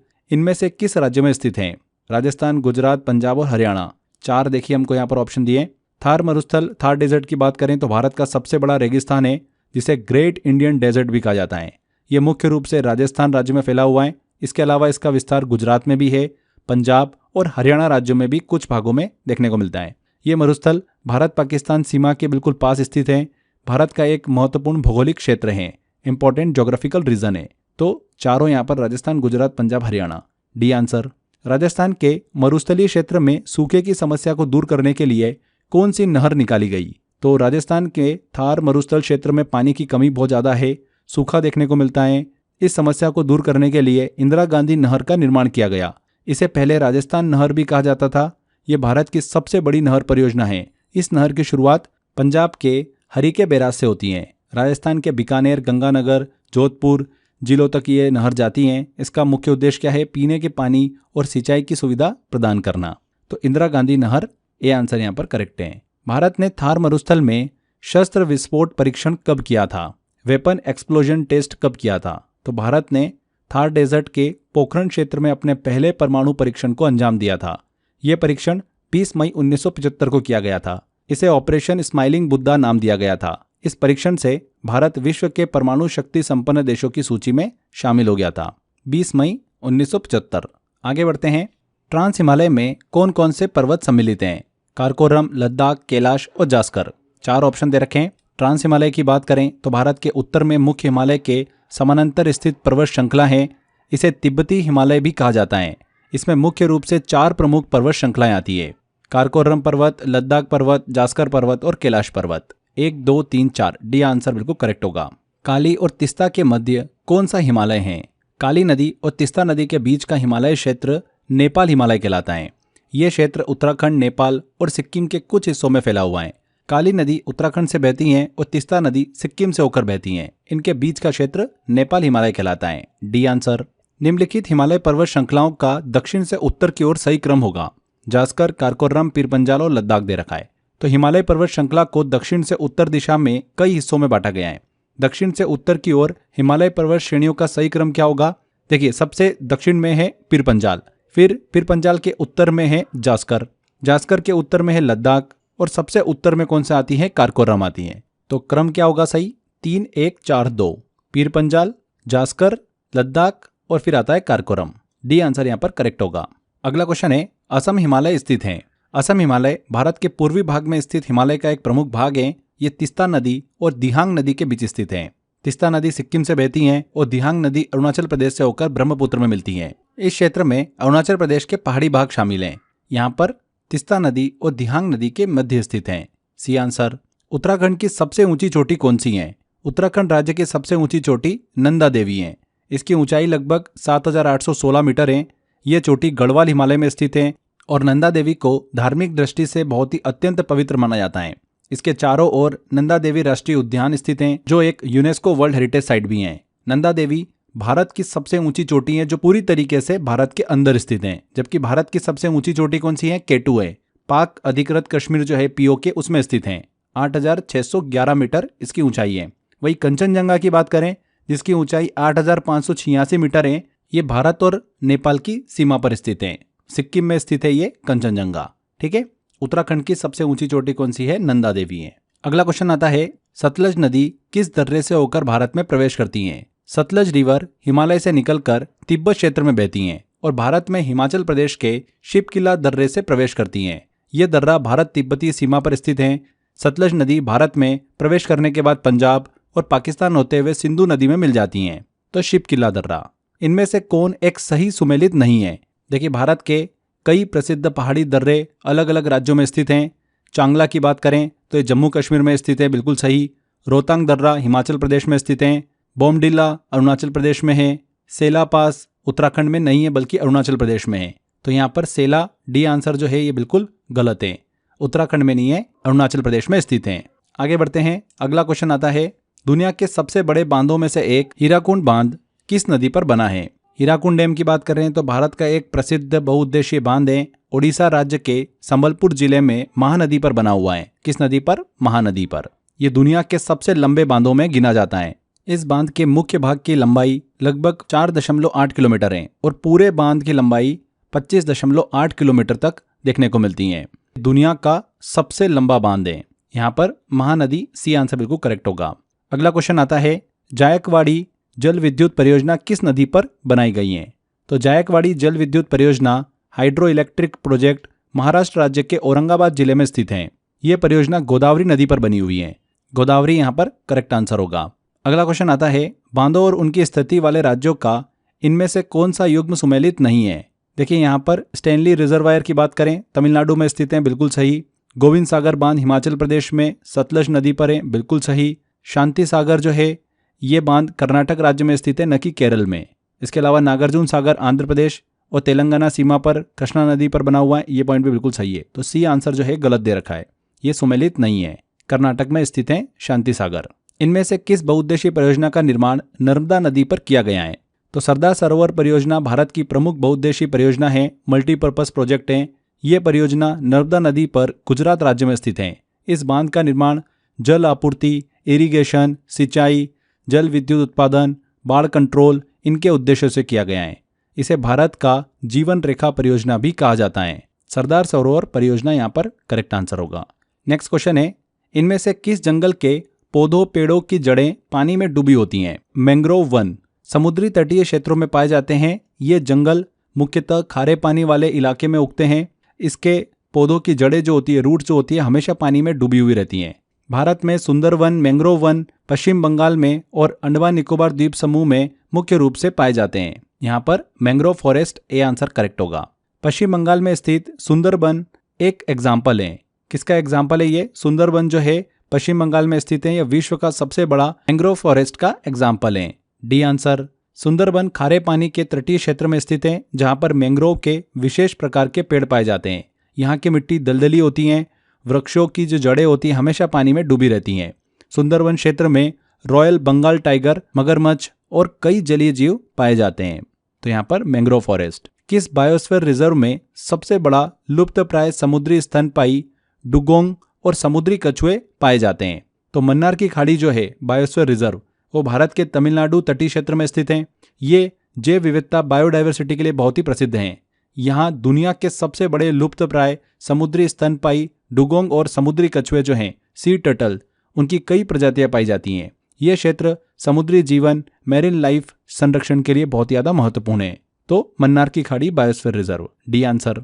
इनमें से किस राज्य में स्थित हैं? राजस्थान, गुजरात, पंजाब और हरियाणा। 4 देखिए हमको यहाँ पर ऑप्शन दिए। थार मरुस्थल, थार डेजर्ट की बात करें तो भारत का सबसे बड़ा रेगिस्तान है, जिसे ग्रेट इंडियन डेजर्ट भी कहा जाता है। ये मुख्य रूप से राजस्थान राज्य में फैला हुआ है। इसके अलावा इसका विस्तार गुजरात में भी है, पंजाब और हरियाणा राज्यों में भी कुछ भागों में देखने को मिलता है। ये मरुस्थल भारत पाकिस्तान सीमा के बिल्कुल पास स्थित है। भारत का एक महत्वपूर्ण भौगोलिक क्षेत्र है, इंपॉर्टेंट जोग्राफिकल रीजन है। तो चारों यहाँ पर राजस्थान, गुजरात, पंजाब, हरियाणा, डी आंसर। राजस्थान के मरुस्थलीय क्षेत्र में सूखे की समस्या को दूर करने के लिए कौन सी नहर निकाली गई? तो राजस्थान के थार मरुस्थल क्षेत्र में पानी की कमी बहुत ज़्यादा है, सूखा देखने को मिलता है। इस समस्या को दूर करने के लिए इंदिरा गांधी नहर का निर्माण किया गया। इसे पहले राजस्थान नहर भी कहा जाता था। ये भारत की सबसे बड़ी नहर परियोजना है। इस नहर की शुरुआत पंजाब के हरीके बैराज से होती है। राजस्थान के बीकानेर, गंगानगर, जोधपुर जिलों तक ये नहर जाती हैं। इसका मुख्य उद्देश्य क्या है? पीने के पानी और सिंचाई की सुविधा प्रदान करना। तो इंदिरा गांधी नहर, ए आंसर यहाँ पर करेक्ट है। भारत ने थार मरुस्थल में शस्त्र विस्फोट परीक्षण कब किया था? वेपन एक्सप्लोजन टेस्ट कब किया था? तो भारत ने थार डेजर्ट के पोखरण क्षेत्र में अपने पहले परमाणु परीक्षण को अंजाम दिया था। यह परीक्षण 20 मई 1975 को किया गया था। इसे ऑपरेशन स्माइलिंग बुद्धा नाम दिया गया था। इस परीक्षण से भारत विश्व के परमाणु शक्ति संपन्न देशों की सूची में शामिल हो गया था। 20 मई 1975। आगे बढ़ते हैं। ट्रांस हिमालय में कौन कौन से पर्वत सम्मिलित हैं? काराकोरम, लद्दाख, कैलाश और जास्कर। 4 ऑप्शन दे रखे हैं। ट्रांस हिमालय की बात करें तो भारत के उत्तर में मुख्य हिमालय के समानांतर स्थित पर्वत श्रृंखला है। इसे तिब्बती हिमालय भी कहा जाता है। इसमें मुख्य रूप से 4 प्रमुख पर्वत श्रृंखलाएं आती है, काराकोरम पर्वत, लद्दाख पर्वत, जास्कर पर्वत और कैलाश पर्वत। 1, 2, 3, 4 डी आंसर बिल्कुल करेक्ट होगा। काली और तिस्ता के मध्य कौन सा हिमालय है? काली नदी और तिस्ता नदी के बीच का हिमालय क्षेत्र नेपाल हिमालय कहलाता है। यह क्षेत्र उत्तराखंड, नेपाल और सिक्किम के कुछ हिस्सों में फैला हुआ है। काली नदी उत्तराखंड से बहती है और तिस्ता नदी सिक्किम से होकर बहती है। इनके बीच का क्षेत्र नेपाल हिमालय कहलाता है। D answer. निम्नलिखित हिमालय पर्वत श्रृंखलाओं का दक्षिण से उत्तर की ओर सही क्रम होगा। जास्कर, काराकोरम, पीरपंजाल और लद्दाख दे रखा है। तो हिमालय पर्वत श्रृंखला को दक्षिण से उत्तर दिशा में कई हिस्सों में बांटा गया है। दक्षिण से उत्तर की ओर हिमालय पर्वत श्रेणियों का सही क्रम क्या होगा? देखिए, सबसे दक्षिण में है पीरपंजाल, फिर पीरपंजाल के उत्तर में है जास्कर, जास्कर के उत्तर में है लद्दाख और सबसे उत्तर में कौन सा आती है? काराकोरम आती है। तो क्रम क्या होगा सही? 3, 1, 4, 2। पीरपंजाल, जास्कर, लद्दाख और फिर आता है काराकोरम। डी आंसर यहाँ पर करेक्ट होगा। अगला क्वेश्चन है, असम हिमालय स्थित है। असम हिमालय भारत के पूर्वी भाग में स्थित हिमालय का एक प्रमुख भाग है। ये तिस्ता नदी और दिहांग नदी के बीच स्थित है। तिस्ता नदी सिक्किम से बहती है और दिहांग नदी अरुणाचल प्रदेश से होकर ब्रह्मपुत्र में मिलती है। इस क्षेत्र में अरुणाचल प्रदेश के पहाड़ी भाग शामिल हैं। यहाँ पर तिस्ता नदी और दिहांग नदी के मध्य स्थित है। C answer. उत्तराखंड की सबसे ऊंची चोटी कौन सी है? उत्तराखंड राज्य की सबसे ऊंची चोटी नंदा देवी है। इसकी ऊंचाई लगभग 7,816 मीटर है। यह चोटी गढ़वाल हिमालय में स्थित है और नंदा देवी को धार्मिक दृष्टि से बहुत ही अत्यंत पवित्र माना जाता है। इसके चारों ओर नंदा देवी राष्ट्रीय उद्यान स्थित हैं, जो एक यूनेस्को वर्ल्ड हेरिटेज साइट भी हैं। नंदा देवी भारत की सबसे ऊंची चोटी है जो पूरी तरीके से भारत के अंदर स्थित है। जबकि भारत की सबसे ऊंची चोटी कौन सी है? K2 है। पाक अधिकृत कश्मीर जो है POK उसमें स्थित है। 8,611 मीटर इसकी ऊंचाई है। वही कंचनजंगा की बात करें जिसकी ऊंचाई 8,586 मीटर है। ये भारत और नेपाल की सीमा पर स्थित है। सिक्किम में स्थित है ये कंचनजंगा। ठीक है। उत्तराखंड की सबसे ऊंची चोटी कौन सी है? नंदा देवी है। अगला क्वेश्चन आता है, सतलज नदी किस दर्रे से होकर भारत में प्रवेश करती है? सतलज रिवर हिमालय से निकलकर तिब्बत क्षेत्र में बहती हैं और भारत में हिमाचल प्रदेश के शिपकिला दर्रे से प्रवेश करती हैं। यह दर्रा भारत तिब्बती सीमा पर स्थित है। सतलज नदी भारत में प्रवेश करने के बाद पंजाब और पाकिस्तान होते हुए सिंधु नदी में मिल जाती हैं। तो शिपकिला दर्रा। इनमें से कौन एक सही सुमेलित नहीं है? देखिए, भारत के कई प्रसिद्ध पहाड़ी दर्रे अलग अलग राज्यों में स्थित हैं। चांगला की बात करें तो ये जम्मू कश्मीर में स्थित है, बिल्कुल सही। रोहतांग दर्रा हिमाचल प्रदेश में स्थित है। बोमडिला अरुणाचल प्रदेश में है। सेला पास उत्तराखंड में नहीं है बल्कि अरुणाचल प्रदेश में है। तो यहाँ पर सेला डी आंसर जो है ये बिल्कुल गलत है। उत्तराखंड में नहीं है, अरुणाचल प्रदेश में स्थित है। आगे बढ़ते हैं। अगला क्वेश्चन आता है, दुनिया के सबसे बड़े बांधों में से एक हीराकुंड बांध किस नदी पर बना है? हीराकुंड डैम की बात कर रहे हैं तो भारत का एक प्रसिद्ध बहुउद्देशीय बांध है। ओडिशा राज्य के संबलपुर जिले में महानदी पर बना हुआ है। किस नदी पर? महानदी पर। यह दुनिया के सबसे लंबे बांधों में गिना जाता है। इस बांध के मुख्य भाग की लंबाई लगभग 4.8 किलोमीटर है और पूरे बांध की लंबाई 25.8 किलोमीटर तक देखने को मिलती है। दुनिया का सबसे लंबा बांध है। यहाँ पर महानदी सी आंसर बिल्कुल करेक्ट होगा। अगला क्वेश्चन आता है, जायकवाड़ी जल विद्युत परियोजना किस नदी पर बनाई गई है? तो जायकवाड़ी जल विद्युत परियोजना हाइड्रो इलेक्ट्रिक प्रोजेक्ट महाराष्ट्र राज्य के औरंगाबाद जिले में स्थित है। यह परियोजना गोदावरी नदी पर बनी हुई है। गोदावरी यहाँ पर करेक्ट आंसर होगा। अगला क्वेश्चन आता है, बांधों और उनकी स्थिति वाले राज्यों का इनमें से कौन सा युग्म सुमेलित नहीं है? देखिए, यहाँ पर स्टैनली रिजर्वायर की बात करें, तमिलनाडु में स्थित है, बिल्कुल सही। गोविंद सागर बांध हिमाचल प्रदेश में सतलज नदी पर है, बिल्कुल सही। शांति सागर जो है ये बांध कर्नाटक राज्य में स्थित है, न कि केरल में। इसके अलावा नागार्जुन सागर आंध्र प्रदेश और तेलंगाना सीमा पर कृष्णा नदी पर बना हुआ है। ये पॉइंट भी बिल्कुल सही है। तो सी आंसर जो है गलत दे रखा है। ये सुमेलित नहीं है, कर्नाटक में स्थित है शांति सागर। इनमें से किस बहुउद्देशीय परियोजना का निर्माण नर्मदा नदी पर किया गया है? तो सरदार सरोवर परियोजना भारत की प्रमुख बहुउद्देशीय परियोजना है, मल्टीपर्पज प्रोजेक्ट है। ये परियोजना नर्मदा नदी पर गुजरात राज्य में स्थित है। इस बांध का निर्माण जल आपूर्ति, इरिगेशन, सिंचाई, जल विद्युत उत्पादन, बाढ़ कंट्रोल इनके उद्देश्यों से किया गया है। इसे भारत का जीवन रेखा परियोजना भी कहा जाता है। सरदार सरोवर परियोजना यहाँ पर करेक्ट आंसर होगा। नेक्स्ट क्वेश्चन है, इनमें से किस जंगल के पौधों पेड़ों की जड़ें पानी में डूबी होती हैं? मैंग्रोव वन समुद्री तटीय क्षेत्रों में पाए जाते हैं। ये जंगल मुख्यतः खारे पानी वाले इलाके में उगते हैं। इसके पौधों की जड़ें जो होती है, रूट जो होती है, हमेशा पानी में डूबी हुई रहती हैं। भारत में सुंदरवन, मैंग्रोव वन पश्चिम बंगाल में और अंडमान निकोबार द्वीप समूह में मुख्य रूप से पाए जाते हैं। यहाँ पर mangrove forest A answer correct होगा। पश्चिम बंगाल में स्थित सुंदरबन एक एग्जाम्पल है। किसका एग्जाम्पल है ये? सुंदरबन जो है पश्चिम बंगाल में स्थित है, यह विश्व का सबसे बड़ा मैंग्रोव फॉरेस्ट का एग्जाम्पल है। D answer. सुंदरबन खारे पानी के तटीय क्षेत्र में स्थित है जहां पर मैंग्रोव के विशेष प्रकार के पेड़ पाए जाते हैं। यहाँ की मिट्टी दलदली होती है, वृक्षों की जो जड़ें होती हैं हमेशा पानी में डूबी रहती हैं। सुंदरबन क्षेत्र में रॉयल बंगाल टाइगर, मगरमच्छ और कई जलीय जीव पाए जाते हैं। तो यहाँ पर मैंग्रोव फॉरेस्ट। किस बायोस्फीयर रिजर्व में सबसे बड़ा लुप्तप्राय समुद्री स्तनपायी डुगोंग और समुद्री कछुए पाए जाते हैं? तो मन्नार की खाड़ी जो है बायोस्फीयर रिजर्व, वो भारत के तमिलनाडु तटीय क्षेत्र में स्थित है। ये जैव विविधता बायोडाइवर्सिटी के लिए बहुत ही प्रसिद्ध हैं। यहाँ दुनिया के सबसे बड़े लुप्तप्राय समुद्री स्तनपायी डुगोंग और समुद्री कछुए जो हैं सी टर्टल, उनकी कई प्रजातियां पाई जाती हैं। यह क्षेत्र समुद्री जीवन, मैरिन लाइफ संरक्षण के लिए बहुत ज़्यादा महत्वपूर्ण है। तो मन्नार की खाड़ी biosphere reserve, D answer.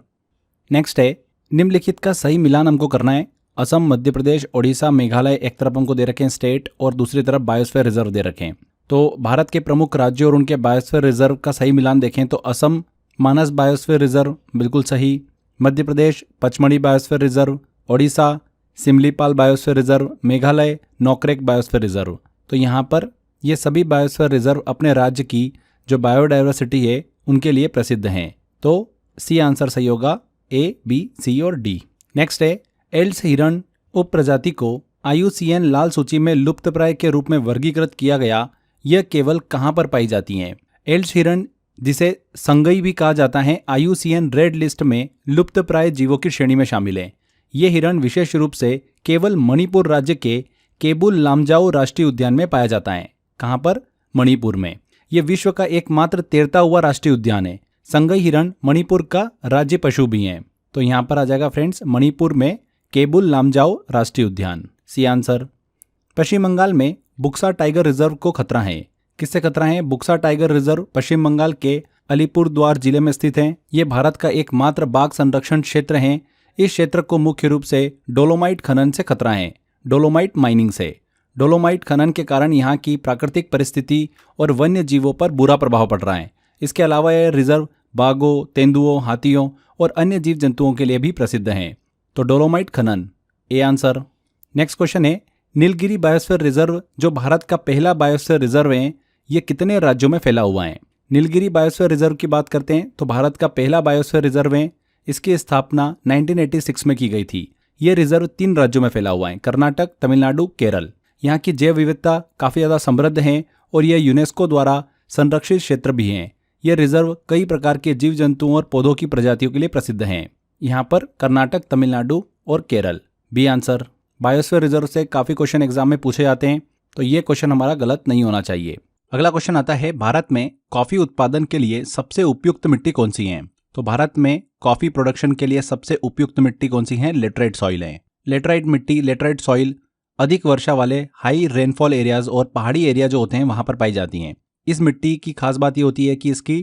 Next है, निम्नलिखित का सही मिलान हमको करना है। असम, मध्य प्रदेश, ओडिशा, मेघालय एक तरफ हमको दे रखे हैं स्टेट और दूसरी तरफ बायोस्फीयर रिजर्व दे रखे हैं। तो भारत के प्रमुख राज्यों और उनके बायोस्फीयर रिजर्व का सही मिलान देखें तो असम मानस बायोस्फीयर रिजर्व बिल्कुल सही, Madhya Pradesh Pachmarhi biosphere reserve, Odisha Simlipal biosphere reserve, Meghalaya Nokrek biosphere reserve. तो यहाँ पर ये सभी बायोस्फीयर रिजर्व अपने राज्य की जो बायोडाइवर्सिटी है उनके लिए प्रसिद्ध हैं। तो सी आंसर सही होगा, ए, बी, सी और डी। नेक्स्ट है, एल्स हिरण उप प्रजाति को IUCN लाल सूची में लुप्तप्राय के रूप में वर्गीकृत किया गया, यह केवल कहाँ पर पाई जाती हैं? एल्स हिरण, जिसे संगई भी कहा जाता है, IUCN रेड लिस्ट में लुप्तप्राय जीवों की श्रेणी में शामिल है। ये हिरण विशेष रूप से केवल मणिपुर राज्य के केबुल लामजाओ राष्ट्रीय उद्यान में पाया जाता है। कहाँ पर? मणिपुर में। यह विश्व का एकमात्र तैरता हुआ राष्ट्रीय उद्यान है। संगई हिरण मणिपुर का राज्य पशु भी हैं। तो यहाँ पर आ जाएगा फ्रेंड्स, मणिपुर में केबुल लामजाओ राष्ट्रीय उद्यान, सी आंसर। पश्चिम बंगाल में बुक्सा टाइगर रिजर्व को खतरा है। किससे खतरा है? बुक्सा टाइगर रिजर्व पश्चिम बंगाल के अलीपुरद्वार जिले में स्थित है। ये भारत का एकमात्र बाघ संरक्षण क्षेत्र है। इस क्षेत्र को मुख्य रूप से डोलोमाइट खनन से खतरा है, डोलोमाइट माइनिंग से। डोलोमाइट खनन के कारण यहाँ की प्राकृतिक परिस्थिति और वन्य जीवों पर बुरा प्रभाव पड़ रहा है। इसके अलावा यह रिजर्व बाघों, तेंदुओं, हाथियों और अन्य जीव जंतुओं के लिए भी प्रसिद्ध है। तो डोलोमाइट खनन, ए आंसर। नेक्स्ट क्वेश्चन है, नीलगिरी बायोस्फीयर रिजर्व जो भारत का पहला बायोस्फीयर रिजर्व है, ये कितने राज्यों में फैला हुआ है? नीलगिरी बायोस्फीयर रिजर्व की बात करते हैं तो भारत का पहला बायोस्फीयर रिजर्व है। इसकी स्थापना 1986 में की गई थी। ये रिजर्व 3 राज्यों में फैला हुआ है, कर्नाटक, तमिलनाडु, केरल। यहाँ की जैव विविधता काफ़ी ज़्यादा समृद्ध है और यह यूनेस्को द्वारा संरक्षित क्षेत्र भी है। यह रिजर्व कई प्रकार के जीव जंतुओं और पौधों की प्रजातियों के लिए प्रसिद्ध हैं। यहाँ पर कर्नाटक, तमिलनाडु और Kerala, B answer. Biosphere reserve से काफ़ी क्वेश्चन एग्जाम में पूछे जाते हैं, तो ये क्वेश्चन हमारा गलत नहीं होना चाहिए। अगला क्वेश्चन आता है, भारत में कॉफ़ी उत्पादन के लिए सबसे उपयुक्त मिट्टी कौन सी है? तो भारत में कॉफ़ी प्रोडक्शन के लिए सबसे उपयुक्त मिट्टी कौन सी है? लेटराइट सॉइल है। लेटराइट मिट्टी, लेटराइट सॉइल अधिक वर्षा वाले हाई रेनफॉल एरियाज और पहाड़ी एरिया जो होते हैं वहाँ पर पाई जाती हैं। इस मिट्टी की खास बात ये होती है कि इसकी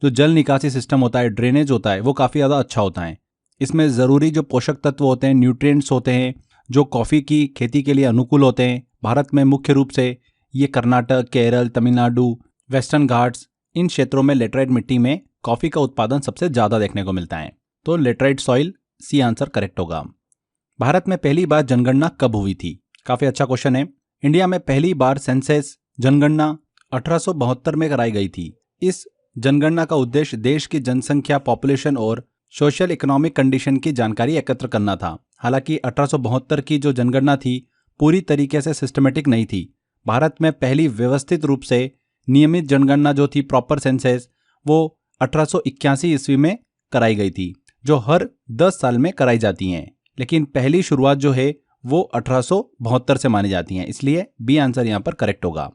जो जल निकासी सिस्टम होता है, ड्रेनेज होता है, वो काफ़ी ज़्यादा अच्छा होता है। इसमें ज़रूरी जो पोषक तत्व होते हैं, न्यूट्रिएंट्स होते हैं, जो कॉफ़ी की खेती के लिए अनुकूल होते हैं। भारत में मुख्य रूप से ये कर्नाटक, केरल, तमिलनाडु, वेस्टर्न घाट्स, इन क्षेत्रों में लेटराइट मिट्टी में कॉफ़ी का उत्पादन सबसे ज़्यादा देखने को मिलता है। तो laterite soil, C answer correct होगा। भारत में पहली बार जनगणना कब हुई थी? काफ़ी अच्छा क्वेश्चन है। इंडिया में पहली बार सेंसस जनगणना 1872 में कराई गई थी। इस जनगणना का उद्देश्य देश की जनसंख्या, पॉपुलेशन और सोशल इकोनॉमिक कंडीशन की जानकारी एकत्र करना था। हालांकि 1872 की जो जनगणना थी पूरी तरीके से सिस्टमेटिक नहीं थी। भारत में पहली व्यवस्थित रूप से नियमित जनगणना जो थी, प्रॉपर सेंसस, वो 1881 ईस्वी में कराई गई थी, जो हर 10 साल में कराई जाती हैं। लेकिन पहली शुरुआत जो है वो 1872 से मानी जाती हैं, इसलिए बी आंसर यहाँ पर करेक्ट होगा।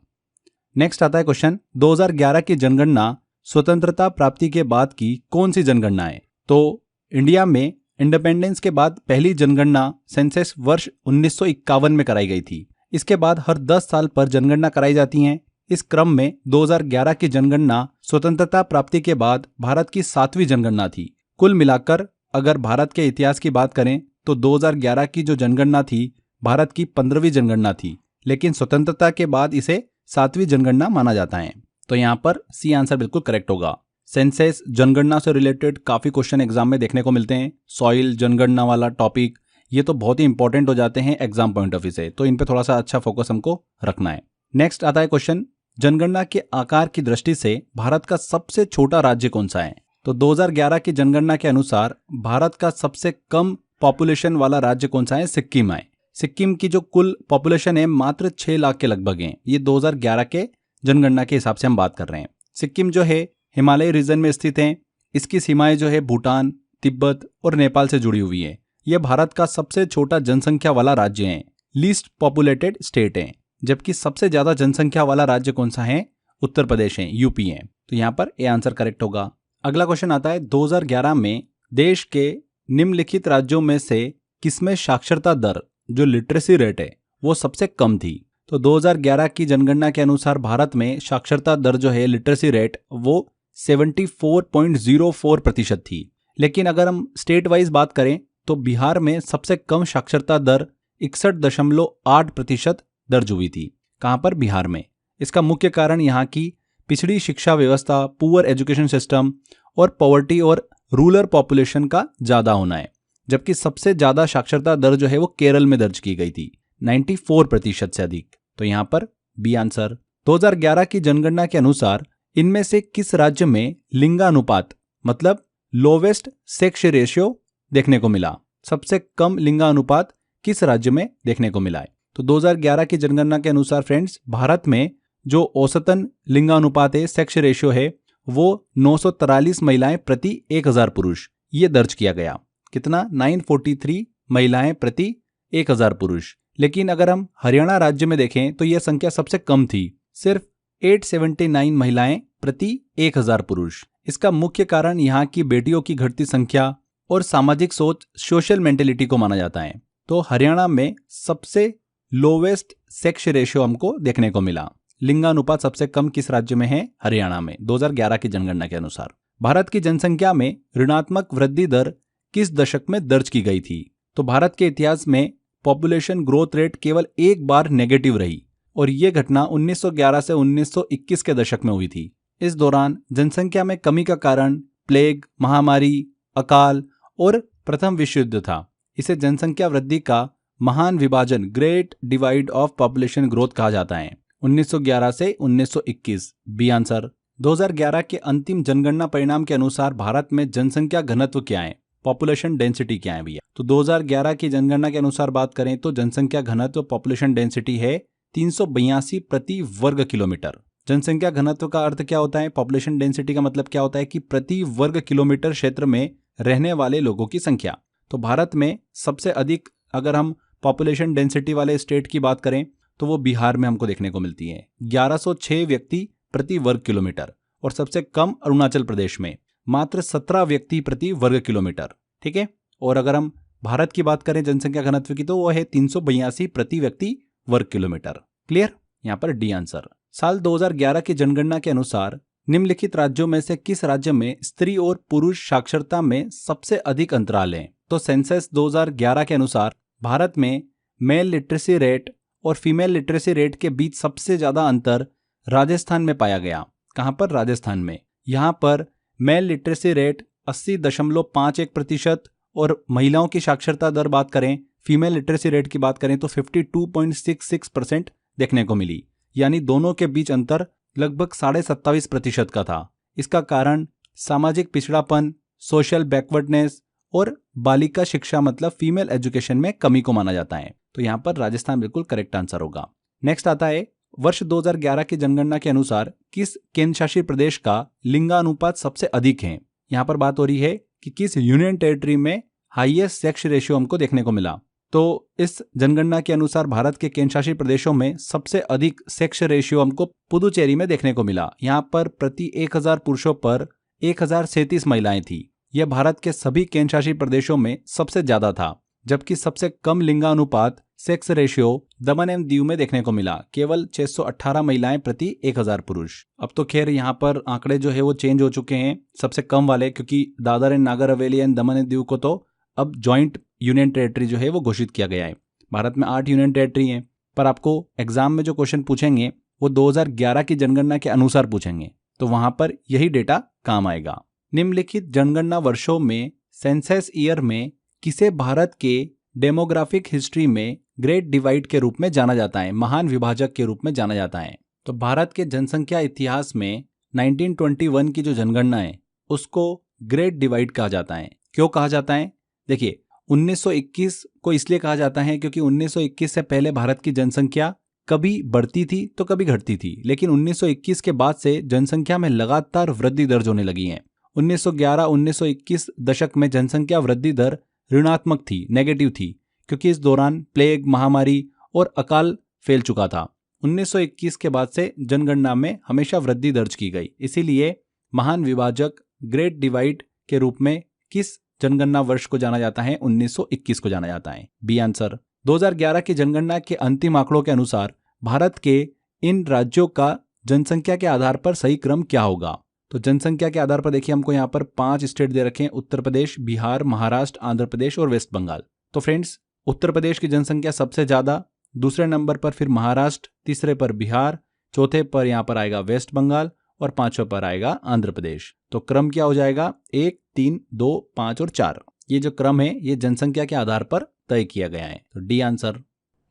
नेक्स्ट आता है क्वेश्चन, 2011 की जनगणना स्वतंत्रता प्राप्ति के बाद की कौन सी जनगणना है? तो इंडिया में इंडिपेंडेंस के बाद पहली जनगणना सेंसस वर्ष 1951 में कराई गई थी। इसके बाद हर 10 साल पर जनगणना कराई जाती हैं। इस क्रम में 2011 की जनगणना स्वतंत्रता प्राप्ति के बाद भारत की 7वीं जनगणना थी। कुल मिलाकर अगर भारत के इतिहास की बात करें तो 2011 की जो जनगणना थी भारत की 15वीं जनगणना थी, लेकिन स्वतंत्रता के बाद इसे 7वीं जनगणना माना जाता है। तो यहाँ पर सी आंसर बिल्कुल करेक्ट होगा। सेंसस जनगणना से रिलेटेड काफ़ी क्वेश्चन एग्जाम में देखने को मिलते हैं। सॉइल जनगणना वाला टॉपिक ये तो बहुत ही इंपॉर्टेंट हो जाते हैं एग्जाम पॉइंट ऑफ व्यू से, तो इन पे थोड़ा सा अच्छा फोकस हमको रखना है। नेक्स्ट आता है क्वेश्चन, जनगणना के आकार की दृष्टि से भारत का सबसे छोटा राज्य कौन सा है? तो 2011 की जनगणना के अनुसार भारत का सबसे कम पॉपुलेशन वाला राज्य कौन सा है? सिक्किम है। सिक्किम की जो कुल पॉपुलेशन है मात्र 6 लाख के लगभग है। ये 2011 के जनगणना के हिसाब से हम बात कर रहे हैं। सिक्किम जो है हिमालय रीजन में स्थित है। इसकी सीमाएं जो है भूटान, तिब्बत और नेपाल से जुड़ी हुई है। यह भारत का सबसे छोटा जनसंख्या वाला राज्य है, लीस्ट पॉपुलेटेड स्टेट है। जबकि सबसे ज्यादा जनसंख्या वाला राज्य कौन सा है? उत्तर प्रदेश है, यूपी है। तो यहाँ पर ए आंसर करेक्ट होगा। अगला क्वेश्चन आता है, 2011 में देश के निम्नलिखित राज्यों में से किसमें साक्षरता दर जो लिटरेसी रेट है वो सबसे कम थी? तो 2011 की जनगणना के अनुसार भारत में साक्षरता दर जो है लिटरेसी रेट वो 74.04% थी। लेकिन अगर हम स्टेट वाइज बात करें तो बिहार में सबसे कम साक्षरता दर 61.8% दर्ज हुई थी। कहां पर? बिहार में। इसका मुख्य कारण यहाँ की पिछड़ी शिक्षा व्यवस्था, पुअर एजुकेशन सिस्टम और पॉवर्टी और रूरल पॉपुलेशन का ज्यादा होना है। जबकि सबसे ज्यादा साक्षरता दर जो है वो केरल में दर्ज की गई थी, 94% से अधिक। तो यहाँ पर बी आंसर। 2011 की जनगणना के अनुसार इनमें से किस राज्य में लिंगानुपात मतलब लोवेस्ट सेक्स रेशियो देखने को मिला? सबसे कम लिंगानुपात किस राज्य में देखने को मिला है? तो 2011 की जनगणना के अनुसार फ्रेंड्स भारत में जो औसतन लिंगानुपात है, सेक्स रेशियो है, वो 943 महिलाएं प्रति 1000 पुरुष ये दर्ज किया गया। कितना? 943 महिलाएं प्रति 1000 पुरुष। लेकिन अगर हम हरियाणा राज्य में देखें तो यह संख्या सबसे कम थी, सिर्फ 879 महिलाएं प्रति 1000 पुरुष। इसका मुख्य कारण यहाँ की बेटियों की घटती संख्या और सामाजिक सोच, सोशल मेंटेलिटी को माना जाता है। तो हरियाणा में सबसे लोवेस्ट सेक्स रेशियो हमको देखने को मिला। लिंगानुपात सबसे कम किस राज्य में है? हरियाणा में, 2011 की जनगणना के अनुसार। भारत की जनसंख्या में ऋणात्मक वृद्धि दर किस दशक में दर्ज की गई थी? तो भारत के इतिहास में पॉपुलेशन ग्रोथ रेट केवल एक बार नेगेटिव रही और यह घटना 1911 से 1921 के दशक में हुई थी। इस दौरान जनसंख्या में कमी का कारण प्लेग, महामारी, अकाल और प्रथम विश्व युद्ध था। इसे जनसंख्या वृद्धि का महान विभाजन, great divide of population growth कहा जाता है। 1911 से 1921 बी आंसर। 2011 के अंतिम जनगणना परिणाम के अनुसार भारत में जनसंख्या घनत्व क्या है? पॉपुलेशन डेंसिटी क्या है भैया? तो 2011 की जनगणना के अनुसार बात करें तो जनसंख्या घनत्व पॉपुलेशन डेंसिटी है 382 प्रति वर्ग किलोमीटर। जनसंख्या घनत्व का अर्थ क्या होता है? पॉपुलेशन डेंसिटी का मतलब क्या होता है कि प्रति वर्ग किलोमीटर क्षेत्र में रहने वाले लोगों की संख्या। तो भारत में सबसे अधिक अगर हम पॉपुलेशन डेंसिटी वाले स्टेट की बात करें तो वो बिहार में हमको देखने को मिलती है, 1106 व्यक्ति प्रति वर्ग किलोमीटर। और सबसे कम अरुणाचल प्रदेश में मात्र 17 व्यक्ति प्रति वर्ग किलोमीटर। ठीक है। और अगर हम भारत की बात करें जनसंख्या घनत्व की तो वो है 382 प्रति व्यक्ति वर्ग किलोमीटर। क्लियर? यहाँ पर डी आंसर। साल 2011 की जनगणना के अनुसार निम्नलिखित राज्यों में से किस राज्य में स्त्री और पुरुष साक्षरता में सबसे अधिक अंतराल है? तो सेंसस 2011 के अनुसार भारत में मेल लिटरेसी रेट और फीमेल लिटरेसी रेट के बीच सबसे ज्यादा अंतर राजस्थान में पाया गया। कहां पर? राजस्थान में। यहां पर मेल लिटरेसी रेट 80.51% और महिलाओं की साक्षरता दर बात करें, फीमेल लिटरेसी रेट की बात करें तो 52.66% देखने को मिली। यानी दोनों के बीच अंतर लगभग 27.5% का था। इसका कारण सामाजिक पिछड़ापन, सोशल बैकवर्डनेस और बालिका शिक्षा मतलब फीमेल एजुकेशन में कमी को माना जाता है। तो यहाँ पर राजस्थान बिल्कुल करेक्ट आंसर होगा। नेक्स्ट आता है, वर्ष 2011 की जनगणना के अनुसार किस केंद्र शासित प्रदेश का लिंगानुपात सबसे अधिक है? यहाँ पर बात हो रही है कि किस यूनियन टेरिटरी में हाईएस्ट सेक्स रेशियो हमको देखने को मिला। तो इस जनगणना के अनुसार भारत के केंद्र शासित प्रदेशों में सबसे अधिक सेक्स रेशियो हमको पुदुचेरी में देखने को मिला। यहाँ पर प्रति 1000 पुरुषों पर 1037 महिलाएं थी। यह भारत के सभी केंद्र शासित प्रदेशों में सबसे ज्यादा था। जबकि सबसे कम लिंगानुपात सेक्स रेशियो दमन एवं दीव में देखने को मिला, केवल 618 महिलाएं प्रति 1000 पुरुष। अब तो खैर यहाँ पर आंकड़े जो है वो चेंज हो चुके हैं, सबसे कम वाले, क्योंकि Dadar and Nagar Haveli and Daman and Diu को तो अब जॉइंट यूनियन टेरिटरी जो है वो घोषित किया गया है। भारत में 8 यूनियन टेरिटरी हैं, पर आपको एग्जाम में जो क्वेश्चन पूछेंगे वो 2011 की जनगणना के अनुसार पूछेंगे, तो वहां पर यही डेटा काम आएगा। निम्नलिखित जनगणना वर्षों में सेंसस ईयर में किसे भारत के डेमोग्राफिक हिस्ट्री में ग्रेट डिवाइड के रूप में जाना जाता है, महान विभाजक के रूप में जाना जाता है? तो भारत के जनसंख्या इतिहास में 1921 की जो जनगणना है उसको ग्रेट डिवाइड कहा जाता है। क्यों कहा जाता है? देखिए, 1921 को इसलिए कहा जाता है क्योंकि 1921 से पहले भारत की जनसंख्या कभी बढ़ती थी तो कभी घटती थी, लेकिन 1921 के बाद से जनसंख्या में लगातार वृद्धि दर्ज होने लगी है। 1911-1921 दशक में जनसंख्या वृद्धि दर ऋणात्मक थी, नेगेटिव थी, क्योंकि इस दौरान प्लेग, महामारी और अकाल फैल चुका था। 1921 के बाद से जनगणना में हमेशा वृद्धि दर्ज की गई। इसीलिए महान विभाजक ग्रेट डिवाइड के रूप में किस जनगणना वर्ष को जाना जाता है? 1921 को जाना जाता है। B answer. 2011 की जनगणना के अंतिम आंकड़ों के अनुसार भारत के इन राज्यों का जनसंख्या के आधार पर सही क्रम क्या होगा? तो जनसंख्या के आधार पर देखिए, हमको यहाँ पर 5 स्टेट दे रखे हैं, उत्तर प्रदेश, बिहार, महाराष्ट्र, आंध्र प्रदेश और वेस्ट बंगाल। तो फ्रेंड्स, उत्तर प्रदेश की जनसंख्या सबसे ज्यादा, दूसरे नंबर पर फिर महाराष्ट्र, तीसरे पर बिहार, चौथे पर यहाँ पर आएगा वेस्ट बंगाल और पांचवें पर आएगा आंध्र प्रदेश। तो क्रम क्या हो जाएगा? 1, 3, 2, 5 और 4। ये जो क्रम है ये जनसंख्या के आधार पर तय किया गया है। तो डी आंसर।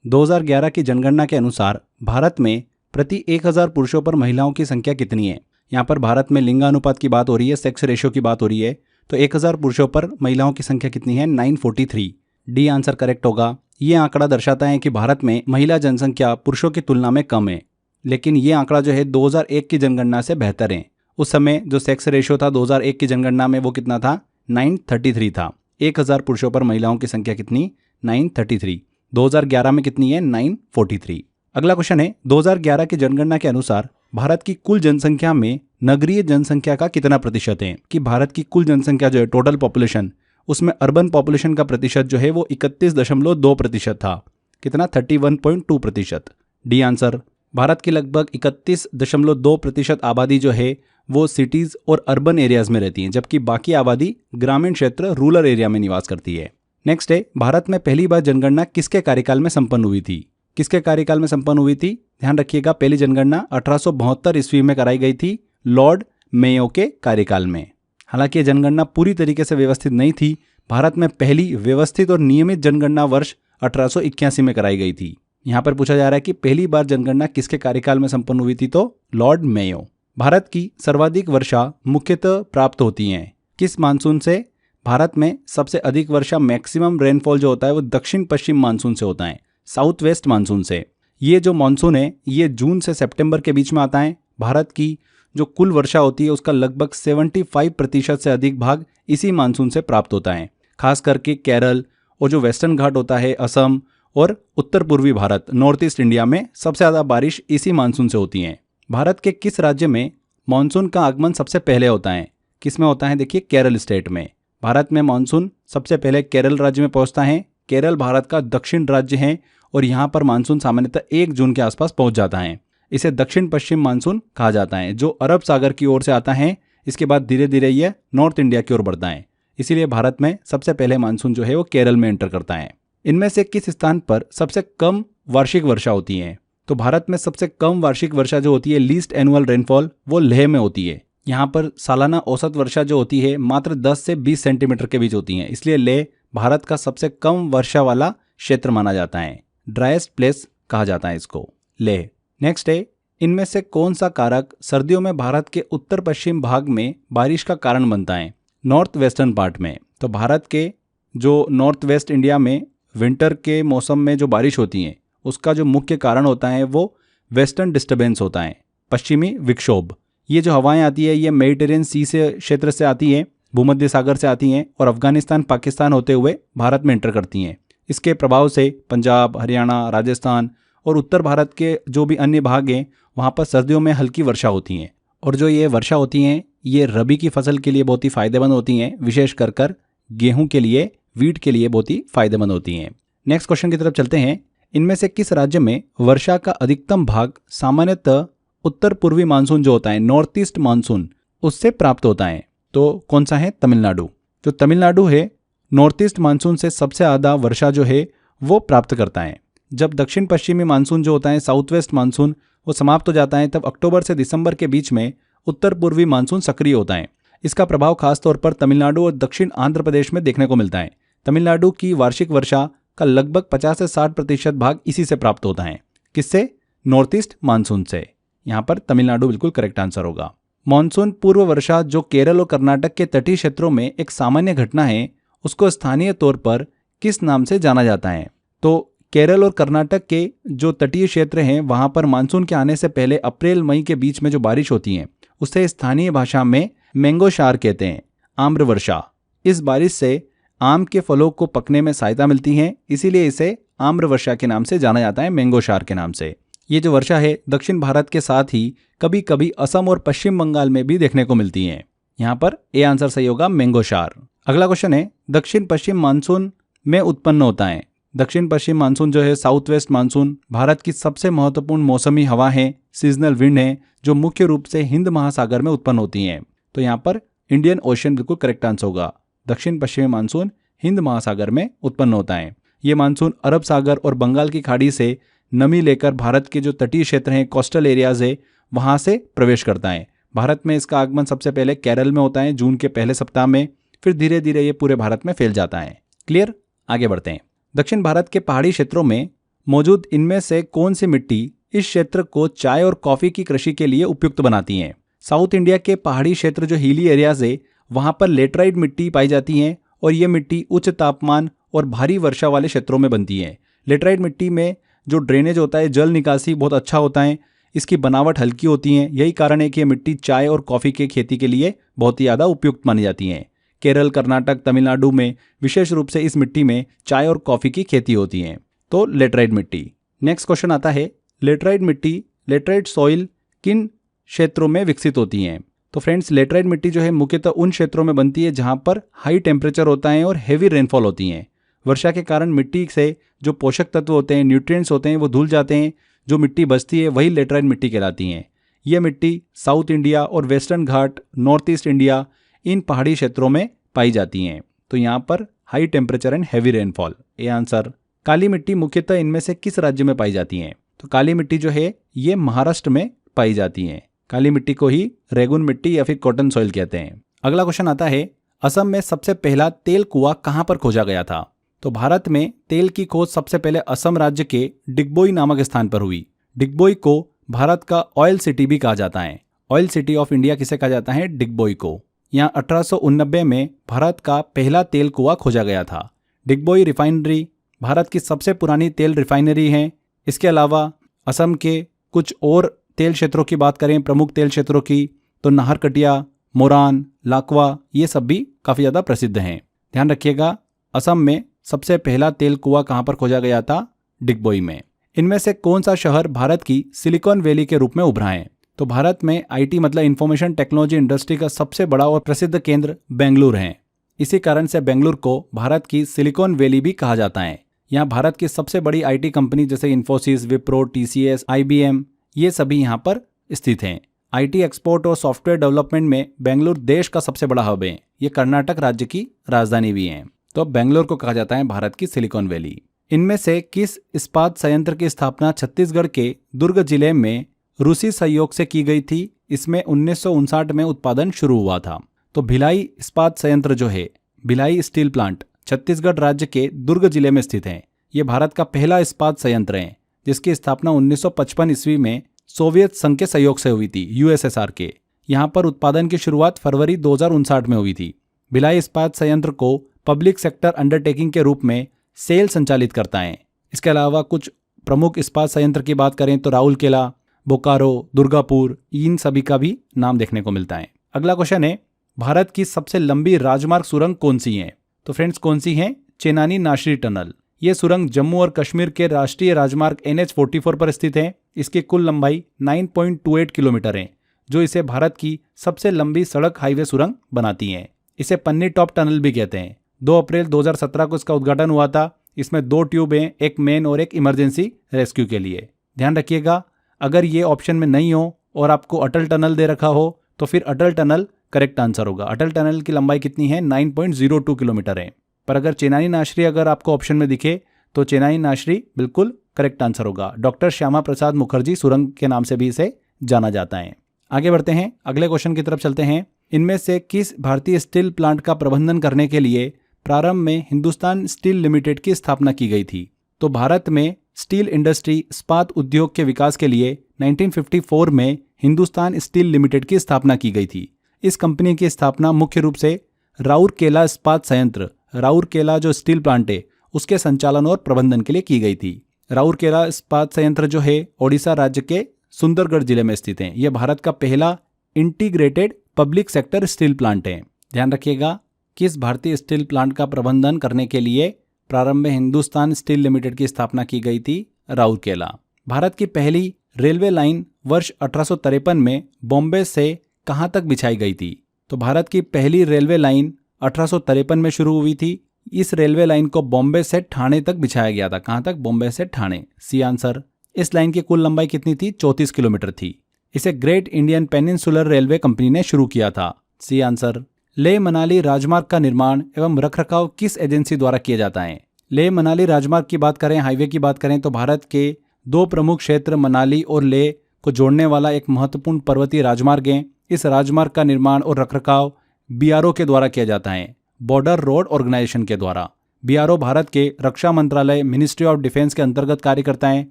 2011 की जनगणना के अनुसार भारत में प्रति 1000 पुरुषों पर महिलाओं की संख्या कितनी है? यहाँ पर भारत में लिंगानुपात की बात हो रही है, सेक्स रेशियो की बात हो रही है। तो 1000 पुरुषों पर महिलाओं की संख्या कितनी है? 943। डी आंसर करेक्ट होगा। ये आंकड़ा दर्शाता है कि भारत में महिला जनसंख्या पुरुषों की तुलना में कम है, लेकिन ये आंकड़ा जो है 2001 की जनगणना से बेहतर है। उस समय जो सेक्स रेशियो था 2001 की जनगणना में वो कितना था? 933 था। 1000 पुरुषों पर महिलाओं की संख्या कितनी? 933। 2011 में कितनी है? 943। अगला क्वेश्चन है, 2011 की जनगणना के अनुसार भारत की कुल जनसंख्या में नगरीय जनसंख्या का कितना प्रतिशत है? कि भारत की कुल जनसंख्या जो है, टोटल पॉपुलेशन, उसमें अर्बन पॉपुलेशन का प्रतिशत जो है वो 31.2% था। कितना? 31.2%। D answer. भारत की लगभग 31.2% आबादी जो है वो सिटीज और अर्बन एरियाज में रहती है, जबकि बाकी आबादी ग्रामीण क्षेत्र, रूरल एरिया में निवास करती है। नेक्स्ट है, भारत में पहली बार जनगणना किसके कार्यकाल में संपन्न हुई थी? किसके कार्यकाल में संपन्न हुई थी? ध्यान रखिएगा, पहली जनगणना 1872 ईस्वी में कराई गई थी, लॉर्ड मेयो के कार्यकाल में। हालांकि यह जनगणना पूरी तरीके से व्यवस्थित नहीं थी। भारत में पहली व्यवस्थित और नियमित जनगणना वर्ष 1881 में कराई गई थी। यहाँ पर पूछा जा रहा है कि पहली बार जनगणना किसके कार्यकाल में संपन्न हुई थी? तो लॉर्ड मेयो। भारत की सर्वाधिक वर्षा मुख्यतः प्राप्त होती है किस मानसून से? भारत में सबसे अधिक वर्षा, मैक्सिमम रेनफॉल जो होता है वो दक्षिण पश्चिम मानसून से होता है, साउथ वेस्ट मानसून से। ये जो मानसून है ये जून से सितंबर के बीच में आता है। भारत की जो कुल वर्षा होती है उसका लगभग 75% से अधिक भाग इसी मानसून से प्राप्त होता है। खास करके केरल और जो वेस्टर्न घाट होता है, असम और उत्तर पूर्वी भारत, नॉर्थ ईस्ट इंडिया में सबसे ज़्यादा बारिश इसी मानसून से होती है। भारत के किस राज्य में मानसून का आगमन सबसे पहले होता है? किस में होता है? देखिए, केरल स्टेट में। भारत में मानसून सबसे पहले केरल राज्य में पहुंचता है। केरल भारत का दक्षिण राज्य है और यहाँ पर मानसून सामान्यतः 1 जून के आसपास पहुंच जाता है। इसे दक्षिण पश्चिम मानसून कहा जाता है, जो अरब सागर की ओर से आता है। इसके बाद धीरे धीरे यह नॉर्थ इंडिया की ओर बढ़ता है। इसीलिए भारत में सबसे पहले मानसून जो है वो केरल में एंटर करता है। इनमें से किस स्थान पर सबसे कम वार्षिक वर्षा होती है? तो भारत में सबसे कम वार्षिक वर्षा जो होती है, लीस्ट एनुअल रेनफॉल, वो लेह में होती है। यहाँ पर सालाना औसत वर्षा जो होती है मात्र 10 से 20 सेंटीमीटर के बीच होती है। इसलिए लेह भारत का सबसे कम वर्षा वाला क्षेत्र माना जाता है। ड्राइएस्ट प्लेस कहा जाता है इसको, लेह। नेक्स्ट है, इनमें से कौन सा कारक सर्दियों में भारत के उत्तर पश्चिम भाग में बारिश का कारण बनता है? नॉर्थ वेस्टर्न पार्ट में। तो भारत के जो नॉर्थ वेस्ट इंडिया में विंटर के मौसम में जो बारिश होती है उसका जो मुख्य कारण होता है वो वेस्टर्न डिस्टर्बेंस होता है, पश्चिमी विक्षोभ। ये जो हवाएं आती है ये मेडिटेरियन सी से क्षेत्र से आती हैं, भूमध्य सागर से आती हैं और अफगानिस्तान, पाकिस्तान होते हुए भारत में एंटर करती हैं। इसके प्रभाव से पंजाब, हरियाणा, राजस्थान और उत्तर भारत के जो भी अन्य भाग हैं वहाँ पर सर्दियों में हल्की वर्षा होती हैं। और जो ये वर्षा होती हैं ये रबी की फसल के लिए बहुत ही फायदेमंद होती हैं, विशेष कर गेहूं के लिए, वीट के लिए बहुत ही फायदेमंद होती हैं। नेक्स्ट क्वेश्चन की तरफ चलते हैं। इनमें से किस राज्य में वर्षा का अधिकतम भाग सामान्यतः उत्तर पूर्वी मानसून जो होता है, नॉर्थ ईस्ट मानसून, उससे प्राप्त होता है? तो कौन सा है? तमिलनाडु। जो तमिलनाडु है, नॉर्थ ईस्ट मानसून से सबसे ज़्यादा वर्षा जो है वो प्राप्त करता है। जब दक्षिण पश्चिमी मानसून जो होता है साउथ वेस्ट मानसून वो समाप्त हो जाता है, तब अक्टूबर से दिसंबर के बीच में उत्तर पूर्वी मानसून सक्रिय होता है। इसका प्रभाव खासतौर पर तमिलनाडु और दक्षिण आंध्र प्रदेश में देखने को मिलता है। तमिलनाडु की वार्षिक वर्षा का लगभग 50 से 60% भाग इसी से प्राप्त होता है। किससे? नॉर्थ ईस्ट मानसून से। यहाँ पर तमिलनाडु बिल्कुल करेक्ट आंसर होगा। मानसून पूर्व वर्षा जो केरल और कर्नाटक के तटीय क्षेत्रों में एक सामान्य घटना है, उसको स्थानीय तौर पर किस नाम से जाना जाता है? तो केरल और कर्नाटक के जो तटीय क्षेत्र हैं वहां पर मानसून के आने से पहले अप्रैल मई के बीच में जो बारिश होती है उसे स्थानीय भाषा में मैंगो शार कहते हैं, आम्र वर्षा। इस बारिश से आम के फलों को पकने में सहायता मिलती है, इसीलिए इसे आम्र वर्षा के नाम से जाना जाता है, मैंगो शार के नाम से। ये जो वर्षा है दक्षिण भारत के साथ ही कभी कभी असम और पश्चिम बंगाल में भी देखने को मिलती है। यहाँ पर ए आंसर सही होगा, मैंगो शार। अगला क्वेश्चन है, दक्षिण पश्चिम मानसून में उत्पन्न होता है। दक्षिण पश्चिम मानसून जो है साउथ वेस्ट मानसून भारत की सबसे महत्वपूर्ण मौसमी हवा है, सीजनल विंड है, जो मुख्य रूप से हिंद महासागर में उत्पन्न होती हैं। तो यहाँ पर इंडियन ओशन बिल्कुल करेक्ट आंसर होगा। दक्षिण पश्चिमी मानसून हिंद महासागर में उत्पन्न होता है। ये मानसून अरब सागर और बंगाल की खाड़ी से नमी लेकर भारत के जो तटीय क्षेत्र हैं, कोस्टल एरियाज है, वहां से प्रवेश करता है। भारत में इसका आगमन सबसे पहले केरल में होता है जून के पहले सप्ताह में, फिर धीरे धीरे ये पूरे भारत में फैल जाता है। क्लियर? आगे बढ़ते हैं। दक्षिण भारत के पहाड़ी क्षेत्रों में मौजूद इनमें से कौन सी मिट्टी इस क्षेत्र को चाय और कॉफी की कृषि के लिए उपयुक्त बनाती है? साउथ इंडिया के पहाड़ी क्षेत्र जो हिली एरियाज है वहां पर लेटराइट मिट्टी पाई जाती है और ये मिट्टी उच्च तापमान और भारी वर्षा वाले क्षेत्रों में बनती है। लेटराइट मिट्टी में जो ड्रेनेज होता है, जल निकासी बहुत अच्छा होता है, इसकी बनावट हल्की होती है। यही कारण है कि ये मिट्टी चाय और कॉफी की खेती के लिए बहुत ही ज़्यादा उपयुक्त मानी जाती है। केरल, कर्नाटक, तमिलनाडु में विशेष रूप से इस मिट्टी में चाय और कॉफी की खेती होती है। तो लेटराइट मिट्टी। नेक्स्ट क्वेश्चन आता है, लेटराइट मिट्टी, लेटराइट सॉइल किन क्षेत्रों में विकसित होती हैं? तो फ्रेंड्स, लेटराइट मिट्टी जो है मुख्यतः उन क्षेत्रों में बनती है जहां पर हाई टेम्परेचर होता है और हेवी रेनफॉल होती है। वर्षा के कारण मिट्टी से जो पोषक तत्व होते हैं, न्यूट्रिएंट्स होते हैं, वो धुल जाते हैं। जो मिट्टी बचती है वही लेटराइट मिट्टी कहलाती है। यह मिट्टी साउथ इंडिया और वेस्टर्न घाट, नॉर्थ ईस्ट इंडिया, इन पहाड़ी क्षेत्रों में पाई जाती हैं। तो यहाँ पर high temperature and heavy rainfall, ये आंसर। काली मिट्टी मुख्यतः इनमें से किस राज्य में पाई जाती है? तो काली मिट्टी जो है ये महाराष्ट्र में पाई जाती है। काली मिट्टी को ही रेगुन मिट्टी या फिर कॉटन सॉइल कहते हैं। अगला क्वेश्चन आता है, असम में सबसे पहला तेल कुआं कहां पर खोजा गया था? तो भारत में तेल की खोज सबसे पहले असम राज्य के डिगबोई नामक स्थान पर हुई। डिगबोई को भारत का ऑयल सिटी भी कहा जाता है। ऑयल सिटी ऑफ इंडिया किसे कहा जाता है? डिगबोई को। यहाँ 1889 में भारत का पहला तेल कुआं खोजा गया था। डिगबोई रिफाइनरी भारत की सबसे पुरानी तेल रिफाइनरी है। इसके अलावा असम के कुछ और तेल क्षेत्रों की बात करें, प्रमुख तेल क्षेत्रों की, तो नाहरकटिया, मोरान, लाकवा, ये सब भी काफ़ी ज़्यादा प्रसिद्ध हैं। ध्यान रखिएगा, असम में सबसे पहला तेल कुआं कहाँ पर खोजा गया था? डिगबोई में। इनमें से कौन सा शहर भारत की सिलिकॉन वैली के रूप में उभरा है? तो भारत में आईटी मतलब इंफॉर्मेशन टेक्नोलॉजी इंडस्ट्री का सबसे बड़ा और प्रसिद्ध केंद्र बेंगलुरु है। इसी कारण से बेंगलुरु को भारत की सिलिकॉन वैली भी कहा जाता है। यहाँ भारत की सबसे बड़ी आईटी कंपनी जैसे इन्फोसिस, विप्रो, टीसीएस, आईबीएम, ये सभी यहाँ पर स्थित हैं। आईटी एक्सपोर्ट और सॉफ्टवेयर डेवलपमेंट में बेंगलुरु देश का सबसे बड़ा हब है। ये कर्नाटक राज्य की राजधानी भी है। तो बेंगलुरु को कहा जाता है भारत की सिलिकॉन वैली। इनमें से किस इस्पात संयंत्र की स्थापना छत्तीसगढ़ के दुर्ग जिले में रूसी सहयोग से की गई थी? इसमें 1959 में उत्पादन शुरू हुआ था। तो भिलाई इस्पात संयंत्र जो है, भिलाई स्टील प्लांट, छत्तीसगढ़ राज्य के दुर्ग जिले में स्थित है। ये भारत का पहला इस्पात संयंत्र है जिसकी स्थापना 1955 ईस्वी में सोवियत संघ के सहयोग से हुई थी, यूएसएसआर के। यहाँ पर उत्पादन की शुरुआत फरवरी 2059 में हुई थी। भिलाई इस्पात संयंत्र को पब्लिक सेक्टर अंडरटेकिंग के रूप में सेल संचालित करता है। इसके अलावा कुछ प्रमुख इस्पात संयंत्र की बात करें तो राउरकेला, बोकारो, दुर्गापुर, इन सभी का भी नाम देखने को मिलता है। अगला क्वेश्चन है, भारत की सबसे लंबी राजमार्ग सुरंग कौन सी है? तो फ्रेंड्स, कौन सी है? चेनानी नाशरी टनल। ये सुरंग जम्मू और कश्मीर के राष्ट्रीय राजमार्ग NH-44 पर स्थित है। इसकी कुल लंबाई 9.28 किलोमीटर है, जो इसे भारत की सबसे लंबी सड़क हाईवे सुरंग बनाती है। इसे पन्नी टॉप टनल भी कहते हैं। 2 अप्रैल 2017 को इसका उद्घाटन हुआ था। इसमें 2 ट्यूब हैं, एक मेन और एक इमरजेंसी रेस्क्यू के लिए। ध्यान रखिएगा, अगर ये ऑप्शन में नहीं हो और आपको अटल टनल दे रखा हो तो फिर अटल टनल करेक्ट आंसर होगा। अटल टनल की लंबाई कितनी है? 9.02 किलोमीटर है। पर अगर चेनानी नाशरी अगर आपको ऑप्शन में दिखे तो चेन्नई नाशरी बिल्कुल करेक्ट आंसर होगा। डॉक्टर श्यामा प्रसाद मुखर्जी सुरंग के नाम से भी इसे जाना जाता है। आगे बढ़ते हैं, अगले क्वेश्चन की तरफ चलते हैं। इनमें से किस भारतीय स्टील प्लांट का प्रबंधन करने के लिए प्रारंभ में हिंदुस्तान स्टील लिमिटेड की स्थापना की गई थी? तो भारत में स्टील इंडस्ट्री इस्पात उद्योग के विकास के लिए 1954 में हिंदुस्तान स्टील लिमिटेड की स्थापना की गई थी। इस कंपनी की स्थापना मुख्य रूप से राउरकेला इस्पात संयंत्र, राउरकेला जो स्टील प्लांट है उसके संचालन और प्रबंधन के लिए की गई थी। राउरकेला इस्पात संयंत्र जो है ओडिशा राज्य के सुंदरगढ़ जिले में स्थित है। यह भारत का पहला integrated public sector steel plant है। ध्यान रखिएगा, किस भारतीय स्टील प्लांट का प्रबंधन करने के लिए प्रारंभ में हिंदुस्तान स्टील लिमिटेड की स्थापना की गई थी? राउरकेला। भारत की पहली रेलवे लाइन वर्ष 1853 में बॉम्बे से कहां तक बिछाई गई थी? तो भारत की पहली रेलवे लाइन 1853 में शुरू हुई थी। इस रेलवे लाइन को बॉम्बे से ठाणे तक बिछाया गया था। कहां तक? बॉम्बे से ठाणे। C answer. इस लाइन की कुल लंबाई कितनी थी? 34 किलोमीटर थी। इसे Great Indian Peninsular Railway company ने शुरू किया था। C answer. लेह मनाली राजमार्ग का निर्माण एवं रखरखाव किस एजेंसी द्वारा किया जाता है? लेह मनाली राजमार्ग की बात करें, हाईवे की बात करें तो भारत के दो प्रमुख क्षेत्र मनाली और लेह को जोड़ने वाला एक महत्वपूर्ण पर्वतीय राजमार्ग है। इस राजमार्ग का निर्माण और रखरखाव बीआरओ के द्वारा किया जाता है, बॉर्डर रोड ऑर्गेनाइजेशन के द्वारा। बीआरओ भारत के रक्षा मंत्रालय मिनिस्ट्री ऑफ डिफेंस के अंतर्गत कार्य करता है।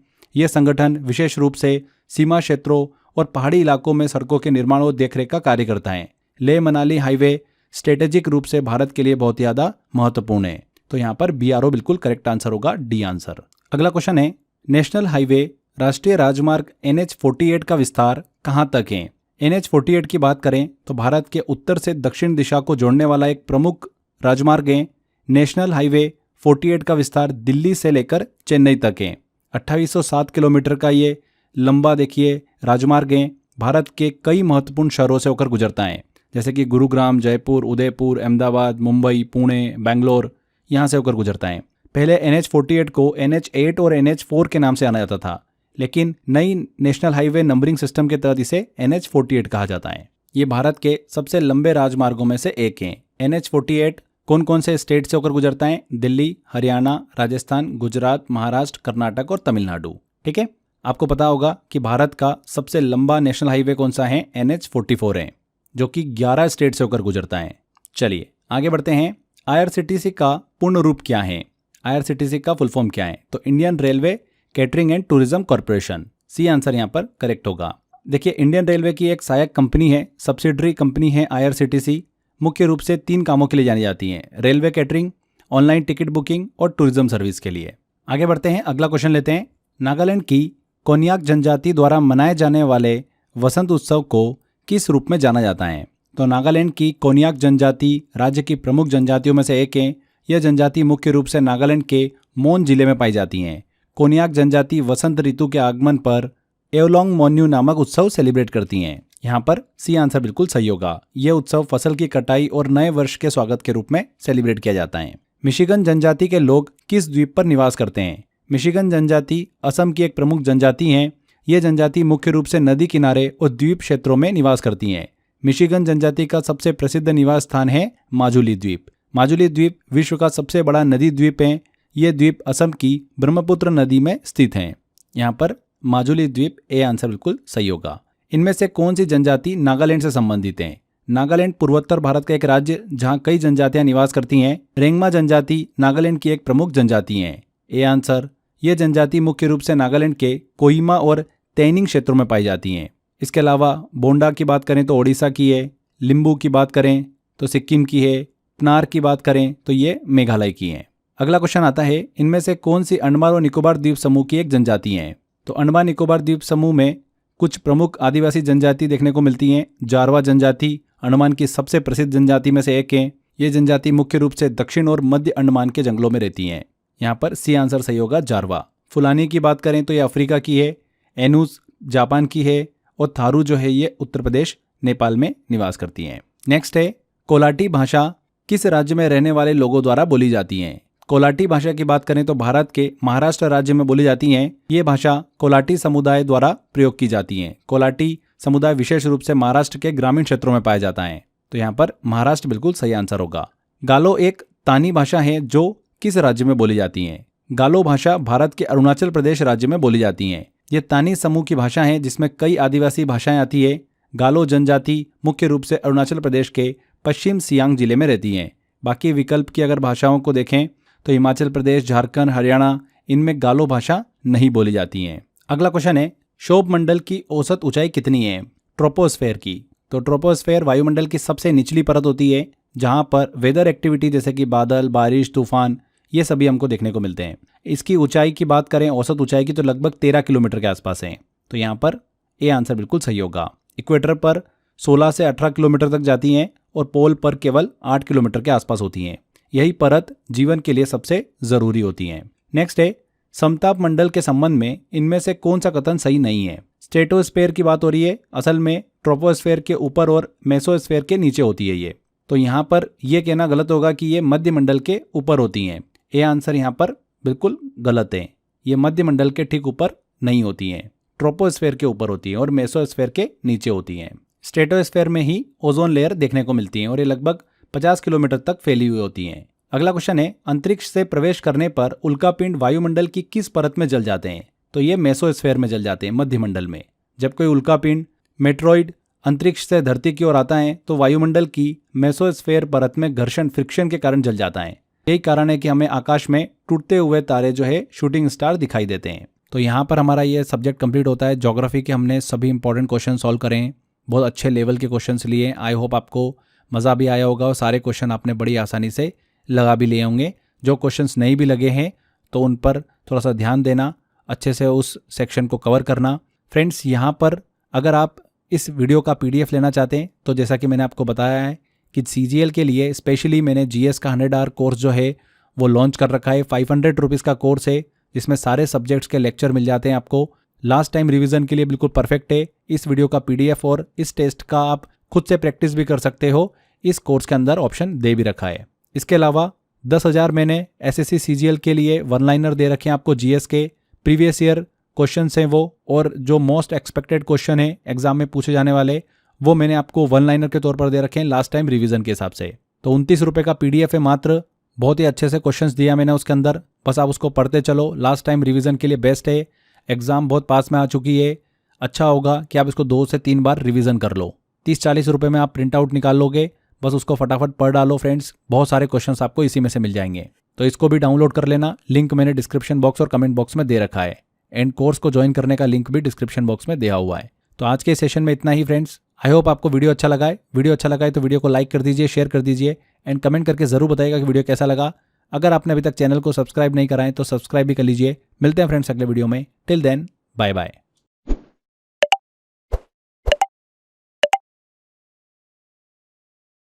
यह संगठन विशेष रूप से सीमा क्षेत्रों और पहाड़ी इलाकों में सड़कों के निर्माण और देखरेख का कार्य करता है। लेह मनाली हाईवे स्ट्रेटेजिक रूप से भारत के लिए बहुत ज़्यादा महत्वपूर्ण है। तो यहाँ पर बीआरओ बिल्कुल करेक्ट आंसर होगा, डी आंसर। अगला क्वेश्चन है, नेशनल हाईवे राष्ट्रीय राजमार्ग NH-48 का विस्तार कहाँ तक है? NH-48 की बात करें तो भारत के उत्तर से दक्षिण दिशा को जोड़ने वाला एक प्रमुख राजमार्ग है। नेशनल हाईवे 48 का विस्तार दिल्ली से लेकर चेन्नई तक है। 2807 किलोमीटर का ये लंबा देखिए राजमार्ग है। भारत के कई महत्वपूर्ण शहरों से होकर गुजरता है, जैसे कि गुरुग्राम, जयपुर, उदयपुर, अहमदाबाद, मुंबई, पुणे, बेंगलोर, यहाँ से होकर गुजरता है। पहले NH-48 को NH-8 और NH-4 के नाम से जाना जाता था, लेकिन नई नेशनल हाईवे नंबरिंग सिस्टम के तहत इसे NH-48 कहा जाता है। ये भारत के सबसे लंबे राजमार्गों में से एक है। NH-48 कौन कौन से स्टेट से होकर गुजरता है? दिल्ली, हरियाणा, राजस्थान, गुजरात, महाराष्ट्र, कर्नाटक और तमिलनाडु। ठीक है, आपको पता होगा कि भारत का सबसे लंबा नेशनल हाईवे कौन सा है? NH-44 है, जो कि 11 स्टेट से होकर गुजरता है। चलिए आगे बढ़ते हैं। IRCTC का पूर्ण रूप क्या है? IRCTC का फुल फॉर्म क्या है? तो Indian railway catering and tourism corporation. C answer यहाँ पर करेक्ट होगा। देखिए, इंडियन रेलवे की एक सहायक कंपनी है, सब्सिडरी कंपनी है IRCTC। मुख्य रूप से 3 कामों के लिए जानी जाती हैं: railway catering, online ticket booking और टूरिज्म सर्विस के लिए। आगे बढ़ते हैं, अगला क्वेश्चन लेते हैं। नागालैंड की कोन्याक जनजाति द्वारा मनाए जाने वाले वसंत उत्सव को किस रूप में जाना जाता है? तो नागालैंड की कोन्याक जनजाति राज्य की प्रमुख जनजातियों में से एक है। यह जनजाति मुख्य रूप से नागालैंड के मोन जिले में पाई जाती हैं। कोन्याक जनजाति वसंत ऋतु के आगमन पर एवलोंग मोन्यू नामक उत्सव सेलिब्रेट करती हैं। यहाँ पर सी आंसर बिल्कुल सही होगा। यह उत्सव फसल की कटाई और नए वर्ष के स्वागत के रूप में सेलिब्रेट किया जाता है। मिशिगन जनजाति के लोग किस द्वीप पर निवास करते हैं? मिशिगन जनजाति असम की एक प्रमुख जनजाति है। यह जनजाति मुख्य रूप से नदी किनारे और द्वीप क्षेत्रों में निवास करती हैं। मिशिगन जनजाति का सबसे प्रसिद्ध निवास स्थान है माजुली द्वीप। माजुली द्वीप विश्व का सबसे बड़ा नदी द्वीप है। ये द्वीप असम की ब्रह्मपुत्र नदी में स्थित हैं। यहाँ पर माजुली द्वीप ए आंसर बिल्कुल सही होगा। इनमें से कौन सी जनजाति नागालैंड से संबंधित है? नागालैंड पूर्वोत्तर भारत का एक राज्य जहाँ कई जनजातियाँ निवास करती हैं। रेंगमा जनजाति नागालैंड की एक प्रमुख जनजाति है। A answer. ये जनजाति मुख्य रूप से नागालैंड के कोहिमा और तैनिंग क्षेत्रों में पाई जाती हैं। इसके अलावा बोंडा की बात करें तो ओडिशा की है, लिम्बू की बात करें तो सिक्किम की है, पनार की बात करें तो ये मेघालय की है। अगला क्वेश्चन आता है, इनमें से कौन सी अंडमान और निकोबार द्वीप समूह की एक जनजाति है? तो अंडमान निकोबार द्वीप समूह में कुछ प्रमुख आदिवासी जनजाति देखने को मिलती हैं। जारवा जनजाति अंडमान की सबसे प्रसिद्ध जनजाति में से एक है। ये जनजाति मुख्य रूप से दक्षिण और मध्य अंडमान के जंगलों में रहती हैं। यहाँ पर सी आंसर सही होगा, जारवा। फुलानी की बात करें तो ये अफ्रीका की है, एनूस जापान की है और थारू जो है ये उत्तर प्रदेश नेपाल में निवास करती हैं। नेक्स्ट है, कोलाटी भाषा किस राज्य में रहने वाले लोगों द्वारा बोली जाती है? कोलाटी भाषा की बात करें तो भारत के महाराष्ट्र राज्य में बोली जाती हैं। ये भाषा कोलाटी समुदाय द्वारा प्रयोग की जाती है। कोलाटी समुदाय विशेष रूप से महाराष्ट्र के ग्रामीण क्षेत्रों में पाया जाता है। तो यहाँ पर महाराष्ट्र बिल्कुल सही आंसर होगा। गालो एक तानी भाषा है जो किस राज्य में बोली जाती है? गालो भाषा भारत के अरुणाचल प्रदेश राज्य में बोली जाती हैं। ये तानी समूह की भाषा है जिसमें कई आदिवासी भाषाएं आती है। गालो जनजाति मुख्य रूप से अरुणाचल प्रदेश के पश्चिम सियांग जिले में रहती हैं। बाकी विकल्प की अगर भाषाओं को देखें तो हिमाचल प्रदेश, झारखंड, हरियाणा, इनमें गालो भाषा नहीं बोली जाती हैं। अगला क्वेश्चन है, क्षोभ मंडल की औसत ऊंचाई कितनी है? ट्रोपोस्फेयर की। तो ट्रोपोस्फेयर वायुमंडल की सबसे निचली परत होती है जहां पर वेदर एक्टिविटी जैसे कि बादल, बारिश, तूफान ये सभी हमको देखने को मिलते हैं। इसकी ऊंचाई की बात करें, औसत ऊंचाई की, तो लगभग 13 किलोमीटर के आसपास है। तो यहाँ पर ए आंसर बिल्कुल सही होगा। इक्वेटर पर 16 से 18 किलोमीटर तक जाती हैं और पोल पर केवल 8 किलोमीटर के आसपास होती हैं। यही परत जीवन के लिए सबसे ज़रूरी होती हैं। नेक्स्ट है, समताप मंडल के संबंध में इनमें से कौन सा कथन सही नहीं है? स्ट्रेटोस्फेयर की बात हो रही है, असल में ट्रोपोस्फेयर के ऊपर और मेसोस्फेयर के नीचे होती है ये। तो यहाँ पर यह कहना गलत होगा कि ये मध्य मंडल के ऊपर होती हैं। ए आंसर यहाँ पर बिल्कुल गलत है। ये मध्य मंडल के ठीक ऊपर नहीं होती हैं, ट्रोपोस्फेयर के ऊपर होती हैं और मेसोस्फेयर के नीचे होती हैं। स्ट्रेटोस्फेयर में ही ओजोन लेयर देखने को मिलती है और ये लगभग 50 किलोमीटर तक फैली हुई होती हैं। अगला क्वेश्चन है, अंतरिक्ष से प्रवेश करने पर उल्कापिंड वायुमंडल की किस परत में जल जाते हैं? तो ये मेसोस्फेयर में जल जाते हैं, मध्य मंडल में। जब कोई उल्कापिंड, मेट्रॉइड अंतरिक्ष से धरती की ओर आता है तो वायुमंडल की मेसोस्फेयर परत में घर्षण, फ्रिक्शन के कारण जल जाता है। यही कारण है कि हमें आकाश में टूटते हुए तारे जो है शूटिंग स्टार दिखाई देते हैं। तो यहाँ पर हमारा ये सब्जेक्ट कंप्लीट होता है। ज्योग्राफी के हमने सभी इंपॉर्टेंट क्वेश्चन सॉल्व करे हैं, बहुत अच्छे लेवल के क्वेश्चंस लिए। आई होप आपको मज़ा भी आया होगा और सारे क्वेश्चन आपने बड़ी आसानी से लगा भी लिए होंगे। जो क्वेश्चंस नहीं भी लगे हैं तो उन पर थोड़ा सा ध्यान देना, अच्छे से उस सेक्शन को कवर करना। फ्रेंड्स, यहाँ पर अगर आप इस वीडियो का PDF लेना चाहते हैं तो जैसा कि मैंने आपको बताया है कि CGL के लिए स्पेशली मैंने GS का 100 आवर कोर्स जो है वो लॉन्च कर रखा है। 500 रुपीज़ का कोर्स है जिसमें सारे सब्जेक्ट्स के लेक्चर मिल जाते हैं आपको। लास्ट टाइम रिवीजन के लिए बिल्कुल परफेक्ट है। इस वीडियो का PDF और इस टेस्ट का आप खुद से प्रैक्टिस भी कर सकते हो, इस कोर्स के अंदर ऑप्शन दे भी रखा है। इसके अलावा 10,000 मैंने SSC CGL के लिए वन लाइनर दे रखे हैं आपको। GS के प्रीवियस ईयर क्वेश्चन हैं वो, और जो मोस्ट एक्सपेक्टेड क्वेश्चन है एग्जाम में पूछे जाने वाले, वो मैंने आपको वन लाइनर के तौर पर दे रखे हैं लास्ट टाइम रिवीजन के हिसाब से। तो 29 रुपये का PDF है मात्र। बहुत ही अच्छे से क्वेश्चंस दिया मैंने उसके अंदर, बस आप उसको पढ़ते चलो। लास्ट टाइम रिवीजन के लिए बेस्ट है। एग्जाम बहुत पास में आ चुकी है, अच्छा होगा कि आप इसको 2 से 3 बार रिवीजन कर लो। 30-40 रुपये में आप प्रिंट आउट निकाल लोगे, बस उसको फटाफट पढ़ डालो फ्रेंड्स। बहुत सारे क्वेश्चंस आपको इसी में से मिल जाएंगे। तो इसको भी डाउनलोड कर लेना, लिंक मैंने डिस्क्रिप्शन बॉक्स और कमेंट बॉक्स में दे रखा है। एंड कोर्स को ज्वाइन करने का लिंक भी डिस्क्रिप्शन बॉक्स में दिया हुआ है। तो आज के सेशन में इतना ही फ्रेंड्स। आई होप आपको वीडियो अच्छा लगा है। वीडियो अच्छा लगा है तो वीडियो को लाइक कर दीजिए, शेयर कर दीजिए एंड कमेंट करके जरूर बताइएगा कि वीडियो कैसा लगा। अगर आपने अभी तक चैनल को सब्सक्राइब नहीं करा है तो सब्सक्राइब भी कर लीजिए। मिलते हैं फ्रेंड्स अगले वीडियो में। Till then, bye bye.